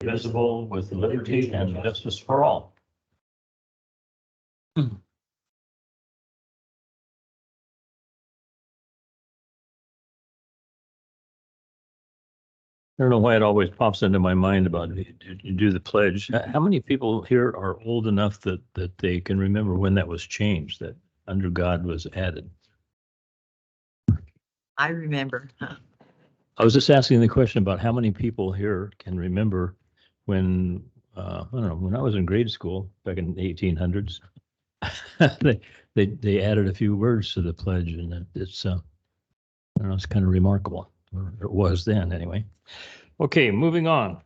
indivisible, with liberty and justice for all. I don't know why it always pops into my mind about you do the pledge. How many people here are old enough that they can remember when that was changed, that under God was added? I remember. I was just asking the question about how many people here can remember when, I don't know, when I was in grade school back in the 1800s, they added a few words to the pledge, and it's, I don't know, it's kind of remarkable. Or it was then anyway. Okay, moving on.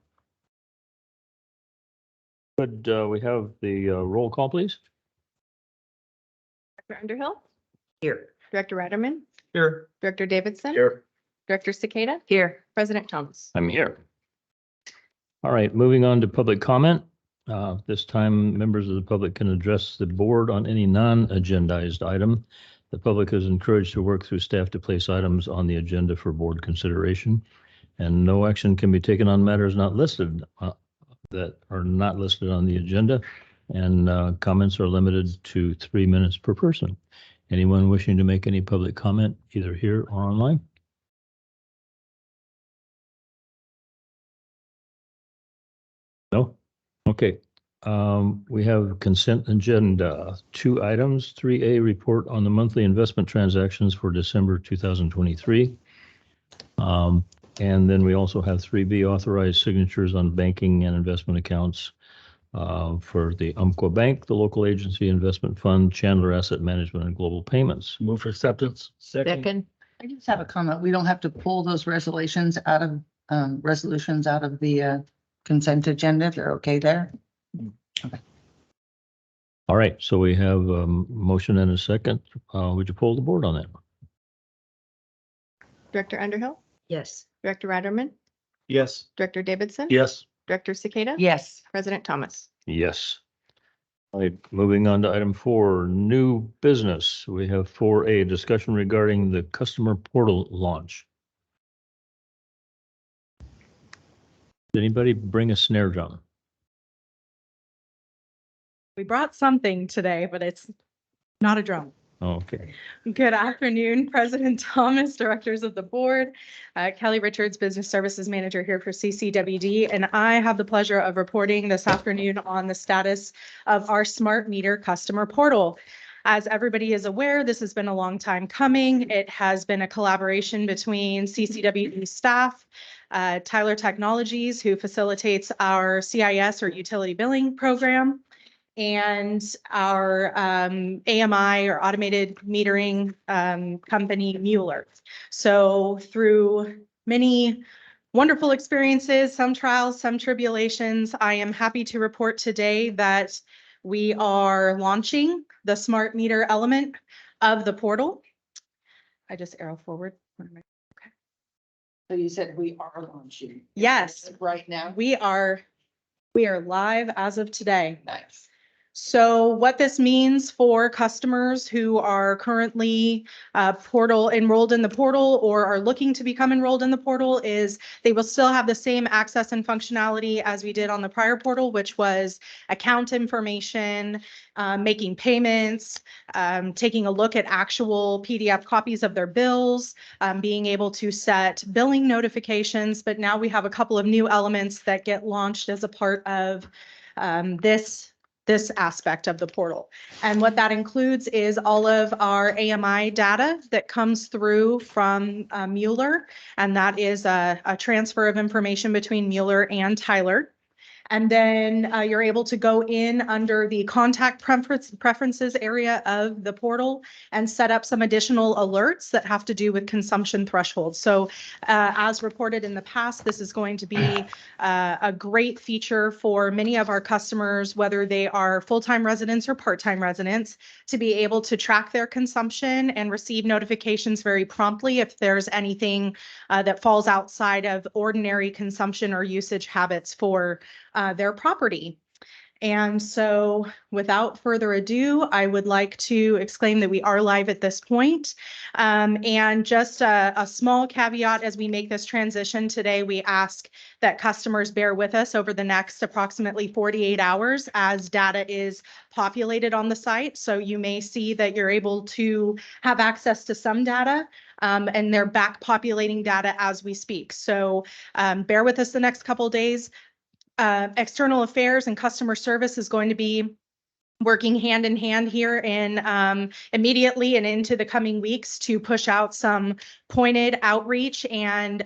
Could we have the roll call, please? Director Underhill, Here. Director Ratterman, Here. Director Davidson, Here. Director Cicada, Here. President Thomas. I'm here. All right, moving on to public comment. This time, members of the public can address the board on any non-agendized item. The public is encouraged to work through staff to place items on the agenda for board consideration, and no action can be taken on matters not listed that are not listed on the agenda, and comments are limited to 3 minutes per person. Anyone wishing to make any public comment, either here or online? No? Okay. We have consent agenda, 2 items. 3A, report on the monthly investment transactions for December 2023. And then we also have 3B, authorized signatures on banking and investment accounts for the Umpqua Bank, the local agency investment fund, Chandler Asset Management, and Global Payments. Move for acceptance. Second. I just have a comment. We don't have to pull those resolutions out of the consent agenda. They're okay there. All right, so we have a motion and a second. Would you poll the board on that? Director Underhill, Yes. Director Ratterman, Yes. Director Davidson. Yes. Director Cicada. Yes. President Thomas. Yes. All right, moving on to item 4, new business. We have 4A, discussion regarding the customer portal launch. Did anybody bring a snare drum? We brought something today, but it's not a drum. Okay. Good afternoon, President Thomas, directors of the board, Kelly Richards, Business Services Manager here for CCWD, and I have the pleasure of reporting this afternoon on the status of our smart meter customer portal. As everybody is aware, this has been a long time coming. It has been a collaboration between CCWD staff, Tyler Technologies, who facilitates our CIS or utility billing program, and our AMI or automated metering company Mueller. So through many wonderful experiences, some trials, some tribulations, I am happy to report today that we are launching the smart meter element of the portal. I just arrow forward. So you said we are launching. Yes, Right now. we are live as of today. Nice. So what this means for customers who are currently enrolled in the portal or are looking to become enrolled in the portal is they will still have the same access and functionality as we did on the prior portal, which was account information, making payments, taking a look at actual PDF copies of their bills, being able to set billing notifications. But now we have a couple of new elements that get launched as a part of this aspect of the portal. And what that includes is all of our AMI data that comes through from Mueller, and that is a transfer of information between Mueller and Tyler. And then you're able to go in under the contact preferences area of the portal and set up some additional alerts that have to do with consumption thresholds. So as reported in the past, this is going to be a great feature for many of our customers, whether they are full-time residents or part-time residents, to be able to track their consumption and receive notifications very promptly if there's anything that falls outside of ordinary consumption or usage habits for their property. And so without further ado, I would like to exclaim that we are live at this point. And just a small caveat as we make this transition today, we ask that customers bear with us over the next approximately 48 hours as data is populated on the site. So you may see that you're able to have access to some data, and they're back populating data as we speak. So bear with us the next couple of days. External affairs and customer service is going to be working hand in hand here in immediately and into the coming weeks to push out some pointed outreach and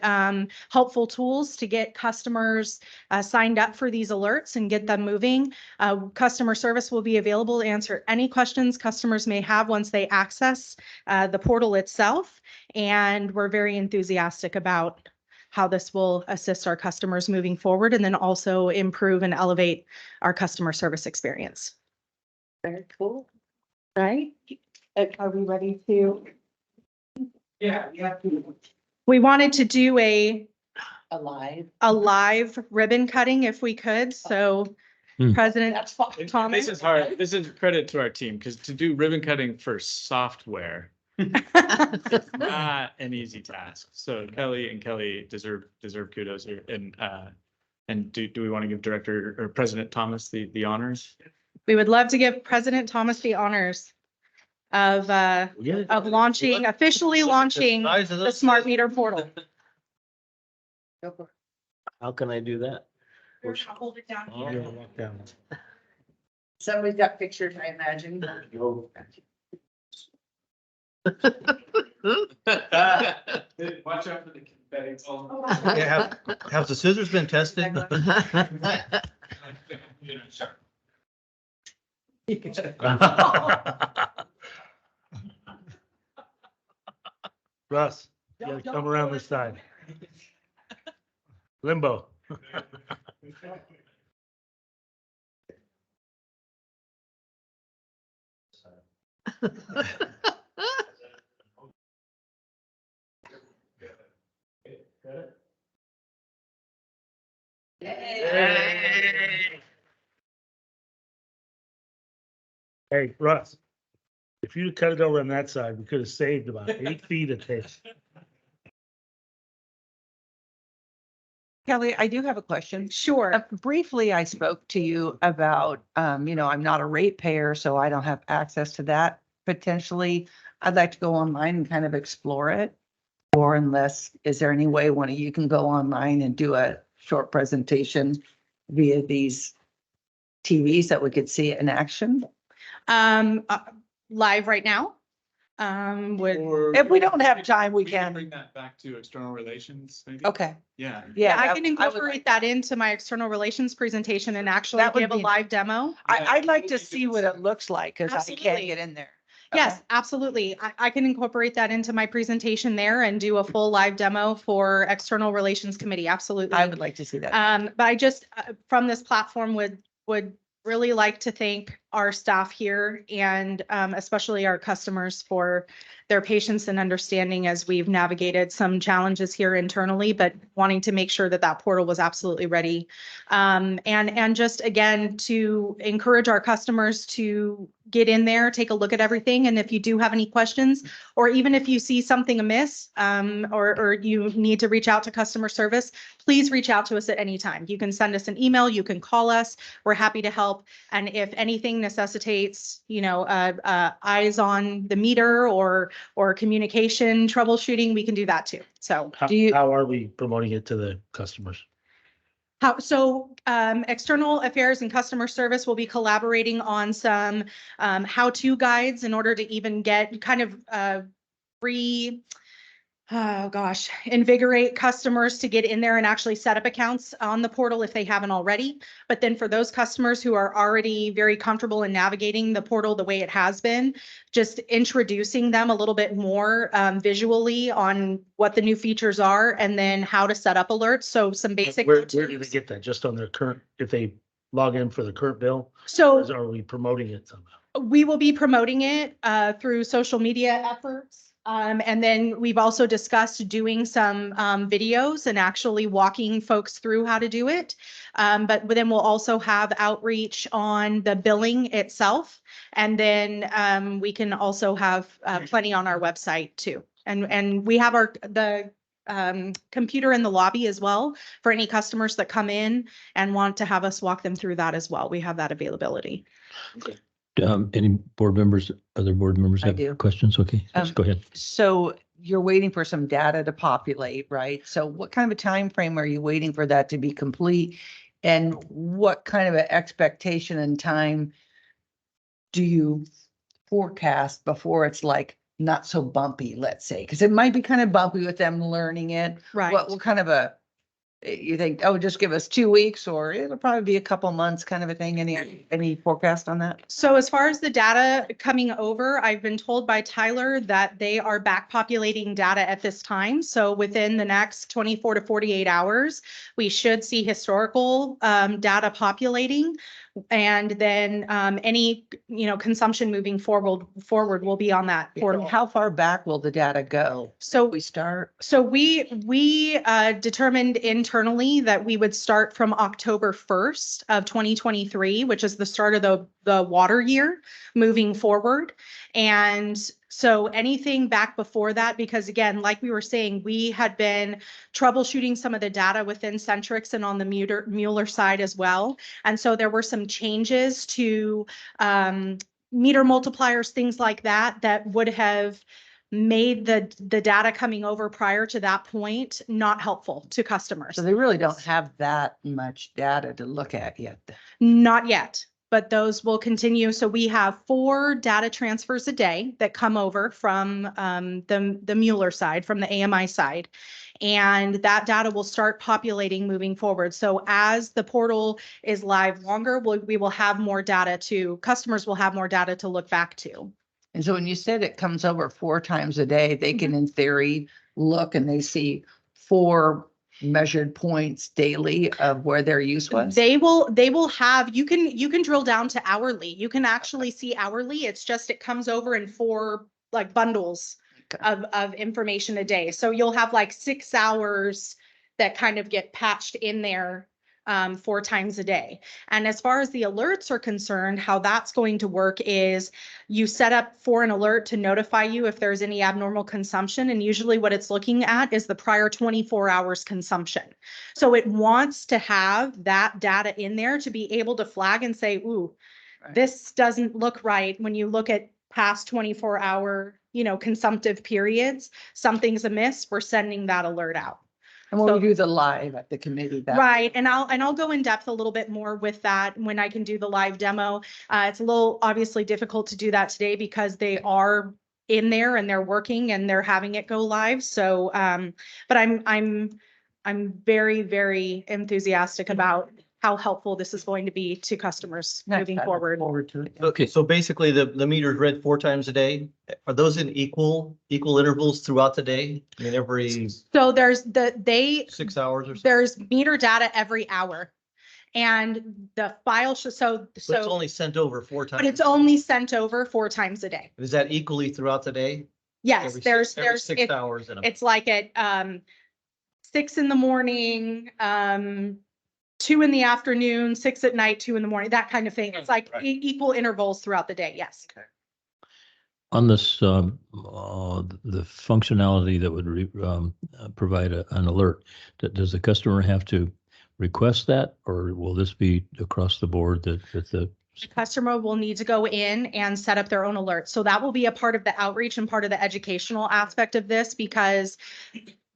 helpful tools to get customers signed up for these alerts and get them moving. Customer service will be available to answer any questions customers may have once they access the portal itself. And we're very enthusiastic about how this will assist our customers moving forward and then also improve and elevate our customer service experience. Very cool. Right? Are we ready to? Yeah. We wanted to do a Alive. ribbon cutting if we could. So President That's fine. Thomas. This is hard. This is credit to our team because to do ribbon cutting for software is not an easy task. So Kelly and Kelly deserve kudos here. And do we want to give Director or President Thomas the honors? We would love to give President Thomas the honors of officially launching the smart meter portal. How can I do that? Hold it down Oh. here. Somebody's got pictures, I imagine. Watch out for the confetti. Yeah, have the scissors been tested? Russ, you gotta come around this side. Limbo. Hey, Russ, if you'd cut it over on that side, we could have saved about 8 feet of this. Kelly, I do have a question. Sure. Briefly, I spoke to you about, I'm not a ratepayer, so I don't have access to that. Potentially, I'd like to go online and kind of explore it. Or unless, is there any way one of you can go online and do a short presentation via these TVs that we could see it in action? Live right now. If we don't have time, we can. Bring that back to external relations, maybe? Okay. Yeah. Yeah, I that- can would incorporate like- that into my external relations presentation and actually That would give a be- live demo. I'd like to see what it looks like because I can't Absolutely. get in there. Yes, absolutely. I can incorporate that into my presentation there and do a full live demo for External Relations Committee. Absolutely. I would like to see that. But I just, from this platform would really like to thank our staff here and especially our customers for their patience and understanding as we've navigated some challenges here internally, but wanting to make sure that that portal was absolutely ready. And just again, to encourage our customers to get in there, take a look at everything. And if you do have any questions, or even if you see something amiss, or you need to reach out to customer service, please reach out to us at any time. You can send us an email, you can call us. We're happy to help. And if anything necessitates, eyes on the meter or communication troubleshooting, we can do that too. So How are we promoting it to the customers? external affairs and customer service will be collaborating on some how-to guides in order to even get kind of invigorate customers to get in there and actually set up accounts on the portal if they haven't already. But then for those customers who are already very comfortable in navigating the portal the way it has been, just introducing them a little bit more visually on what the new features are and then how to set up alerts. So some basic. Where do they get that? Just on their current, if they log in for the current bill? So Or are we promoting it somehow? we will be promoting it through social media efforts. And then we've also discussed doing some videos and actually walking folks through how to do it. But then we'll also have outreach on the billing itself. And then we can also have plenty on our website too. And we have the computer in the lobby as well for any customers that come in and want to have us walk them through that as well. We have that availability. Any board members, other board members I have do. questions? Okay, let's go ahead. So you're waiting for some data to populate, right? So what kind of a time frame are you waiting for that to be complete? And what kind of an expectation and time do you forecast before it's like not so bumpy, let's say? Because it might be kind of bumpy with them learning it. Right. What kind of you think, oh, just give us 2 weeks, or it'll probably be a couple months kind of a thing? Any forecast on that? So as far as the data coming over, I've been told by Tyler that they are back populating data at this time. So within the next 24 to 48 hours, we should see historical data populating. And then any, consumption moving forward will be on that portal. How far back will the data go? So We start? So we determined internally that we would start from October 1st of 2023, which is the start of the water year moving forward. And so anything back before that, because again, like we were saying, we had been troubleshooting some of the data within Centrix and on the Mueller side as well. And so there were some changes to meter multipliers, things like that would have made the data coming over prior to that point not helpful to customers. So they really don't have that much data to look at yet. Not yet, but those will continue. So we have 4 data transfers a day that come over from the Mueller side, from the AMI side. And that data will start populating moving forward. So as the portal is live longer, we will have more data customers will have more data to look back to. And so when you said it comes over 4 times a day, they can in theory look and they see 4 measured points daily of where their use was? They will have, you can drill down to hourly. You can actually see hourly. It's just, it comes over in 4 like bundles of information a day. So you'll have like 6 hours that kind of get patched in there 4 times a day. And as far as the alerts are concerned, how that's going to work is you set up for an alert to notify you if there's any abnormal consumption. And usually what it's looking at is the prior 24 hours consumption. So it wants to have that data in there to be able to flag and say, ooh, this doesn't look right. When you look at past 24-hour, consumptive periods, something's amiss, we're sending that alert out. And when we do the live at the committee. Right. And I'll go in depth a little bit more with that when I can do the live demo. It's a little obviously difficult to do that today because they are in there and they're working and they're having it go live. So, but I'm very, very enthusiastic about how helpful this is going to be to customers moving forward. To it. Okay, so basically the meter's read 4 times a day. Are those in equal intervals throughout the day? I mean, every So there's 6 hours or so? there's meter data every hour. And the file, so But it's only sent over 4 times. but it's only sent over 4 times a day. Is that equally throughout the day? Yes, Every there's 6 hours in a. it's like at 6 in the morning, 2 in the afternoon, 6 at night, 2 in the morning, that kind of thing. It's like Right. equal intervals throughout the day. Yes. On this, the functionality that would provide an alert, does the customer have to request that, or will this be across the board that the The customer will need to go in and set up their own alert. So that will be a part of the outreach and part of the educational aspect of this, because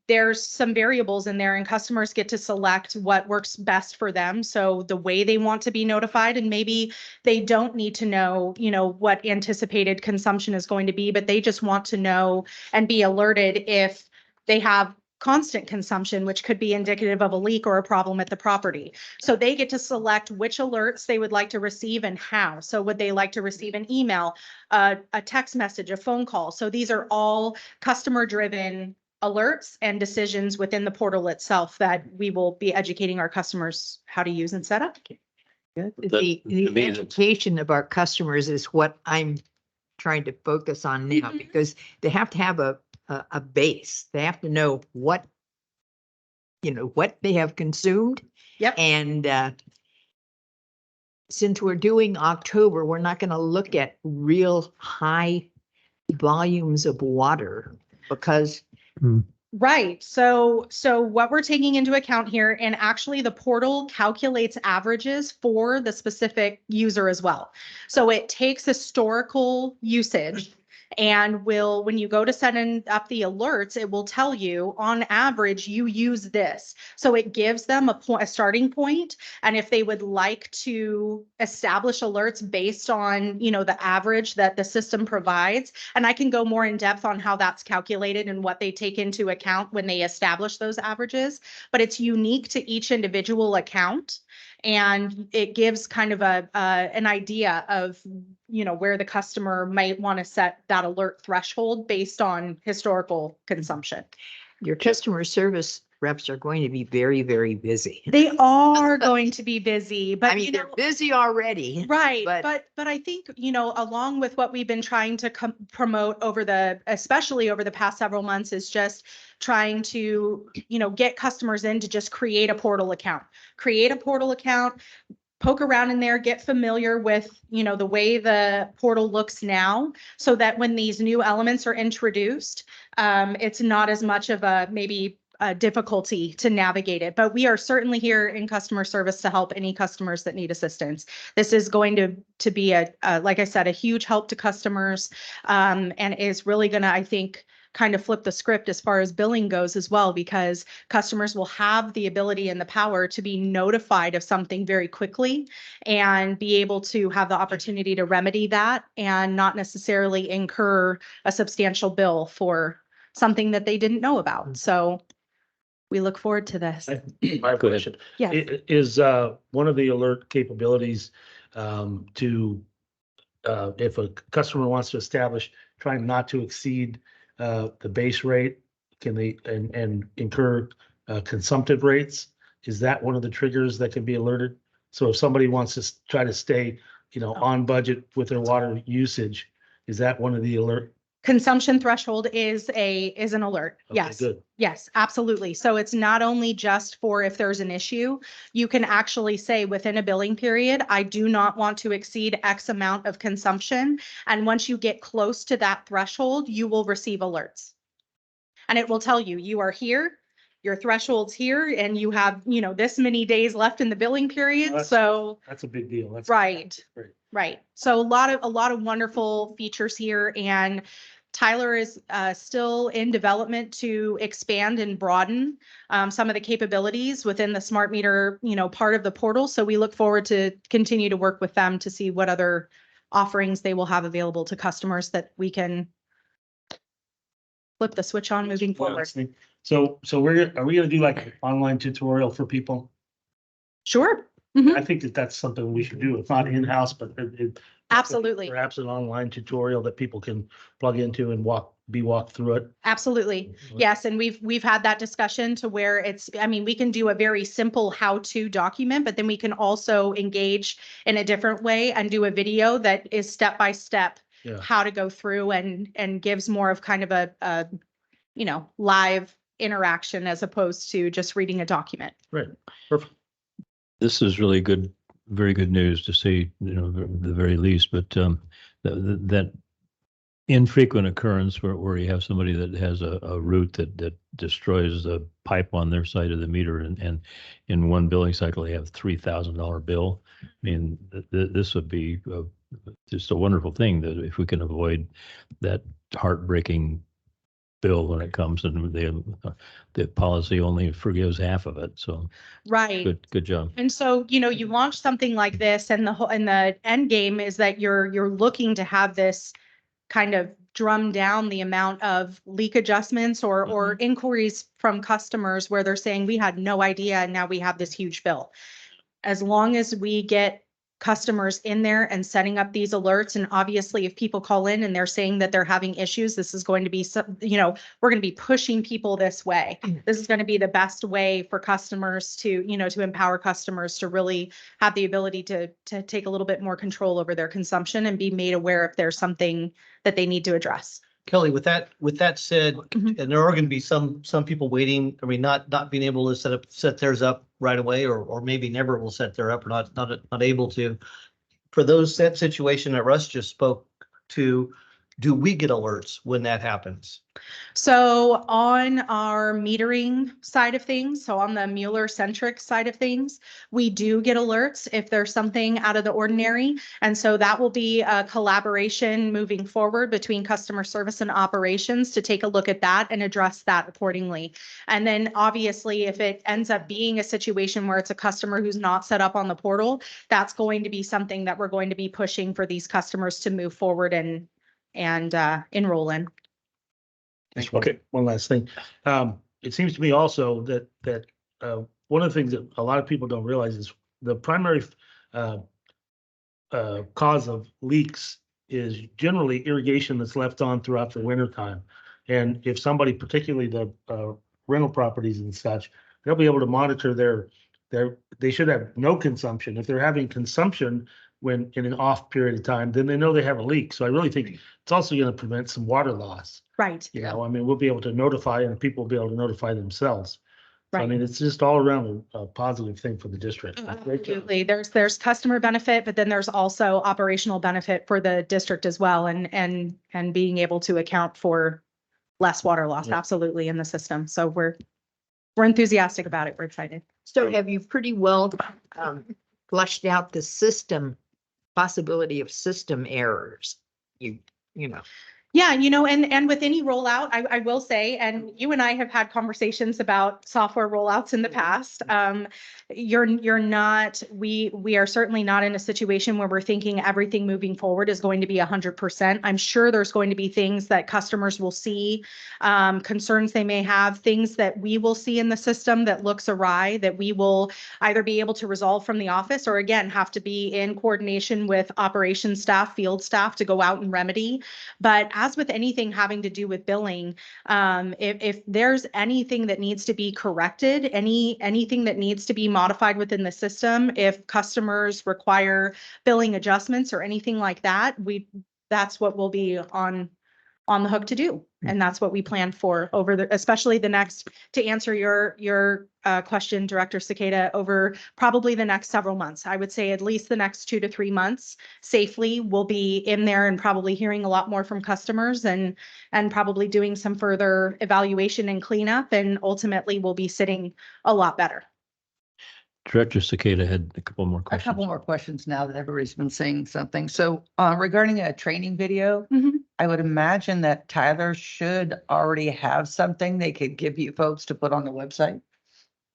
there's some variables in there and customers get to select what works best for them. So the way they want to be notified, and maybe they don't need to know, what anticipated consumption is going to be, but they just want to know and be alerted if they have constant consumption, which could be indicative of a leak or a problem at the property. So they get to select which alerts they would like to receive and how. So would they like to receive an email, a text message, a phone call? So these are all customer driven alerts and decisions within the portal itself that we will be educating our customers how to use and set up. Good. That- The to me, that's- education of our customers is what I'm trying to focus on now, Mhm. because they have to have a base. They have to know what, what they have consumed. Yep. And since we're doing October, we're not going to look at real high volumes of water because Right. So what we're taking into account here, and actually the portal calculates averages for the specific user as well. So it takes historical usage and will, when you go to set up the alerts, it will tell you on average, you use this. So it gives them a starting point. And if they would like to establish alerts based on, the average that the system provides, and I can go more in depth on how that's calculated and what they take into account when they establish those averages, but it's unique to each individual account. And it gives kind of an idea of, where the customer might want to set that alert threshold based on historical consumption. your customer service reps are going to be very, very busy. They are going to be busy, but I mean, they're busy already. right. but- But I think, along with what we've been trying to promote especially over the past several months, is just trying to, get customers in to just create a portal account, poke around in there, get familiar with, the way the portal looks now, so that when these new elements are introduced, it's not as much of a difficulty to navigate it. But we are certainly here in customer service to help any customers that need assistance. This is going to be like I said, a huge help to customers, and is really going to, I think, kind of flip the script as far as billing goes as well, because customers will have the ability and the power to be notified of something very quickly and be able to have the opportunity to remedy that and not necessarily incur a substantial bill for something that they didn't know about. So we look forward to this. I have a Go ahead. question. Yes. Is one of the alert capabilities to if a customer wants to establish, trying not to exceed the base rate, can they and incur consumptive rates? Is that one of the triggers that can be alerted? So if somebody wants to try to stay, on budget with their water usage, is that one of the alert? Consumption threshold is an alert. Okay, Yes. good. Yes, absolutely. So it's not only just for if there's an issue, you can actually say within a billing period, I do not want to exceed X amount of consumption. And once you get close to that threshold, you will receive alerts. And it will tell you, you are here, your threshold's here, and you have, this many days left in the billing period. That's- So, That's a big deal. That's right. great. Right. So a lot of wonderful features here, and Tyler is still in development to expand and broaden some of the capabilities within the smart meter, part of the portal. So we look forward to continue to work with them to see what other offerings they will have available to customers that we can flip the switch on moving forward. So are we gonna do like an online tutorial for people? Sure. Mhm. I think that's something we should do. It's not in-house, but Absolutely. perhaps an online tutorial that people can plug into and walk through it. Absolutely. Yes. And we've had that discussion to where we can do a very simple how-to document, but then we can also engage in a different way and do a video that is step-by-step Yeah. how to go through and gives more of kind of a live interaction as opposed to just reading a document. Right. Perfect. This is really good, very good news to see, the very least, but that infrequent occurrence where you have somebody that has a route that destroys the pipe on their side of the meter, and in one billing cycle, they have $3,000 bill. I mean, this would be just a wonderful thing that if we can avoid that heartbreaking bill when it comes, and the policy only forgives half of it. So Right. good job. And so, you launch something like this, and the end game is that you're looking to have this kind of drum down the amount of leak adjustments or inquiries from customers where they're saying, we had no idea, and now we have this huge bill. As long as we get customers in there and setting up these alerts. And obviously, if people call in and they're saying that they're having issues, this is going to be some, we're going to be pushing people this way. This is going to be the best way for customers to, to empower customers to really have the ability to take a little bit more control over their consumption and be made aware if there's something that they need to address. Kelly, with that said, Mhm. and there are going to be some people waiting, I mean, not being able to set theirs up right away, or maybe never will set their up, or not able to. For that situation that Russ just spoke to, do we get alerts when that happens? So on our metering side of things, so on the Mueller-centric side of things, we do get alerts if there's something out of the ordinary. And so that will be a collaboration moving forward between customer service and operations to take a look at that and address that accordingly. And then obviously, if it ends up being a situation where it's a customer who's not set up on the portal, that's going to be something that we're going to be pushing for these customers to move forward and enroll in. Just Okay. one last thing. It seems to me also that one of the things that a lot of people don't realize is the primary cause of leaks is generally irrigation that's left on throughout the winter time. And if somebody, particularly the rental properties and such, they'll be able to monitor they should have no consumption. If they're having consumption when in an off period of time, then they know they have a leak. So I really think it's also going to prevent some water loss. Right. I mean, we'll be able to notify and people will be able to notify themselves. So, I Right. mean, it's just all around a positive thing for the district. Great job. Absolutely. There's customer benefit, but then there's also operational benefit for the district as well, and being able to account for less water loss, Yeah. absolutely, in the system. So we're enthusiastic about it. We're excited. So have you pretty well flushed out the possibility of system errors? You know. Yeah, and with any rollout, I will say, and you and I have had conversations about software rollouts in the past. You're not, we are certainly not in a situation where we're thinking everything moving forward is going to be 100%. I'm sure there's going to be things that customers will see, concerns they may have, things that we will see in the system that looks awry, that we will either be able to resolve from the office, or again, have to be in coordination with operations staff, field staff to go out and remedy. But as with anything having to do with billing, if there's anything that needs to be corrected, anything that needs to be modified within the system, if customers require billing adjustments or anything like that, that's what we'll be on the hook to do. And that's what we plan for especially the next, to answer your question, Director Cicada, over probably the next several months. I would say at least the next 2 to 3 months safely we'll be in there and probably hearing a lot more from customers and probably doing some further evaluation and cleanup, and ultimately we'll be sitting a lot better. Director Cicada had a couple more A questions. couple more questions now that everybody's been saying something. So regarding a training video, Mhm. I would imagine that Tyler should already have something they could give you folks to put on the website.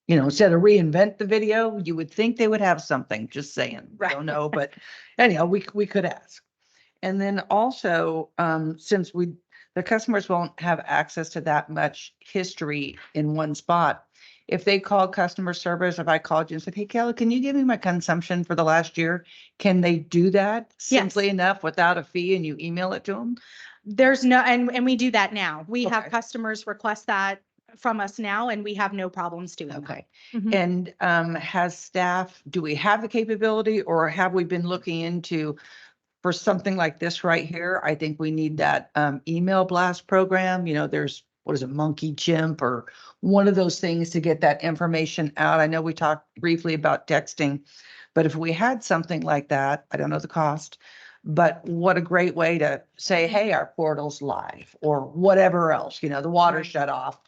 Instead of reinvent the video, you would think they would have something, just saying. Right. Don't know, but anyhow, we could ask. And then also, since the customers won't have access to that much history in one spot, if they call customer service, if I called you and said, hey, Kelly, can you give me my consumption for the last year? Can they do that simply enough without a fee and you email it to them? There's no, and we do that now. We have Okay. customers request that from us now, and we have no problems doing that. Okay. Mhm. And do we have the capability, or have we been looking into for something like this right here? I think we need that email blast program. There's, what is it, Monkey Chimp or one of those things to get that information out. I know we talked briefly about texting, but if we had something like that, I don't know the cost, but what a great way to say, hey, our portal's live, or whatever else, the water Right. shut off,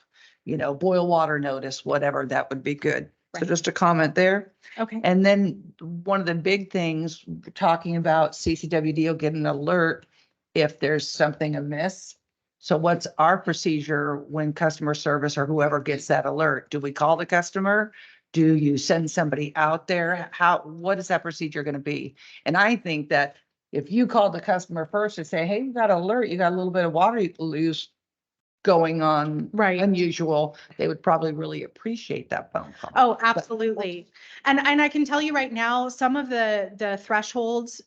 boil water notice, whatever, that would be good. So Right. just a comment there. Okay. And then one of the big things, talking about CCWD will get an alert if there's something amiss. So what's our procedure when customer service or whoever gets that alert? Do we call the customer? Do you send somebody out there? What is that procedure going to be? And I think that if you call the customer first and say, hey, you got an alert, you got a little bit of water you can lose, going on Right. unusual, they would probably really appreciate that phone call. Oh, absolutely. And I can tell you right now, some of the thresholds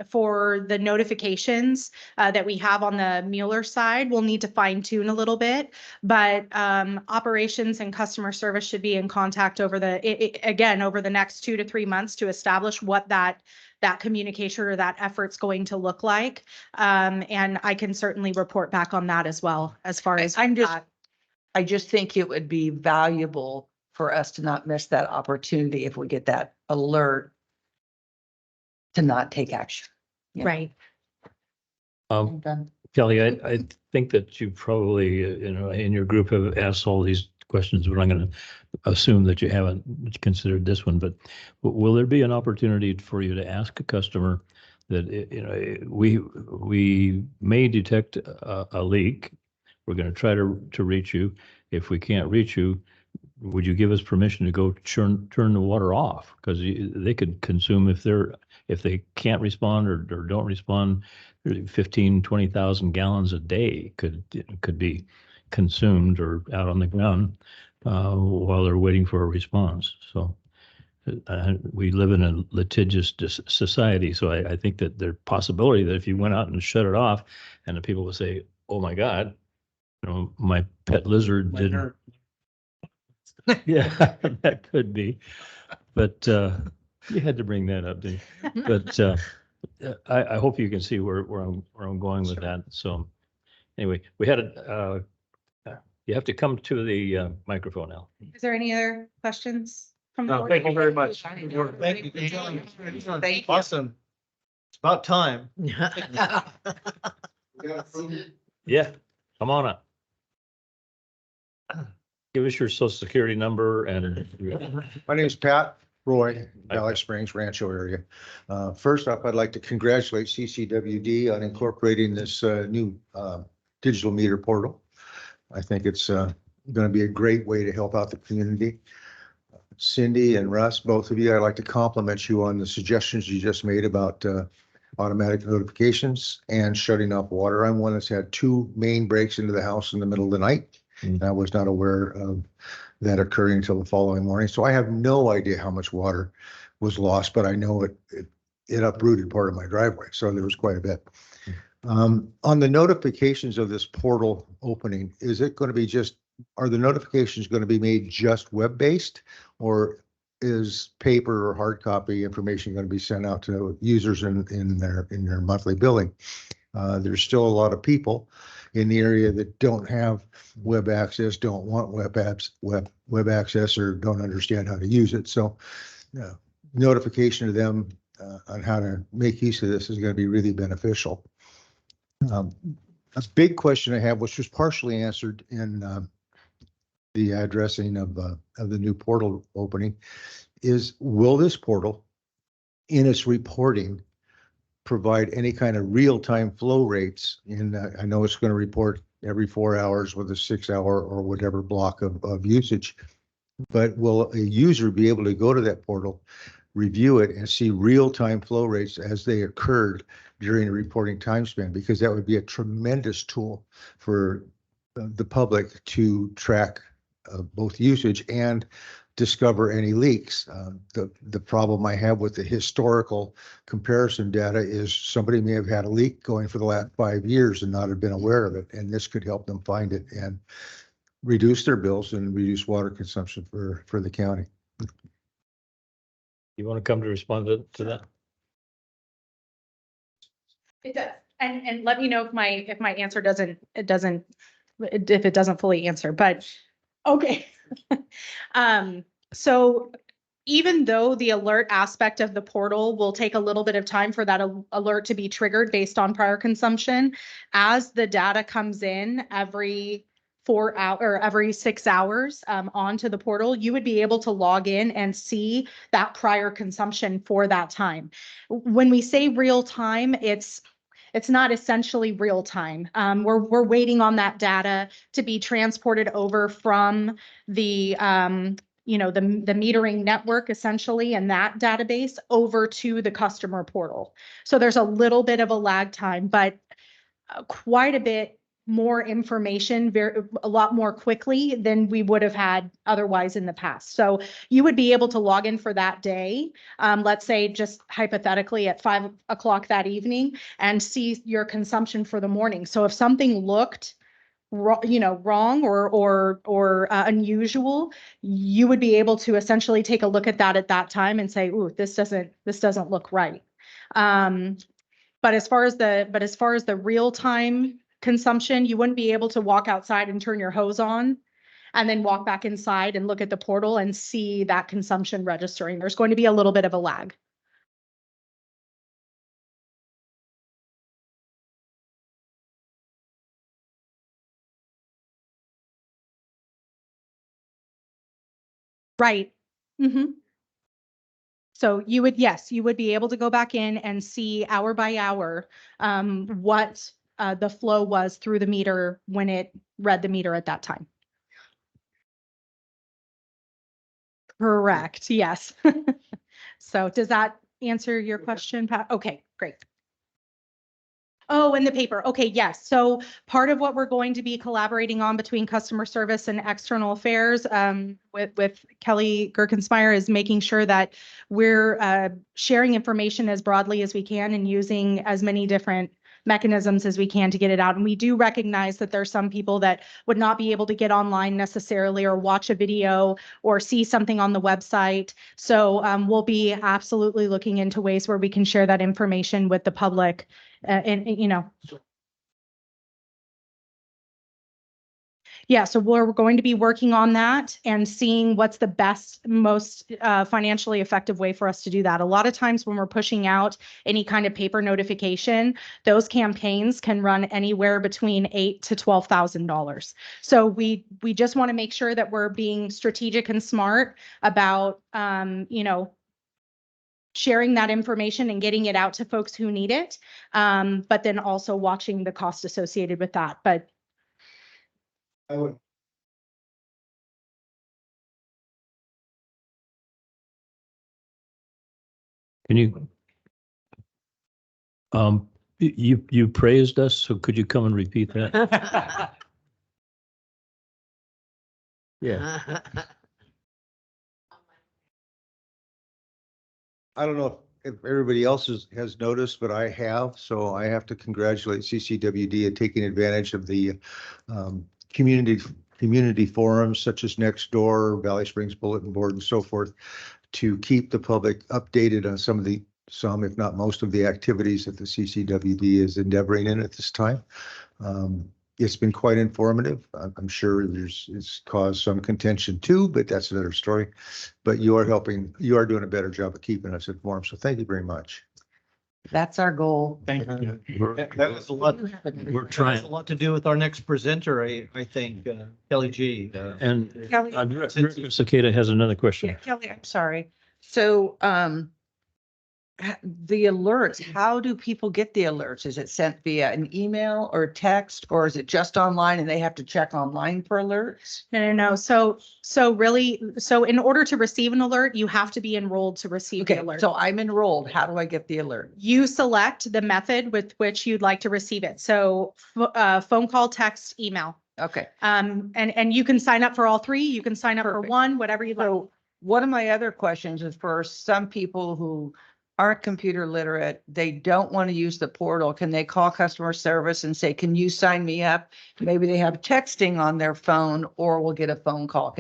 for the notifications that we have on the Mueller side, we'll need to fine tune a little bit. But operations and customer service should be in contact over again, over the next 2 to 3 months to establish what that communication or that effort's going to look like. And I can certainly report back on that as well, as far as. I just think it would be valuable for us to not miss that opportunity if we get that alert to not take action. Yeah. Right. I'm done. Kelly, I think that you probably, in your group have asked all these questions, but I'm going to assume that you haven't considered this one, but will there be an opportunity for you to ask a customer that, we may detect a leak. We're going to try to reach you. If we can't reach you, would you give us permission to go turn the water off? Because they could consume if they can't respond or don't respond, 20,000 gallons a day could be consumed or out on the ground while they're waiting for a response. So we live in a litigious society. So I think that there's possibility that if you went out and shut it off and the people would say, oh my God, my pet lizard didn't. Yeah, that could be. But you had to bring that up, didn't you? But I hope you can see where I'm going with that. So anyway, we had you have to come to the microphone now. Is there any other questions from the No, board? thank you very much. Thank you. Good job. Thank you. Awesome. It's about time. Yeah, come on up. Give us your social security number and. My name is Pat Roy, Valley Springs Rancho area. First off, I'd like to congratulate CCWD on incorporating this new digital meter portal. I think it's going to be a great way to help out the community. Cindy and Russ, both of you, I'd like to compliment you on the suggestions you just made about automatic notifications and shutting off water. I'm one that's had 2 main breaks into the house in the middle of the night. And I was not aware of that occurring until the following morning. So I have no idea how much water was lost, but I know it uprooted part of my driveway. So there was quite a bit. On the notifications of this portal opening, is it going to be are the notifications going to be made just web-based, or is paper or hard copy information going to be sent out to users in their monthly billing? There's still a lot of people in the area that don't have web access, don't want web access, or don't understand how to use it. So notification to them on how to make use of this is going to be really beneficial. A big question I have, which was partially answered in the addressing of the new portal opening, is will this portal in its reporting provide any kind of real-time flow rates? I know it's going to report every 4 hours with a 6-hour or whatever block of usage, but will a user be able to go to that portal, review it, and see real-time flow rates as they occurred during a reporting time span? Because that would be a tremendous tool for the public to track both usage and discover any leaks. The problem I have with the historical comparison data is somebody may have had a leak going for the last 5 years and not have been aware of it, and this could help them find it and reduce their bills and reduce water consumption for the county. You want to come to respond to that? It does. And let me know if my answer doesn't fully answer, but okay. So even though the alert aspect of the portal will take a little bit of time for that alert to be triggered based on prior consumption, as the data comes in every 4 hours or every 6 hours onto the portal, you would be able to log in and see that prior consumption for that time. When we say real time, it's not essentially real time. We're waiting on that data to be transported over from the the metering network essentially, and that database over to the customer portal. So there's a little bit of a lag time, but quite a bit more information a lot more quickly than we would have had otherwise in the past. So you would be able to log in for that day, let's say just hypothetically at 5 o'clock that evening, and see your consumption for the morning. So if something looked wrong or unusual, you would be able to essentially take a look at that time and say, ooh, this doesn't look right. But as far as the real time consumption, you wouldn't be able to walk outside and turn your hose on and then walk back inside and look at the portal and see that consumption registering. There's going to be a little bit of a lag. Right. Mm-hmm. So you would, yes, you would be able to go back in and see hour by hour what the flow was through the meter when it read the meter at that time. Correct, yes. So does that answer your question, Pat? Okay, great. Oh, and the paper. Okay, yes. So part of what we're going to be collaborating on between customer service and external affairs with Kelly Gerkensmeyer is making sure that we're sharing information as broadly as we can and using as many different mechanisms as we can to get it out. And we do recognize that there's some people that would not be able to get online necessarily or watch a video or see something on the website. So we'll be absolutely looking into ways where we can share that information with the public. Yeah, so we're going to be working on that and seeing what's the best, most financially effective way for us to do that. A lot of times when we're pushing out any kind of paper notification, those campaigns can run anywhere between $8,000 to $12,000. So we just want to make sure that we're being strategic and smart about, sharing that information and getting it out to folks who need it, but then also watching the cost associated with that. But I would. Can you, you praised us, so could you come and repeat that? Yeah. I don't know if everybody else has noticed, but I have, so I have to congratulate CCWD at taking advantage of the community forums such as Nextdoor, Valley Springs Bulletin Board, and so forth, to keep the public updated on some, if not most of the activities that the CCWD is endeavoring in at this time. It's been quite informative. I'm sure it's caused some contention too, but that's another story. But you are doing a better job of keeping us informed. So thank you very much. That's our goal. Thank you. We're That has a lot, we're that has trying. a lot to do with our next presenter, I think, Kelly G. And Kelly, Director Cicada has another yeah, question. Kelly, I'm sorry. So, the alerts, how do people get the alerts? Is it sent via an email or text, or is it just online and they have to check online for alerts? No. So in order to receive an alert, you have to be enrolled to receive the Okay, alert. so I'm enrolled. How do I get the alert? You select the method with which you'd like to receive it. So phone call, text, email. Okay. And you can sign up for all three. You can sign up for Perfect. one, whatever you like. So one of my other questions is for some people who aren't computer literate, they don't want to use the portal. Can they call customer service and say, can you sign me up? Maybe they have texting on their phone or will get a phone call.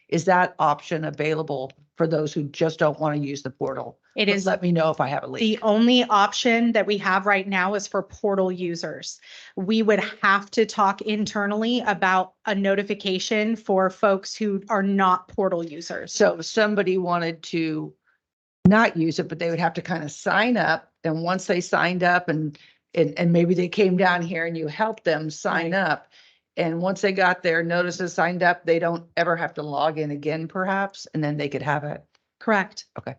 Is that option available for those who just don't want to use the portal? It is. Let me know if I have a leak. The only option that we have right now is for portal users. We would have to talk internally about a notification for folks who are not portal users. So if somebody wanted to not use it, but they would have to kind of sign up. And once they signed up and maybe they came down here and you helped them sign up. And once they got their notices signed up, they don't ever have to log in again, perhaps, and then they could have it. Correct. Okay.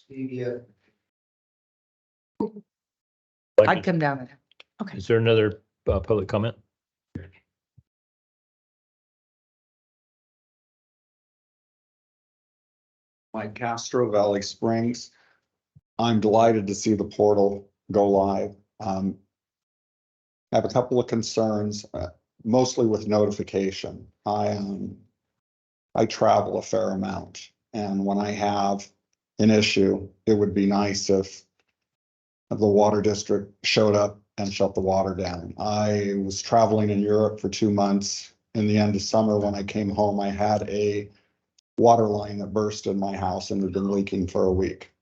Yeah. I'd come down and. Is there another public comment? Mike Castro, Valley Springs. I'm delighted to see the portal go live. I have a couple of concerns. mostly with notification. I travel a fair amount, and when I have an issue, it would be nice if the water district showed up and shut the water down. I was traveling in Europe for 2 months. In the end of summer, when I came home, I had a water line that burst in my house and had been leaking for a week.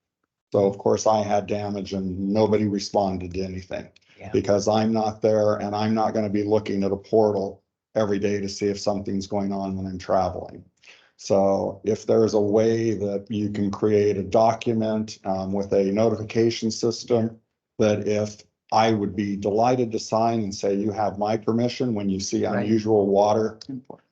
So of course I had damage and nobody responded to anything. Yeah. Because I'm not there and I'm not going to be looking at a portal every day to see if something's going on when I'm traveling. So if there's a way that you can create a document with a notification system, that if I would be delighted to sign and say, you have my permission when you see Right. unusual water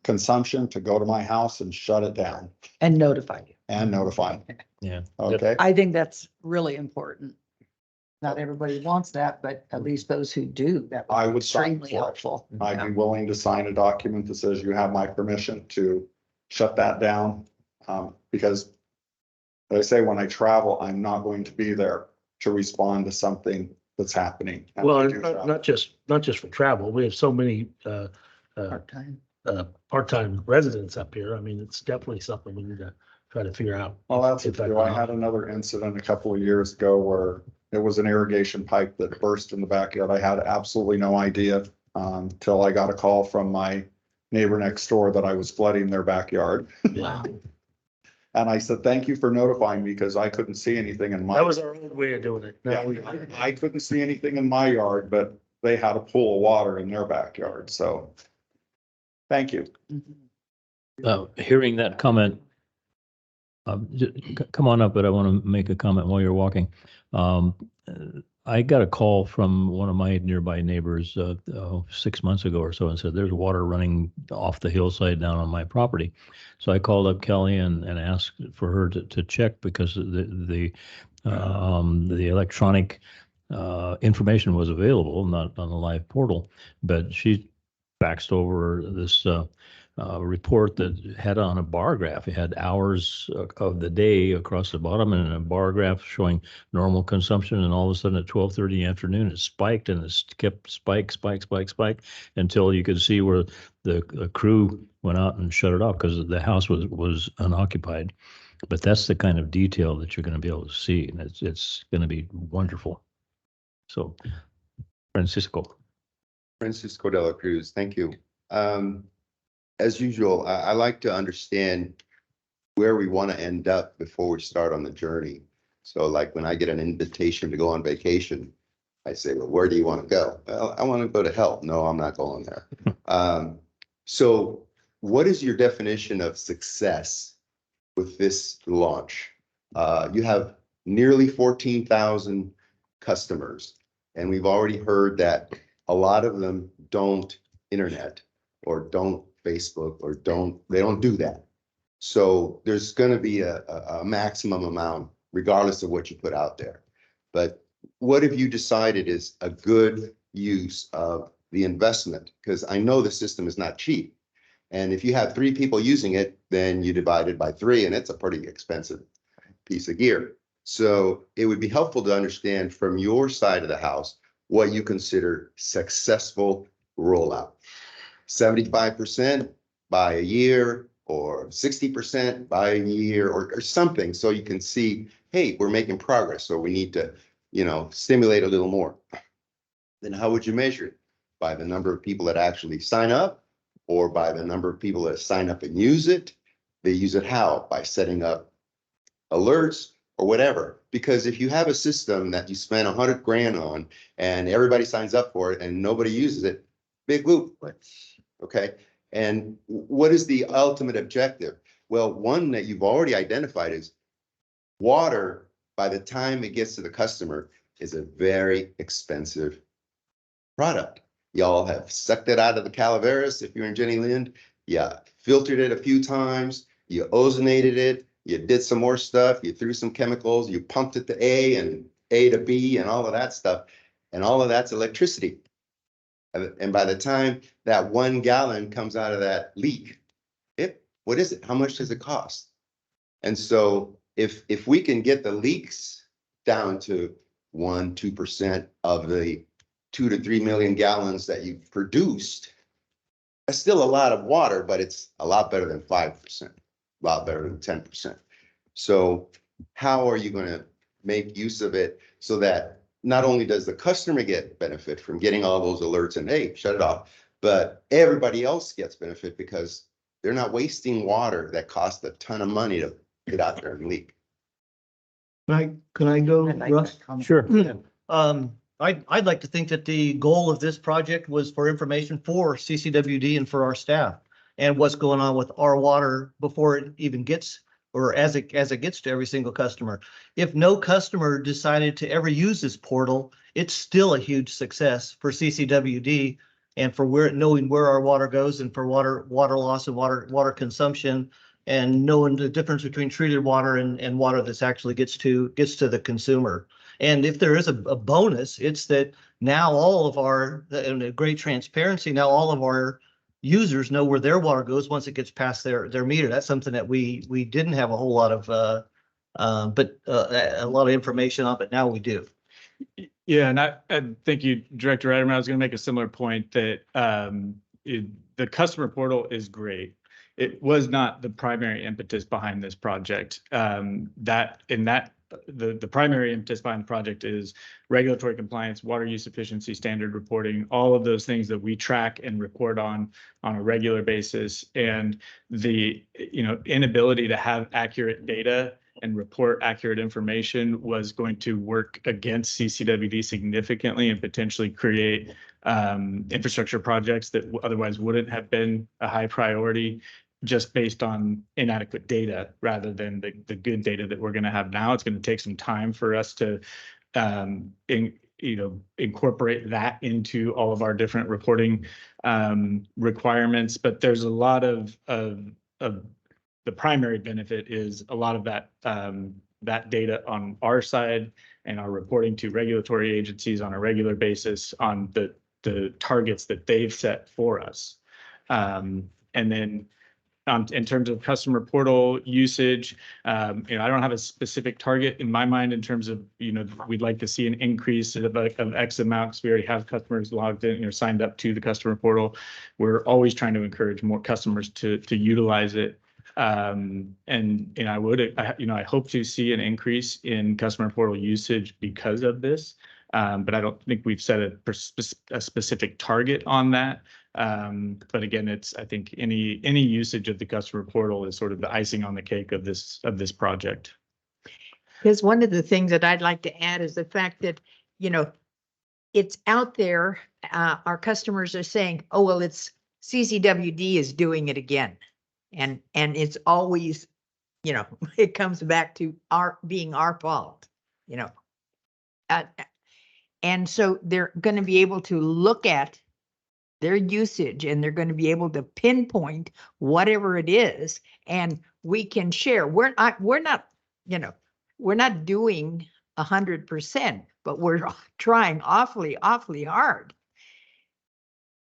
consumption to go to my house and shut it down And notify you. and notify. Yeah. Okay, I think that's really important. Not everybody wants that, but at least those who do, that I would be would sign extremely for it. helpful. I'd be willing to sign a document that says you have my permission to shut that down. Because as I say, when I travel, I'm not going to be there to respond to something that's happening. And Well, I and do not travel. not just for travel. We have so many Part-time. part-time residents up here. I mean, it's definitely something we need to try to figure out. Well, that's if true. I had another incident a couple of years ago where it was an irrigation pipe that burst in the backyard. I had absolutely no idea till I got a call from my neighbor next door that I was flooding their backyard. Yeah. And I said, thank you for notifying me because I couldn't see anything in my. That was our old way of doing it. Yeah, Now we, I couldn't see anything in my yard, but they had a pool of water in their backyard, so. Thank you. Hearing that comment, come on up, but I want to make a comment while you're walking. I got a call from one of my nearby neighbors 6 months ago or so and said, there's water running off the hillside down on my property. So I called up Kelly and asked for her to check because the electronic information was available, not on the live portal, but she faxed over this report that had on a bar graph. It had hours of the day across the bottom and a bar graph showing normal consumption. And all of a sudden at 12:30 in the afternoon, it spiked and it kept spike until you could see where the crew went out and shut it off because the house was unoccupied. But that's the kind of detail that you're going to be able to see, and it's going to be wonderful. So, Francisco. Francisco de la Cruz, thank you. As usual, I like to understand where we want to end up before we start on the journey. So like when I get an invitation to go on vacation, I say, well, where do you want to go? Well, I want to go to hell. No, I'm not going there. So what is your definition of success with this launch? You have nearly 14,000 customers, and we've already heard that a lot of them don't internet or don't Facebook or they don't do that. So there's going to be a maximum amount regardless of what you put out there. But what have you decided is a good use of the investment? Because I know the system is not cheap. And if you have 3 people using it, then you divide it by 3 and it's a pretty expensive piece of gear. So it would be helpful to understand from your side of the house what you consider successful rollout. 75% by a year or 60% by a year or something. So you can see, hey, we're making progress. So we need to, stimulate a little more. Then how would you measure it? By the number of people that actually sign up or by the number of people that sign up and use it? They use it how? By setting up alerts or whatever. Because if you have a system that you spend 100 grand on and everybody signs up for it and nobody uses it, big whoop. Okay. And what is the ultimate objective? Well, one that you've already identified is water, by the time it gets to the customer, is a very expensive product. Y'all have sucked it out of the Calaveras if you're in Jenny Lind. You filtered it a few times, you ozonated it, you did some more stuff, you threw some chemicals, you pumped it to A and A to B and all of that stuff. And all of that's electricity. And by the time that 1 gallon comes out of that leak, what is it? How much does it cost? And so if we can get the leaks down to 1-2% of the 2 to 3 million gallons that you've produced, It's still a lot of water, but it's a lot better than 5%, a lot better than 10%. So how are you going to make use of it so that not only does the customer get benefit from getting all those alerts and, hey, shut it off, but everybody else gets benefit because they're not wasting water that costs a ton of money to get out there and leak. Can I go, I like Russ? that comment. Sure. I'd like to think that the goal of this project was for information for CCWD and for our staff and what's going on with our water before it even gets, or as it gets to every single customer. If no customer decided to ever use this portal, it's still a huge success for CCWD and for knowing where our water goes and for water loss and water consumption and knowing the difference between treated water and water that's actually gets to the consumer. And if there is a bonus, it's that now all of our, and a great transparency, now all of our users know where their water goes once it gets past their meter. That's something that we didn't have a whole lot of, a lot of information on, but now we do. Yeah, and I thank you, Director Reiterman. I was going to make a similar point that the customer portal is great. It was not the primary impetus behind this project. The primary impetus behind the project is regulatory compliance, water use efficiency, standard reporting, all of those things that we track and report on a regular basis. And the inability to have accurate data and report accurate information was going to work against CCWD significantly and potentially create infrastructure projects that otherwise wouldn't have been a high priority, just based on inadequate data rather than the good data that we're going to have now. It's going to take some time for us to incorporate that into all of our different reporting requirements. But there's a lot of the primary benefit is a lot of that data on our side and our reporting to regulatory agencies on a regular basis on the targets that they've set for us. And then in terms of customer portal usage, I don't have a specific target in my mind in terms of, we'd like to see an increase of X amount because we already have customers logged in or signed up to the customer portal. We're always trying to encourage more customers to utilize it. And I hope to see an increase in customer portal usage because of this. But I don't think we've set a specific target on that. But again, I think any usage of the customer portal is sort of the icing on the cake of this project. Because one of the things that I'd like to add is the fact that, it's out there. Our customers are saying, oh, well, it's CCWD is doing it again. And it's always, it comes back to being our fault, and so they're going to be able to look at their usage and they're going to be able to pinpoint whatever it is, and we can share. We're not doing 100%, but we're trying awfully hard.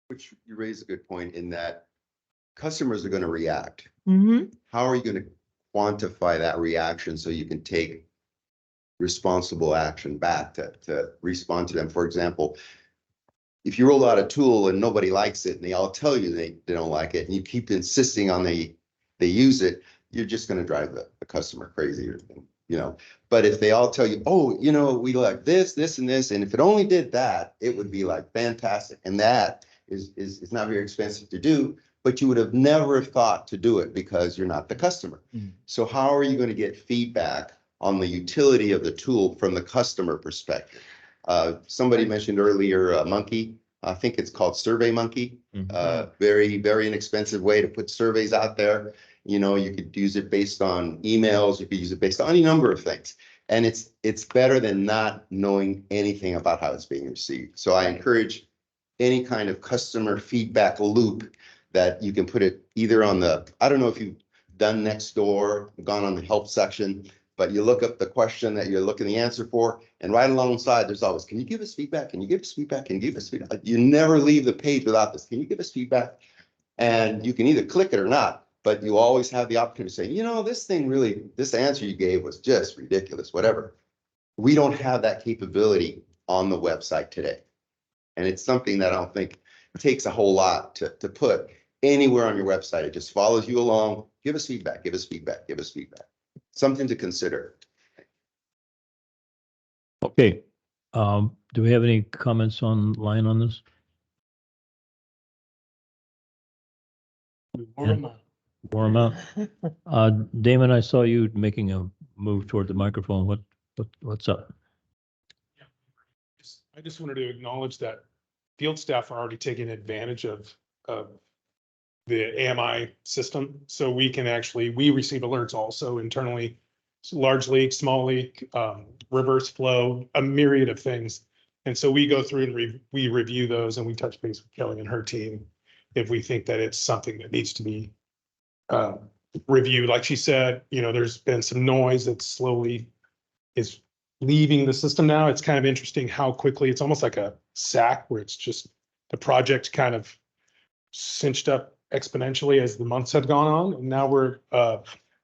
Which you raise a good point in that customers are going to react. Mm-hmm. How are you going to quantify that reaction so you can take responsible action back to respond to them? For example, if you roll out a tool and nobody likes it and they all tell you they don't like it and you keep insisting on they use it, you're just going to drive the customer crazy, But if they all tell you, oh, we like this, and this, and if it only did that, it would be like fantastic. And that is not very expensive to do, but you would have never thought to do it because you're not the customer. Mm-hmm. So how are you going to get feedback on the utility of the tool from the customer perspective? Somebody mentioned earlier, Monkey. I think it's called Survey Monkey. Mm-hmm. Very, very inexpensive way to put surveys out there. You could use it based on emails. You could use it based on any number of things. And it's better than not knowing anything about how it's being received. So I encourage any kind of customer feedback loop that you can put it either on I don't know if you've done Nextdoor, gone on the help section, but you look up the question that you're looking the answer for, and right alongside, there's always, can you give us feedback? Can you give us feedback? Can you give us feedback? You never leave the page without this. Can you give us feedback? And you can either click it or not, but you always have the opportunity to say, this answer you gave was just ridiculous, whatever. We don't have that capability on the website today. And it's something that I don't think takes a whole lot to put. anywhere on your website. It just follows you along. Give us feedback, give us feedback, give us feedback. Something to consider. Okay, do we have any comments online on this? Warm them up. Damon, I saw you making a move toward the microphone. What's up? I just wanted to acknowledge that field staff are already taking advantage of the AMI system. So we can actually, we receive alerts also internally, large leak, small leak, reverse flow, a myriad of things. And so we go through and we review those, and we touch base with Kelly and her team if we think that it's something that needs to be reviewed. Like she said, there's been some noise that slowly is leaving the system now. It's kind of interesting how quickly, it's almost like a sack where it's just the project kind of cinched up exponentially as the months had gone on. And now we're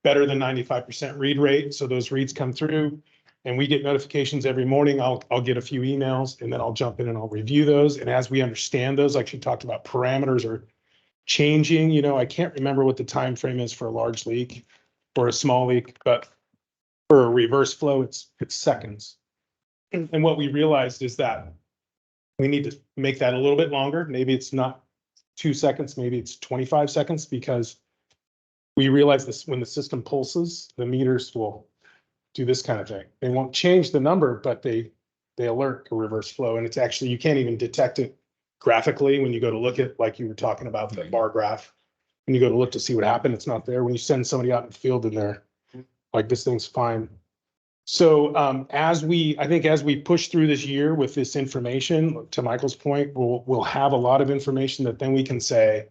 better than 95% read rate. So those reads come through and we get notifications every morning. I'll get a few emails and then I'll jump in and I'll review those. And as we understand those, like she talked about, parameters are changing. I can't remember what the time frame is for a large leak or a small leak, but for a reverse flow, it's seconds. And what we realized is that we need to make that a little bit longer. Maybe it's not 2 seconds, maybe it's 25 seconds, because we realize this when the system pulses, the meters will do this kind of thing. They won't change the number, but they alert a reverse flow. And it's actually, you can't even detect it graphically when you go to look at, like you were talking about, the bar graph. When you go to look to see what happened, it's not there. When you send somebody out in the field and they're like, this thing's fine. So as we push through this year with this information, to Michael's point, we'll have a lot of information that then we can say,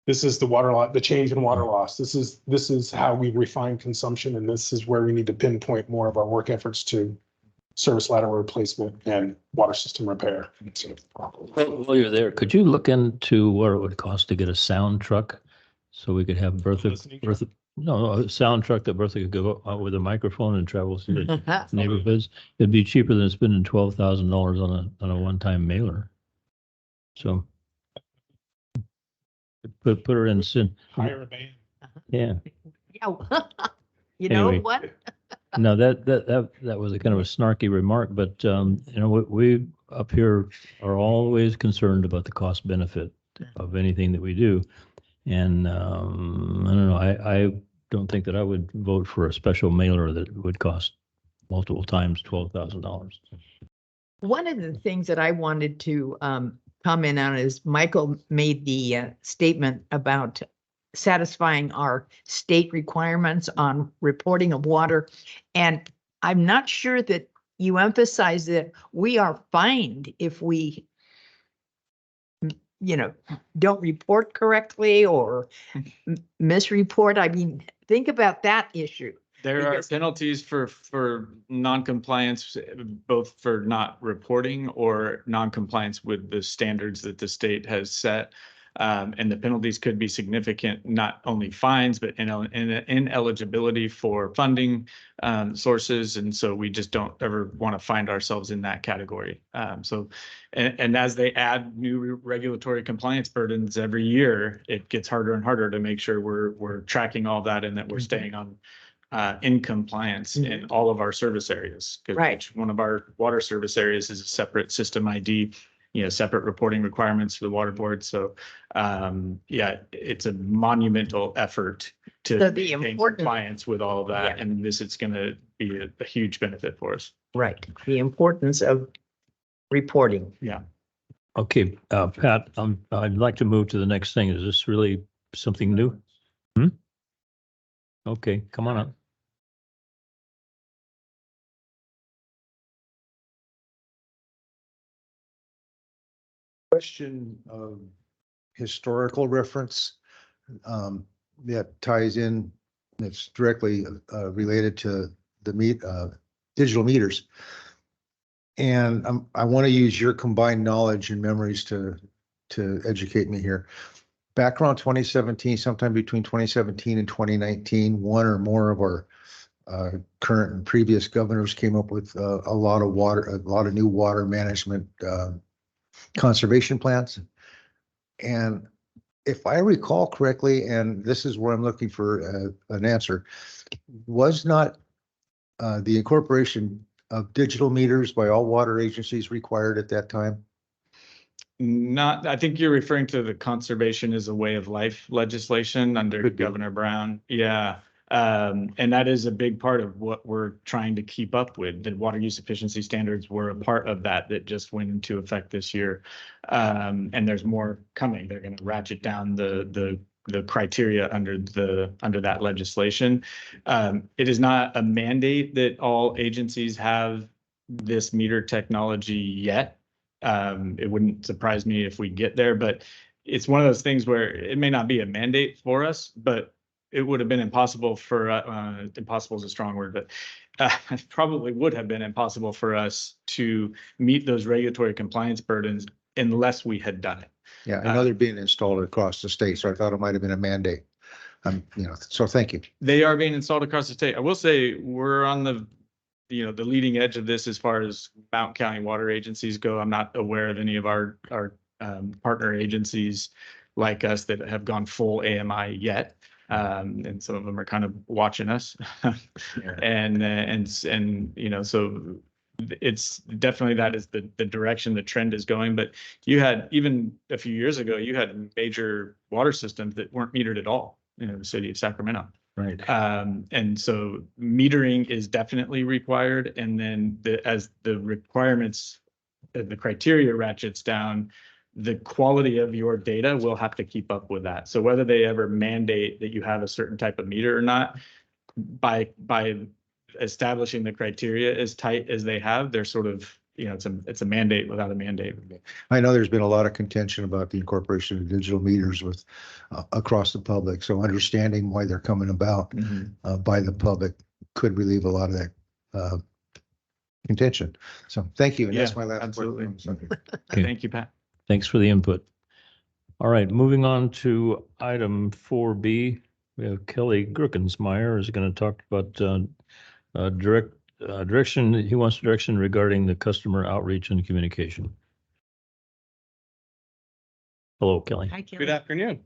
this is the change in water loss. This is how we refine consumption, and this is where we need to pinpoint more of our work efforts to service lateral replacement and water system repair. While you're there, could you look into what it would cost to get a sound truck? So we could have Bertha, a sound truck that Bertha could go out with a microphone and travel through the neighborhoods. It'd be cheaper than spending $12,000 on a one-time mailer. So put her in sin. Hire a band. Yeah. You know Anyway. what? No, that was a kind of a snarky remark, but we up here are always concerned about the cost benefit of anything that we do. And I don't know, I don't think that I would vote for a special mailer that would cost multiple times $12,000. One of the things that I wanted to comment on is Michael made the statement about satisfying our state requirements on reporting of water. And I'm not sure that you emphasize that we are fined if we don't report correctly or misreport. I mean, think about that issue. There are Because- penalties for non-compliance, both for not reporting or non-compliance with the standards that the state has set. And the penalties could be significant, not only fines, but ineligibility for funding sources. And so we just don't ever want to find ourselves in that category. And as they add new regulatory compliance burdens every year, it gets harder and harder to make sure we're tracking all that and that we're staying on in compliance in all of our service areas. 'Cause Right. each one of our water service areas is a separate system ID, separate reporting requirements for the water board. So, it's a monumental effort to So the maintain important- compliance with all of that. Yeah. And this is going to be a huge benefit for us. Right. The importance of reporting. Okay, Pat, I'd like to move to the next thing. Is this really something new? Okay, come on up. Question of historical reference that ties in, that's directly related to the digital meters. And I want to use your combined knowledge and memories to educate me here. Back around 2017, sometime between 2017 and 2019, one or more of our current and previous governors came up with a lot of new water management conservation plans. And if I recall correctly, and this is where I'm looking for an answer, was not the incorporation of digital meters by all water agencies required at that time? Not, I think you're referring to the conservation as a way of life legislation under Could be. Governor Brown. Yeah. And that is a big part of what we're trying to keep up with. The water use efficiency standards were a part of that just went into effect this year. And there's more coming. They're going to ratchet down the criteria under that legislation. It is not a mandate that all agencies have this meter technology yet. It wouldn't surprise me if we get there, but it's one of those things where it may not be a mandate for us, but it would have been impossible for, impossible is a strong word, but it probably would have been impossible for us to meet those regulatory compliance burdens unless we had done it. Yeah, I know they're being installed across the state, so I thought it might have been a mandate. So thank you. They are being installed across the state. I will say we're on the leading edge of this as far as Mountain County water agencies go. I'm not aware of any of our partner agencies like us that have gone full AMI yet. And some of them are kind of watching us. And so it's definitely, that is the direction the trend is going. But you had, even a few years ago, you had major water systems that weren't metered at all in the city of Sacramento. Right. And so metering is definitely required. And then as the requirements, the criteria ratchets down, the quality of your data will have to keep up with that. So whether they ever mandate that you have a certain type of meter or not, by establishing the criteria as tight as they have, they're sort of, it's a mandate without a mandate. I know there's been a lot of contention about the incorporation of digital meters with across the public. So understanding why they're coming about by the public could relieve a lot of that contention. So thank you. And that's my last absolutely. word. Okay. Thank you, Pat. Thanks for the input. All right, moving on to item 4B. We have Kelly Gruckensmeyer is going to talk about direction. He wants direction regarding the customer outreach and communication. Hello, Kelly. Hi, Kelly. Good afternoon.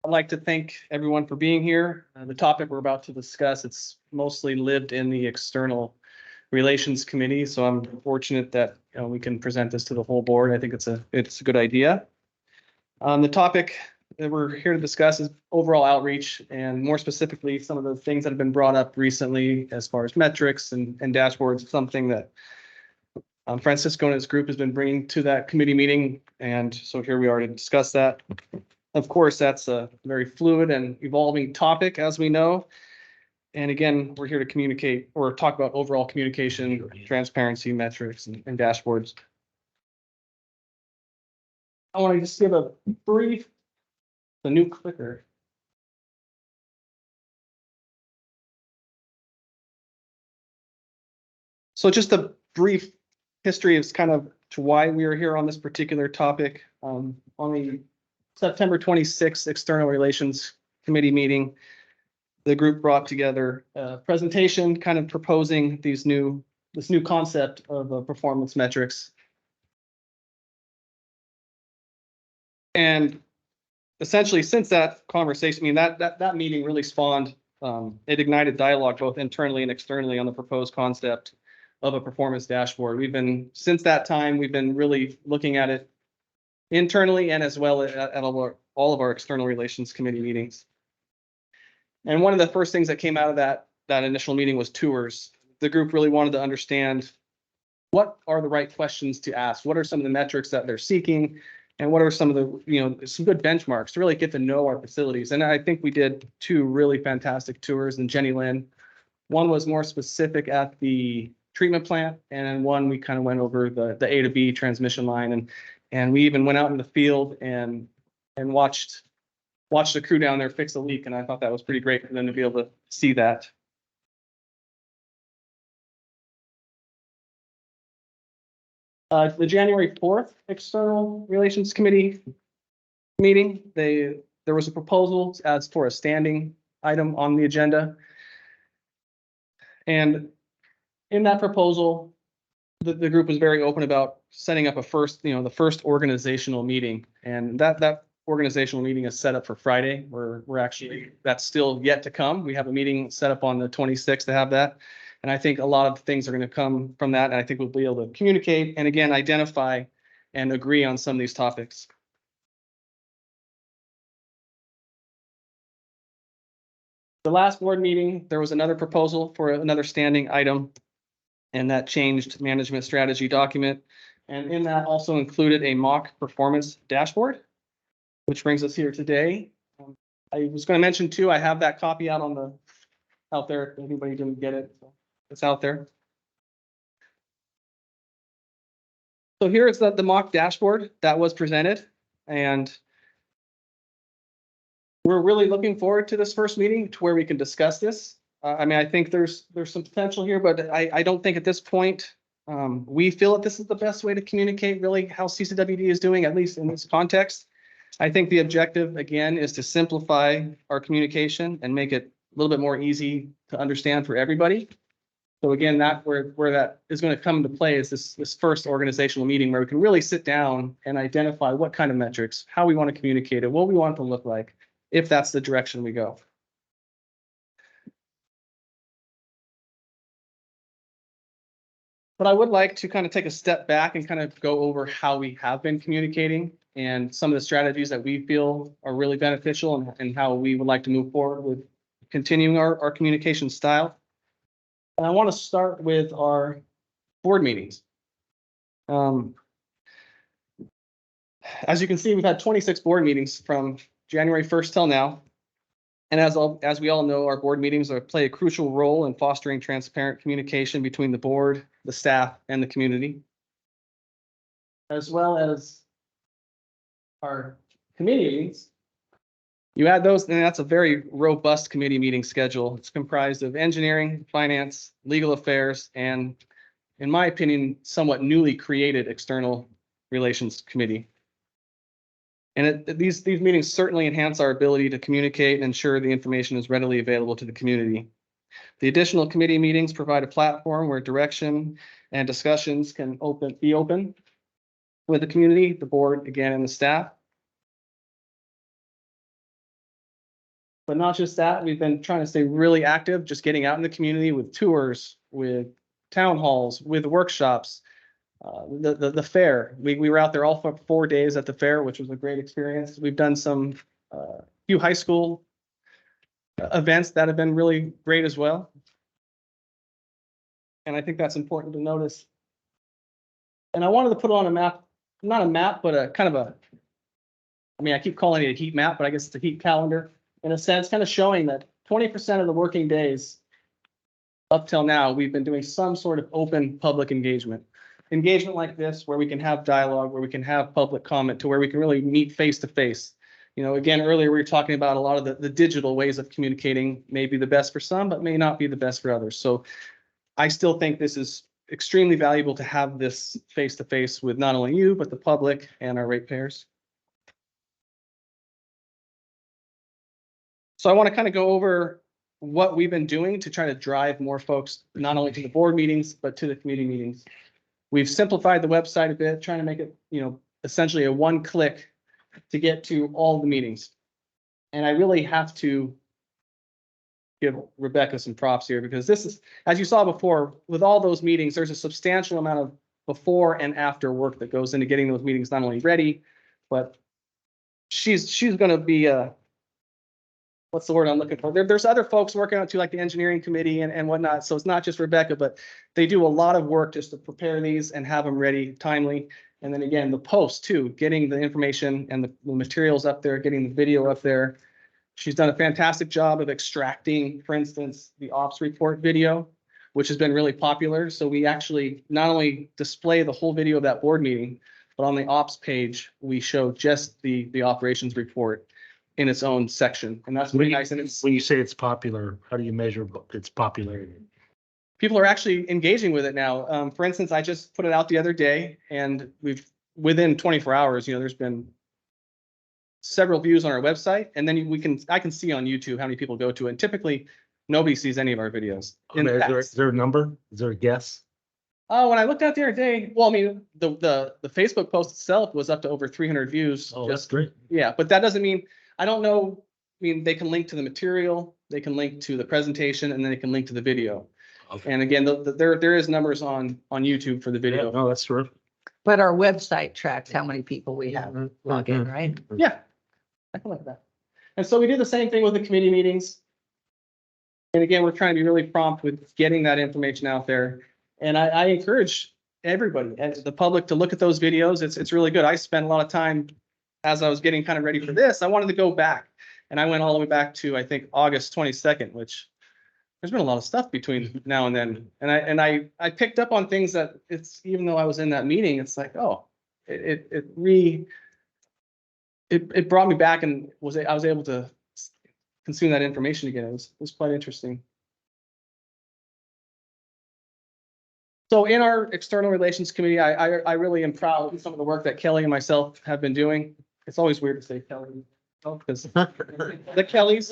I'd like to thank everyone for being here. The topic we're about to discuss, it's mostly lived in the External Relations Committee, so I'm fortunate that we can present this to the whole board. I think it's a good idea. The topic that we're here to discuss is overall outreach, and more specifically, some of the things that have been brought up recently as far as metrics and dashboards, something that Francisco and his group has been bringing to that committee meeting. And so here we are to discuss that. Of course, that's a very fluid and evolving topic, as we know. And again, we're here to communicate or talk about overall communication, transparency, metrics, and dashboards. I want to just give a brief, the new clicker. So just a brief history is kind of to why we are here on this particular topic. On the September 26th External Relations Committee meeting, the group brought together a presentation kind of proposing this new concept of performance metrics. And essentially, since that conversation, I mean, that meeting really spawned, it ignited dialogue both internally and externally on the proposed concept of a performance dashboard. Since that time, we've been really looking at it internally and as well at all of our external relations committee meetings. And one of the first things that came out of that initial meeting was tours. The group really wanted to understand what are the right questions to ask, what are some of the metrics that they're seeking, and what are some of the, some good benchmarks to really get to know our facilities. And I think we did two really fantastic tours in Jenny Lynn. One was more specific at the treatment plant, and then one we kind of went over the A to B transmission line, and we even went out in the field and watched the crew down there fix a leak, and I thought that was pretty great for them to be able to see that. The January 4th External Relations Committee meeting, the there was a proposal as for a standing item on the agenda. And in that proposal, the group was very open about setting up a the first organizational meeting. And that organizational meeting is set up for Friday. We're actually, that's still yet to come. We have a meeting set up on the 26th to have that. And I think a lot of things are going to come from that. And I think we'll be able to communicate and again, identify and agree on some of these topics. The last board meeting, there was another proposal for another standing item, and that changed management strategy document. And in that also included a mock performance dashboard, which brings us here today. I was going to mention too, I have that copy out there. If anybody didn't get it, so it's out there. So here is the mock dashboard that was presented, and we're really looking forward to this first meeting to where we can discuss this. I mean, I think there's some potential here, but I don't think at this point we feel that this is the best way to communicate really how CCWD is doing, at least in this context. I think the objective, again, is to simplify our communication and make it a little bit more easy to understand for everybody. So again, where that is going to come into play is this first organizational meeting where we can really sit down and identify what kind of metrics, how we want to communicate it, what we want it to look like, if that's the direction we go. But I would like to kind of take a step back and kind of go over how we have been communicating and some of the strategies that we feel are really beneficial and how we would like to move forward with continuing our communication style. And I want to start with our board meetings. As you can see, we've had 26 board meetings from January 1st till now. And as we all know, our board meetings play a crucial role in fostering transparent communication between the board, the staff, and the community, as well as our committee meetings. You add those, and that's a very robust committee meeting schedule. It's comprised of engineering, finance, legal affairs, and, in my opinion, somewhat newly created external relations committee. And these meetings certainly enhance our ability to communicate and ensure the information is readily available to the community. The additional committee meetings provide a platform where direction and discussions can be open with the community, the board, again, and the staff. But not just that, we've been trying to stay really active, just getting out in the community with tours, with town halls, with workshops. The fair, we were out there all for 4 days at the fair, which was a great experience. We've done some few high school events that have been really great as well. And I think that's important to notice. And I wanted to put on a map, not a map, but a kind of a, I mean, I keep calling it a heat map, but I guess it's a heat calendar in a sense, kind of showing that 20% of the working days up till now, we've been doing some sort of open public engagement. Engagement like this, where we can have dialogue, where we can have public comment, to where we can really meet face to face. You know, again, earlier we were talking about a lot of the digital ways of communicating may be the best for some, but may not be the best for others. So I still think this is extremely valuable to have this face to face with not only you, but the public and our ratepayers. So I want to kind of go over what we've been doing to try to drive more folks, not only to the board meetings, but to the committee meetings. We've simplified the website a bit, trying to make it, you know, essentially a one click to get to all the meetings. And I really have to give Rebecca some props here, because this is, as you saw before, with all those meetings, there's a substantial amount of before and after work that goes into getting those meetings not only ready, but she's going to be what's the word I'm looking for? There's other folks working on it too, like the engineering committee and whatnot. So it's not just Rebecca, but they do a lot of work just to prepare these and have them ready timely. And then again, the post too, getting the information and the materials up there, getting the video up there. She's done a fantastic job of extracting, for instance, the ops report video, which has been really popular. So we actually not only display the whole video of that board meeting, but on the ops page, we show just the operations report in its own section. And that's really nice. And it's, When you say it's popular, how do you measure its popularity? people are actually engaging with it now. For instance, I just put it out the other day, and we've, within 24 hours, you know, there's been several views on our website, and then I can see on YouTube how many people go to it. And typically, nobody sees any of our videos. in the Is past. there a number? Is there a guess? Oh, when I looked out the other day, well, I mean, the Facebook post itself was up to over 300 views. Oh, that's just great. Yeah, but that doesn't mean, I don't know, I mean, they can link to the material, they can link to the presentation, and then they can link to the video. Okay. And again, there is numbers on YouTube for the Yeah, video. no, that's terrific. But our website tracks how many people we have log in, right? Yeah, I can look at that. And so we do the same thing with the committee meetings. And again, we're trying to be really prompt with getting that information out there. And I encourage everybody and the public to look at those videos. It's really good. I spent a lot of time as I was getting kind of ready for this. I wanted to go back, and I went all the way back to, I think, August 22nd, which there's been a lot of stuff between now and then. And I picked up on things that even though I was in that meeting, it's like, oh, it brought me back, and I was able to consume that information again. It was quite interesting. So in our external relations committee, I really am proud of some of the work that Kelly and myself have been doing. It's always weird to say Kelly, because the Kellys.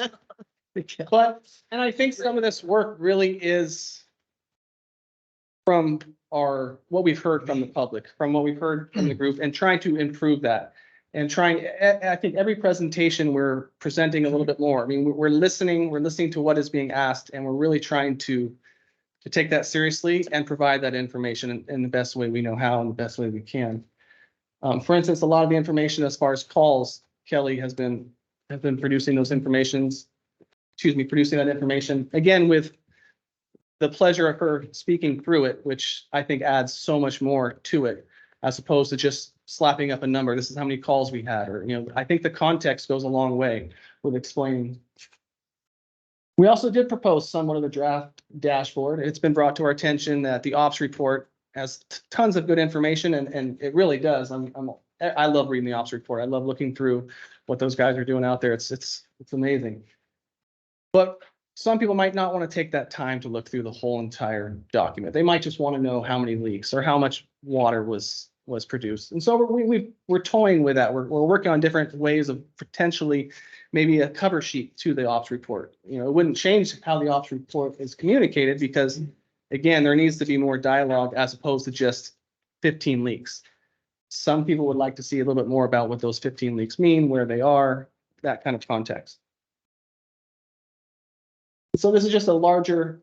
But, and I think some of this work really is from what we've heard from the public, from what we've heard from the group, and trying to improve that. And I think every presentation we're presenting a little bit more. I mean, we're listening to what is being asked, and we're really trying to take that seriously and provide that information in the best way we know how and the best way we can. For instance, a lot of the information as far as calls, Kelly has been producing those producing that information, again, with the pleasure of her speaking through it, which I think adds so much more to it, as opposed to just slapping up a number. This is how many calls we had, or, I think the context goes a long way with explaining. We also did propose somewhat of a draft dashboard. It's been brought to our attention that the ops report has tons of good information, and it really does. I love reading the ops report. I love looking through what those guys are doing out there. It's amazing. But some people might not want to take that time to look through the whole entire document. They might just want to know how many leaks or how much water was produced. And so we're toying with that. We're working on different ways of potentially maybe a cover sheet to the ops report. It wouldn't change how the ops report is communicated, because again, there needs to be more dialogue as opposed to just 15 leaks. Some people would like to see a little bit more about what those 15 leaks mean, where they are, that kind of context. So this is just a larger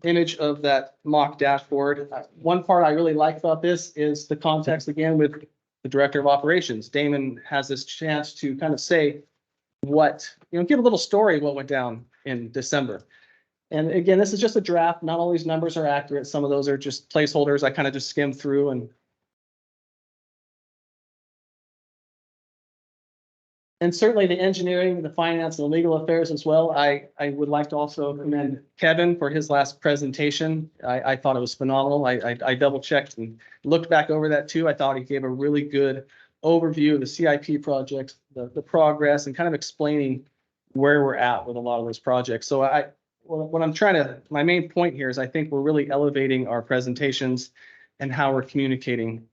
image of that mock dashboard. One part I really like about this is the context, again, with the director of operations. Damon has this chance to kind of say give a little story of what went down in December. And again, this is just a draft. Not all these numbers are accurate. Some of those are just placeholders. I kind of just skimmed through, and certainly the engineering, the finance, and the legal affairs as well. I would like to also commend Kevin for his last presentation. I thought it was phenomenal. I double checked and looked back over that too. I thought he gave a really good overview of the CIP project, the progress, and kind of explaining where we're at with a lot of those projects. So my main point here is I think we're really elevating our presentations and how we're communicating.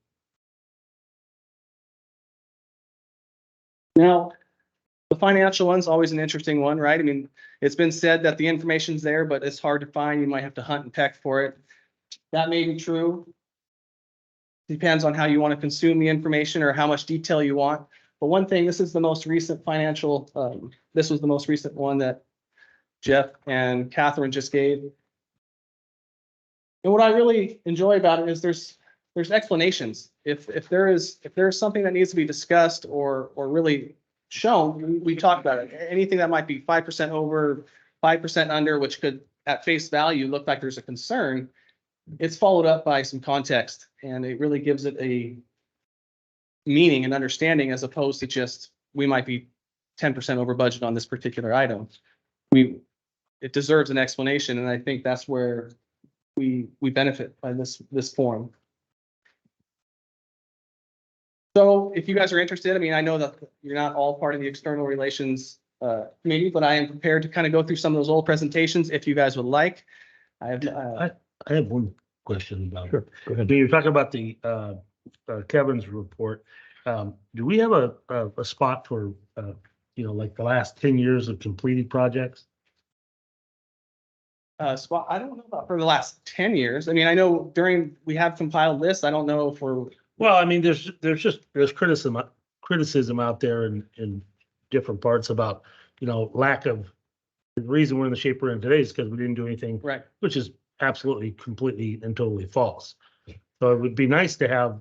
Now, the financial one's always an interesting one, right? I mean, it's been said that the information's there, but it's hard to find. You might have to hunt and peck for it. That may be true. Depends on how you want to consume the information or how much detail you want. But one thing, this is the most recent financial, this was the most recent one that Jeff and Catherine just gave. And what I really enjoy about it is there's explanations. If there's something that needs to be discussed or really shown, we talk about it. Anything that might be 5% over, 5% under, which could at face value look like there's a concern, it's followed up by some context, and it really gives it a meaning and understanding, as opposed to just, we might be 10% over budget on this particular item. It deserves an explanation, and I think that's where we benefit by this forum. So if you guys are interested, I mean, I know that you're not all part of the external relations committee, but I am prepared to kind of go through some of those old presentations if you guys would like. I have one question about. Sure, go ahead. You're talking about the Kevin's report. Do we have a spot for, like the last 10 years of completed projects? Spot, I don't know about for the last 10 years. I mean, I know we have compiled lists. I don't know if we're, Well, I mean, there's criticism out there in different parts about, lack of, the reason we're in the shape we're in today is because we didn't do anything, right. which is absolutely, completely and totally false. So it would be nice to have,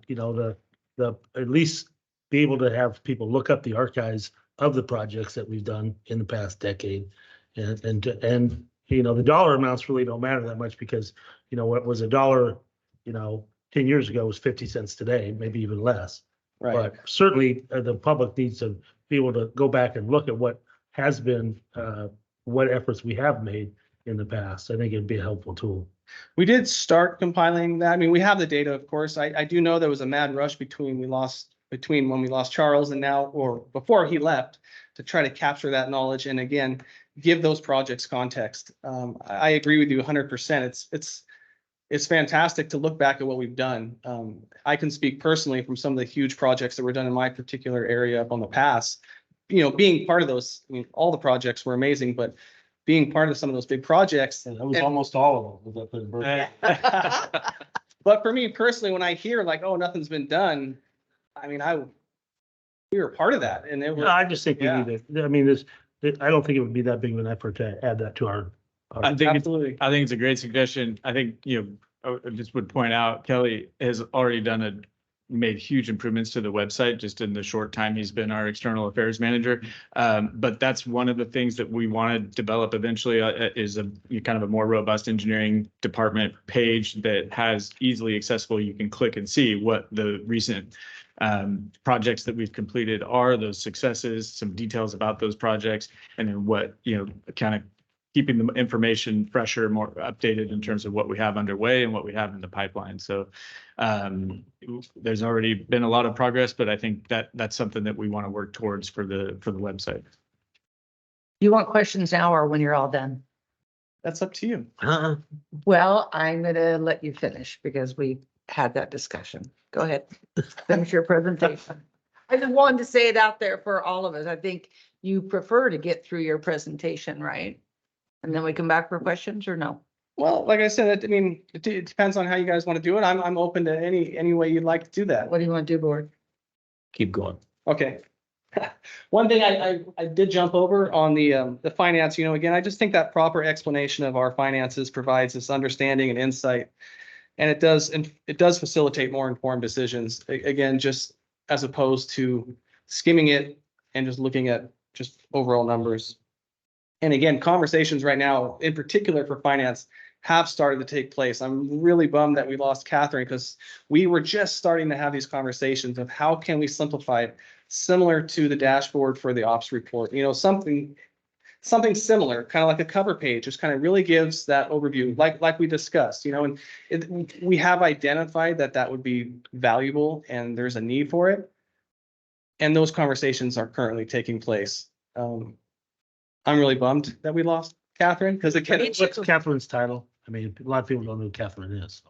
at least be able to have people look up the archives of the projects that we've done in the past decade. And the dollar amounts really don't matter that much because, what was a dollar, 10 years ago was 50 cents today, maybe even less. Right. But certainly the public needs to be able to go back and look at what has been, what efforts we have made in the past. I think it'd be a helpful tool. We did start compiling that. I mean, we have the data, of course. I do know there was a mad rush between when we lost Charles and now, or before he left, to try to capture that knowledge and again, give those projects context. I agree with you 100%. It's fantastic to look back at what we've done. I can speak personally from some of the huge projects that were done in my particular area up on the pass. Being part of those, I mean, all the projects were amazing, but being part of some of those big projects. And that was almost all of them. But for me personally, when I hear like, oh, nothing's been done, I mean, we were part of that, and it was. I just think we need it. I mean, I don't think it would be that big of an effort to add that to our. I think Absolutely. I think it's a great suggestion. I think, I just would point out, Kelly has already made huge improvements to the website just in the short time he's been our external affairs manager. But that's one of the things that we want to develop eventually is a kind of a more robust engineering department page that has easily accessible. You can click and see what the recent projects that we've completed are, those successes, some details about those projects, and then what, kind of keeping the information fresher, more updated in terms of what we have underway and what we have in the pipeline. So there's already been a lot of progress, but I think that's something that we want to work towards for the website. You want questions now or when you're all done? That's up to you. Well, I'm gonna let you finish because we had that discussion. Go ahead. Finish your presentation. I just wanted to say it out there for all of us. I think you prefer to get through your presentation, right? And then we come back for questions or no? Well, like I said, I mean, it depends on how you guys want to do it. I'm open to any way you'd like to do that. What do you want to do, board? Keep going. Okay. One thing I did jump over on the finance, again, I just think that proper explanation of our finances provides this understanding and insight. And it does facilitate more informed decisions, again, just as opposed to skimming it and just looking at just overall numbers. And again, conversations right now, in particular for finance, have started to take place. I'm really bummed that we lost Catherine because we were just starting to have these conversations of how can we simplify it, similar to the dashboard for the ops report, something similar, kind of like a cover page, just kind of really gives that overview, like we discussed, and we have identified that would be valuable and there's a need for it. And those conversations are currently taking place. I'm really bummed that we lost Catherine because again, What's Catherine's title? I mean, a lot of people don't know who Catherine is.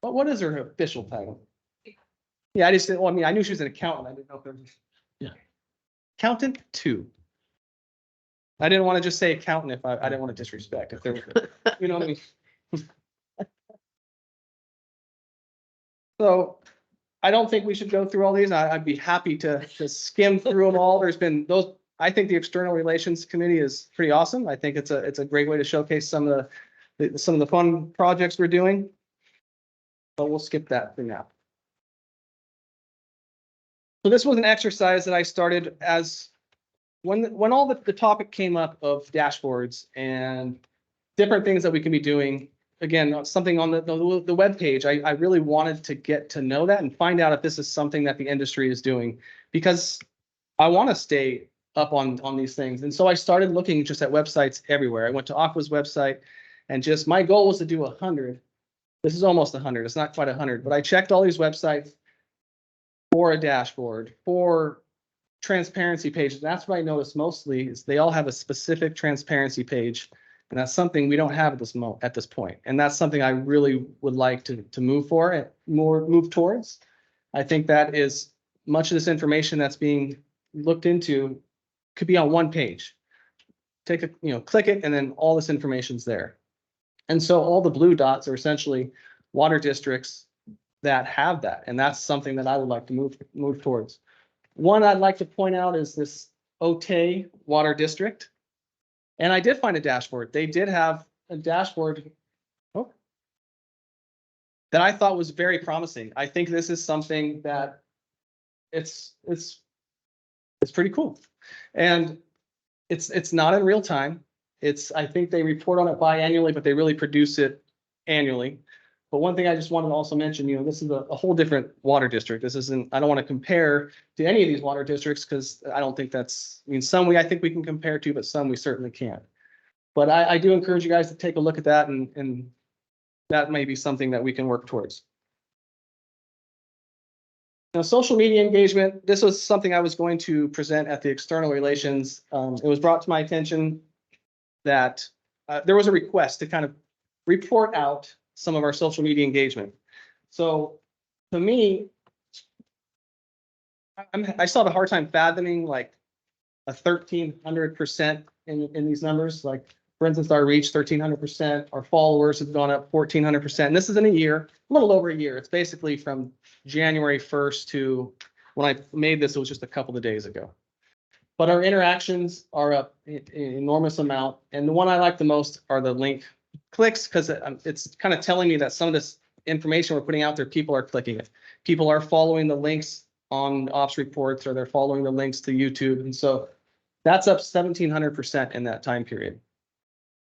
but what is her official title? Yeah, I just, well, I mean, I knew she was an accountant. I didn't know if there was. Yeah. Accountant 2. I didn't want to just say accountant if I didn't want to disrespect if there was, you know what I mean? So I don't think we should go through all these. I'd be happy to skim through them all. There's been those. I think the External Relations Committee is pretty awesome. I think it's a great way to showcase some of the fun projects we're doing. But we'll skip that for now. So this was an exercise that I started as when all the topic came up of dashboards and different things that we can be doing. Again, something on the web page. I really wanted to get to know that and find out if this is something that the industry is doing, because I want to stay up on these things. And so I started looking just at websites everywhere. I went to Aqua's website and just my goal was to do 100. This is almost 100. It's not quite 100, but I checked all these websites for a dashboard, for transparency pages. That's what I noticed mostly is they all have a specific transparency page. And that's something we don't have at this point. And that's something I really would like to move towards. I think that is much of this information that's being looked into could be on one page. Take a, click it, and then all this information's there. And so all the blue dots are essentially water districts that have that. And that's something that I would like to move towards. One I'd like to point out is this Otay Water District. And I did find a dashboard. They did have a dashboard that I thought was very promising. I think this is something that it's pretty cool. And it's not in real time. I think they report on it biannually, but they really produce it annually. But one thing I just wanted to also mention, this is a whole different water district. This isn't, I don't want to compare to any of these water districts because I don't think some I think we can compare to, but some we certainly can't. But I do encourage you guys to take a look at that, and that may be something that we can work towards. Now, social media engagement, this was something I was going to present at the external relations. It was brought to my attention that there was a request to kind of report out some of our social media engagement. So to me, I still have a hard time fathoming like a 1,300% in these numbers. Like, for instance, our reach 1,300%, our followers have gone up 1,400%. And this is in a year, a little over a year. It's basically from January 1st to when I made this, it was just a couple of days ago. But our interactions are up an enormous amount. And the one I like the most are the link clicks, because it's kind of telling me that some of this information we're putting out there, people are clicking it. People are following the links on ops reports, or they're following the links to YouTube. And so that's up 1,700% in that time period.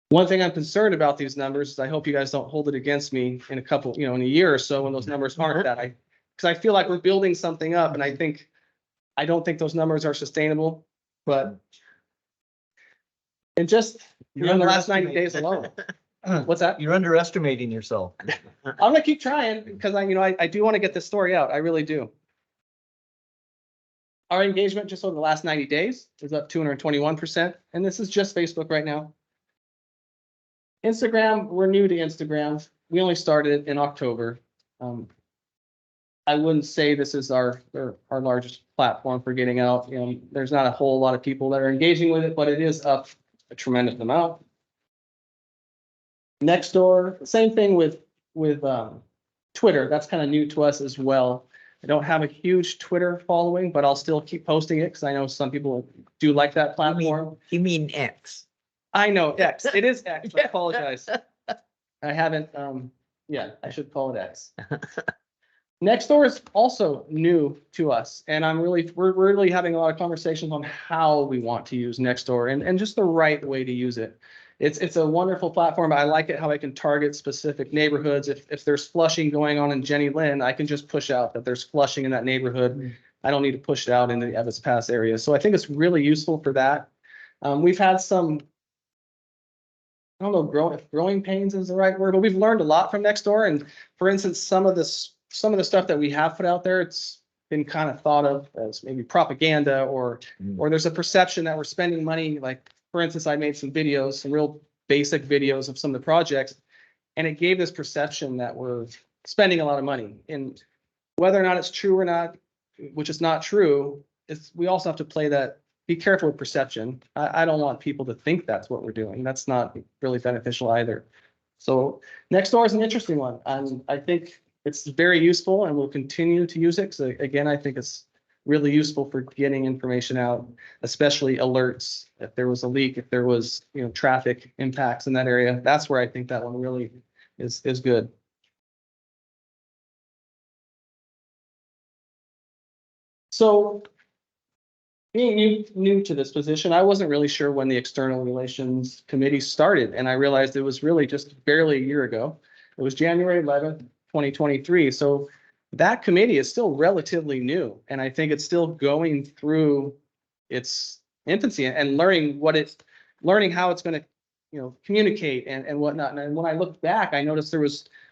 One thing I'm concerned about these numbers is I hope you guys don't hold it against me in in a year or so when those numbers aren't that. Because I feel like we're building something up, and I don't think those numbers are sustainable. But in the last 90 days alone. What's that? You're underestimating yourself. I'm gonna keep trying because I do want to get this story out. I really do. Our engagement just over the last 90 days is up 221%. And this is just Facebook right now. Instagram, we're new to Instagram. We only started in October. I wouldn't say this is our largest platform for getting out. There's not a whole lot of people that are engaging with it, but it is up a tremendous amount. Nextdoor, same thing with Twitter. That's kind of new to us as well. I don't have a huge Twitter following, but I'll still keep posting it because I know some people do like that platform. You mean X? I know X. It is X. I apologize. I haven't. Yeah, I should call it X. Nextdoor is also new to us, and we're really having a lot of conversations on how we want to use Nextdoor and just the right way to use it. It's a wonderful platform. I like it how I can target specific neighborhoods. If there's flushing going on in Jenny Lynn, I can just push out that there's flushing in that neighborhood. I don't need to push it out into the Evans Pass area. So I think it's really useful for that. We've had some, I don't know if growing pains is the right word, but we've learned a lot from Nextdoor. And for instance, some of the stuff that we have put out there, it's been kind of thought of as maybe propaganda or there's a perception that we're spending money. Like, for instance, I made some videos, some real basic videos of some of the projects, and it gave this perception that we're spending a lot of money. And whether or not it's true or not, which is not true, we also have to be careful with perception. I don't want people to think that's what we're doing. That's not really beneficial either. So Nextdoor is an interesting one. And I think it's very useful, and we'll continue to use it. So again, I think it's really useful for getting information out, especially alerts. If there was a leak, if there was, traffic impacts in that area, that's where I think that one really is good. So being new to this position, I wasn't really sure when the External Relations Committee started, and I realized it was really just barely a year ago. It was January 11th, 2023. So that committee is still relatively new, and I think it's still going through its infancy and learning how it's going to, communicate and whatnot. And when I look back, I noticed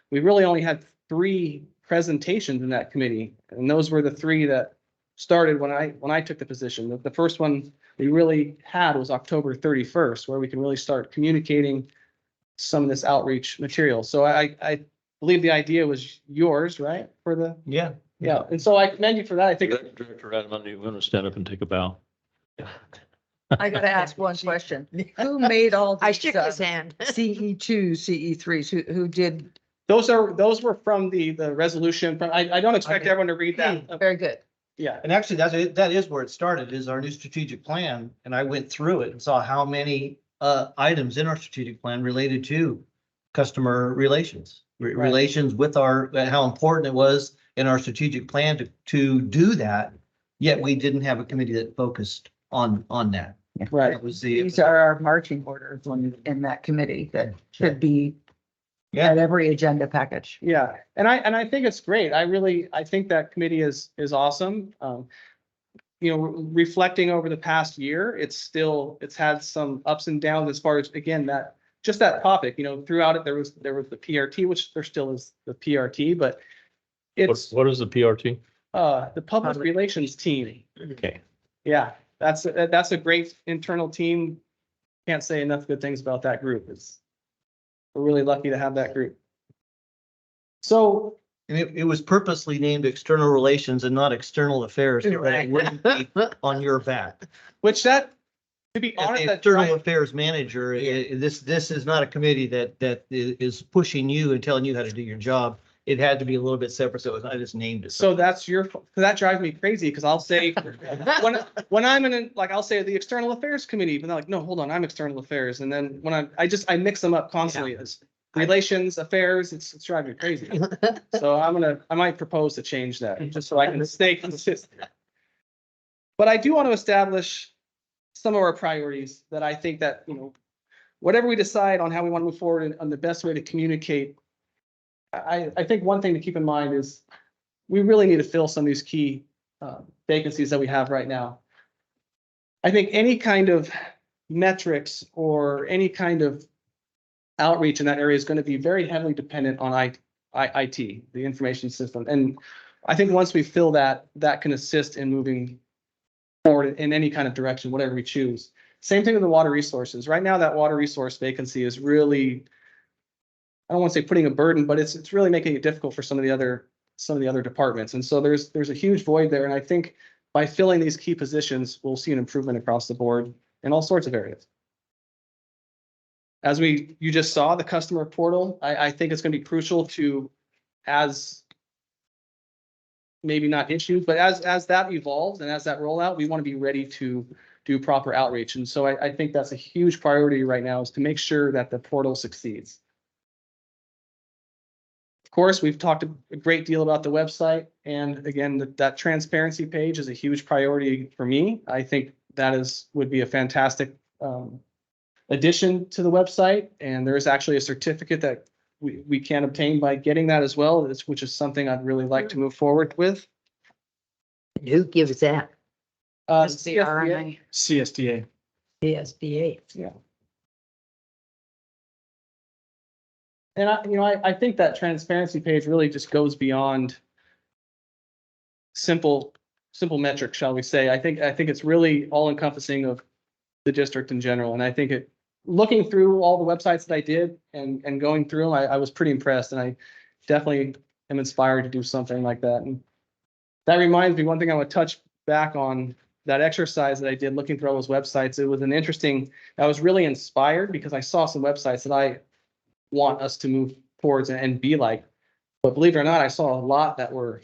we really only had 3 presentations in that committee, and those were the 3 that started when I took the position. The first one we really had was October 31st, where we can really start communicating some of this outreach material. So I believe the idea was yours, right? Yeah. Yeah, and so I commend you for that. I think, Director Adam, you want to stand up and take a bow? I gotta ask one question. Who made all I these shook his hand. CE2, CE3s? Who did? those were from the resolution, from, I don't expect Okay. everyone to read that. Very good. Yeah, And actually, that is where it started, is our new strategic plan. And I went through it and saw how many items in our strategic plan related to customer relations, relations with how important it was in our strategic plan to do that. Yet we didn't have a committee that focused on that. right. That was the, These are our marching orders in that committee that should be yeah, at every agenda package. Yeah, and I think it's great. I think that committee is awesome. You know, reflecting over the past year, it's had some ups and downs as far as, again, just that topic, you know, throughout it, there was the PRT, which there still is the PRT, but it's What is the PRT? the public relations team. Okay. Yeah, that's a great internal team. Can't say enough good things about that group. We're really lucky to have that group. So, and it was purposely named external relations and not external affairs, so that it wouldn't be on your back. which that, to be As honest, the that external affairs manager, this is not a committee that is pushing you and telling you how to do your job. It had to be a little bit separate, so I just named it. so that's that drives me crazy, because I'll say, when I'm I'll say the external affairs committee, but they're like, no, hold on, I'm external affairs. And then when I mix them up constantly as relations, affairs, it's driving me crazy. So I might propose to change that just so I can stay consistent. But I do want to establish some of our priorities that I think that, you know, whatever we decide on how we want to move forward and on the best way to communicate, I think one thing to keep in mind is we really need to fill some of these key vacancies that we have right now. I think any kind of metrics or any kind of outreach in that area is going to be very heavily dependent on IT, the information system. And I think once we fill that, that can assist in moving forward in any kind of direction, whatever we choose. Same thing with the water resources. Right now, that water resource vacancy is really, I don't want to say putting a burden, but it's really making it difficult for some of the other departments. And so there's a huge void there. And I think by filling these key positions, we'll see an improvement across the board in all sorts of areas. As you just saw, the customer portal, I think it's going to be crucial to, as maybe not issues, but as that evolves and as that rollout, we want to be ready to do proper outreach. And so I think that's a huge priority right now, is to make sure that the portal succeeds. Of course, we've talked a great deal about the website, and again, that transparency page is a huge priority for me. I think that would be a fantastic addition to the website, and there is actually a certificate that we can obtain by getting that as well, which is something I'd really like to move forward with. Who gives that? That's the CSDA. RNA. CSDA. CSDA. Yeah. And I think that transparency page really just goes beyond simple metrics, shall we say. I think it's really all encompassing of the district in general. And I think looking through all the websites that I did and going through them, I was pretty impressed, and I definitely am inspired to do something like that. And that reminds me, one thing I would touch back on, that exercise that I did looking through all those websites. It was I was really inspired because I saw some websites that I want us to move towards and be like. But believe it or not, I saw a lot that were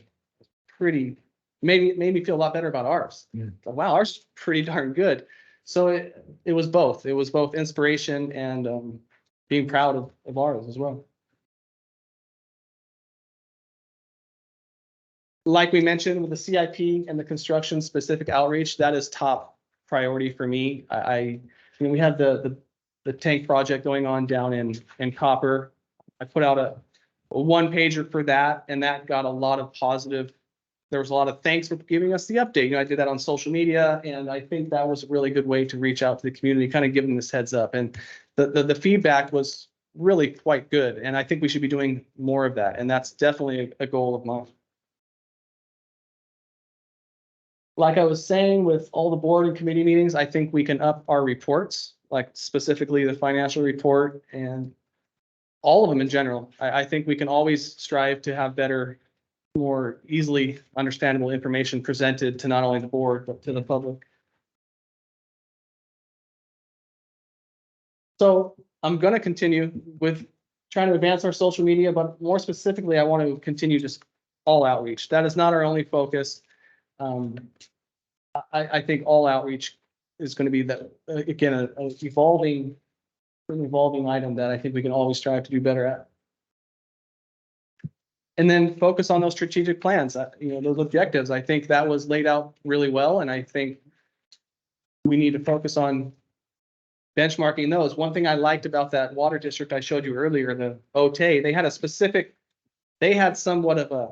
pretty, made me feel a lot better about ours. Yeah. Like, wow, ours is pretty darn good. So it was both. It was both inspiration and being proud of ours as well. Like we mentioned with the CIP and the construction specific outreach, that is top priority for me. We had the tank project going on down in Copper. I put out a one pager for that, and that got a lot of positive. There was a lot of thanks for giving us the update. I did that on social media, and I think that was a really good way to reach out to the community, kind of giving this heads up. And the feedback was really quite good. And I think we should be doing more of that. And that's definitely a goal of mine. Like I was saying, with all the board and committee meetings, I think we can up our reports, like specifically the financial report and all of them in general. I think we can always strive to have better more easily understandable information presented to not only the board, but to the public. So I'm going to continue with trying to advance our social media, but more specifically, I want to continue just all outreach. That is not our only focus. I think all outreach is going to be that, again, an evolving item that I think we can always strive to do better at. And then focus on those strategic plans, those objectives. I think that was laid out really well. And I think we need to focus on benchmarking those. One thing I liked about that water district I showed you earlier, the OTE, they had somewhat of a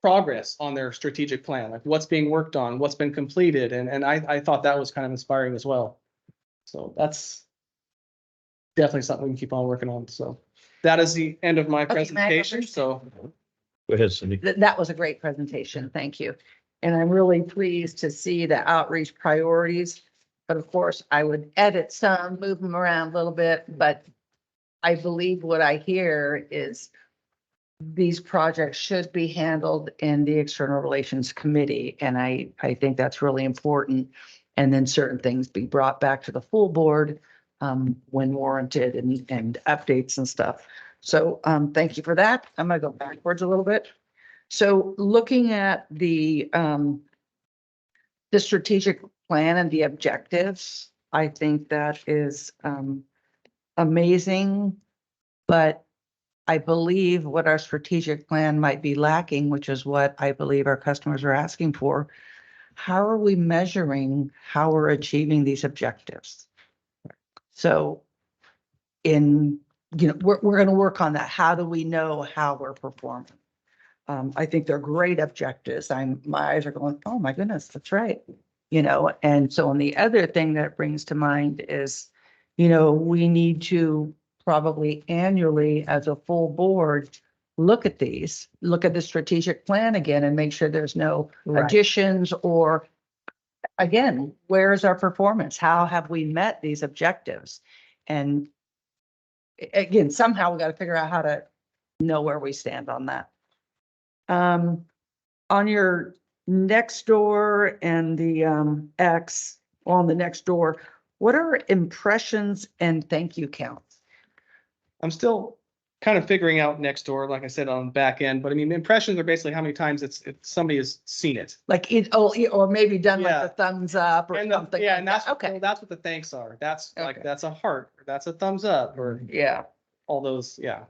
progress on their strategic plan, like what's being worked on, what's been completed. And I thought that was kind of inspiring as well. So that's definitely something we can keep on working on. So that is the end of my Okay, presentation. So Go ahead, Cindy. That was a great presentation. Thank you. And I'm really pleased to see the outreach priorities. But of course, I would edit some, move them around a little bit, but I believe what I hear is these projects should be handled in the External Relations Committee. And I think that's really important. And then certain things be brought back to the full board when warranted and updates and stuff. So thank you for that. I'm gonna go backwards a little bit. So looking at the strategic plan and the objectives, I think that is amazing. But I believe what our strategic plan might be lacking, which is what I believe our customers are asking for. How are we measuring how we're achieving these objectives? So we're going to work on that. How do we know how we're performing? I think they're great objectives. My eyes are going, oh my goodness, that's right. And so, and the other thing that brings to mind is, we need to probably annually as a full board, look at the strategic plan again and make sure there's no additions or, again, where's our performance? How have we met these objectives? And again, somehow we got to figure out how to know where we stand on that. On your next door and the X on the next door, what are impressions and thank you counts? I'm still kind of figuring out next door, like I said, on the back end, but I mean, impressions are basically how many times it's somebody has seen it. Like or maybe done Yeah. like a thumbs up or And something. yeah, like and that's that. Okay. that's what the thanks are. That's like, Okay. that's a heart, or that's a thumbs up, or Yeah. all those, yeah.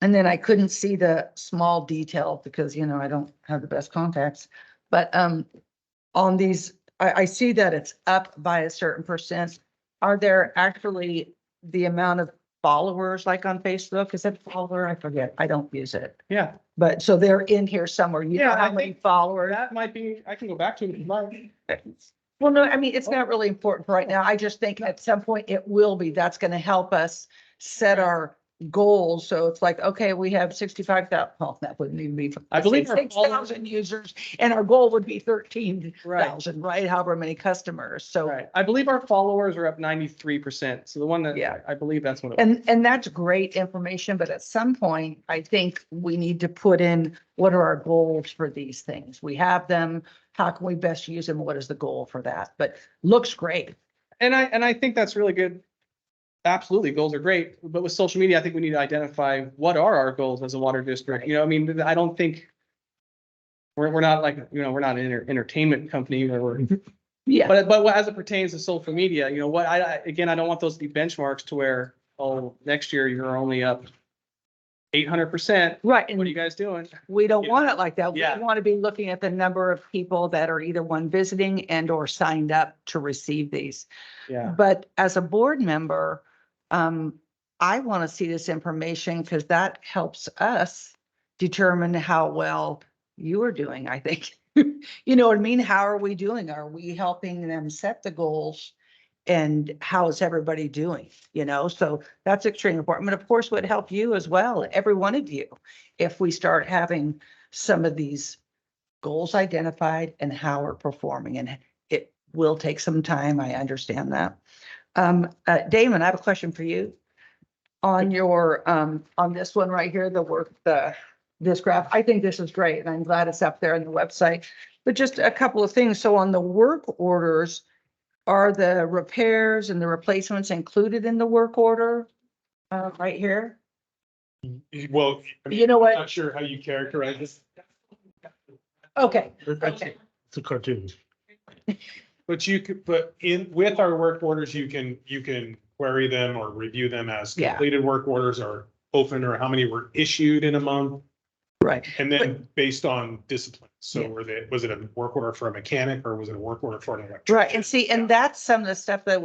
And then I couldn't see the small detail because, I don't have the best contacts. But on these, I see that it's up by a certain percent. Are there actually the amount of followers like on Facebook? Is it follower? I forget. I don't use it. Yeah, But so they're in here somewhere. You know Yeah, how I many think followers? that might be, I can go back to it if you'd like. Well, no, I mean, it's not really important for right now. I just think at some point it will be. That's going to help us set our goals. So it's like, okay, we have 65,000. Well, that wouldn't even be. I believe our 6,000 users and our goal would be 13,000, right? However many customers. So, Right. I believe our followers are up 93%. So the one that, Yeah. I believe that's what it was. and that's great information, but at some point, I think we need to put in, what are our goals for these things? We have them. How can we best use them? What is the goal for that? But looks great. And I think that's really good. Absolutely, goals are great, but with social media, I think we need to identify what are our goals as a water district. I mean, I don't think we're not like, we're not an entertainment company where we're, Yeah. but as it pertains to social media, what again, I don't want those to be benchmarks to where, oh, next year you're only up 800%. Right. What are you guys doing? We don't Yeah. want it like that. We Yeah. want to be looking at the number of people that are either visiting and or signed up to receive these. Yeah. But as a board member, I want to see this information because that helps us determine how well you are doing, I think. You know what I mean? How are we doing? Are we helping them set the goals? And how is everybody doing? So that's extremely important. But of course, would help you as well, every one of you, if we start having some of these goals identified and how we're performing. And it will take some time. I understand that. Damon, I have a question for you. on your, on this one right here, this graph, I think this is great and I'm glad it's up there on the website. But just a couple of things. So on the work orders, are the repairs and the replacements included in the work order? Right here? Well, I mean, You know I'm what? not sure how you characterize this, Okay, That's- okay. It's a cartoon. but you could, but with our work orders, you can query them or review them as Yeah. completed work orders are open, or how many were issued in a month. Right. And then based on discipline. So Yeah. was it a work order for a mechanic or was it a work order for an electrician? Right, and see, and that's some of the stuff that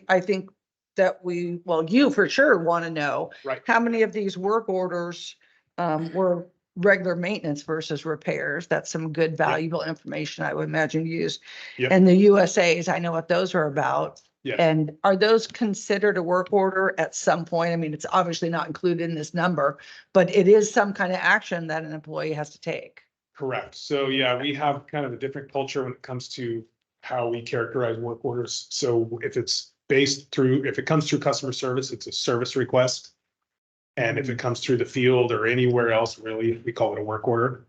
I think that well, you for sure want to know. Right. How many of these work orders were regular maintenance versus repairs? That's some good valuable information I would imagine used. Yep. And the USAs, I know what those are about. Yes. And are those considered a work order at some point? I mean, it's obviously not included in this number, but it is some kind of action that an employee has to take. Correct. So yeah, we have kind of a different culture when it comes to how we characterize work orders. So if it comes through customer service, it's a service request. And if it comes through the field or anywhere else, really, we call it a work order.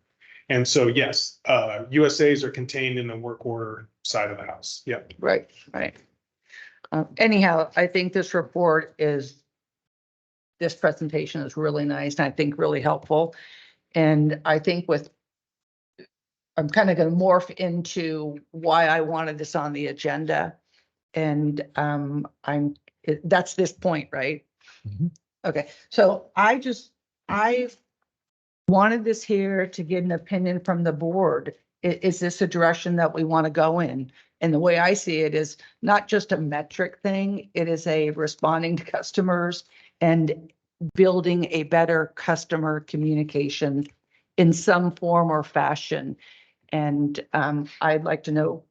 And so, yes, USAs are contained in the work order side of the house. Yep. Right, right. Anyhow, I think this presentation is really nice and I think really helpful. And I think I'm kind of going to morph into why I wanted this on the agenda. And that's this point, right? Mhm. Okay, so I wanted this here to get an opinion from the board. Is this a direction that we want to go in? And the way I see it is not just a metric thing, it is a responding to customers and building a better customer communication in some form or fashion. And I'd like to know,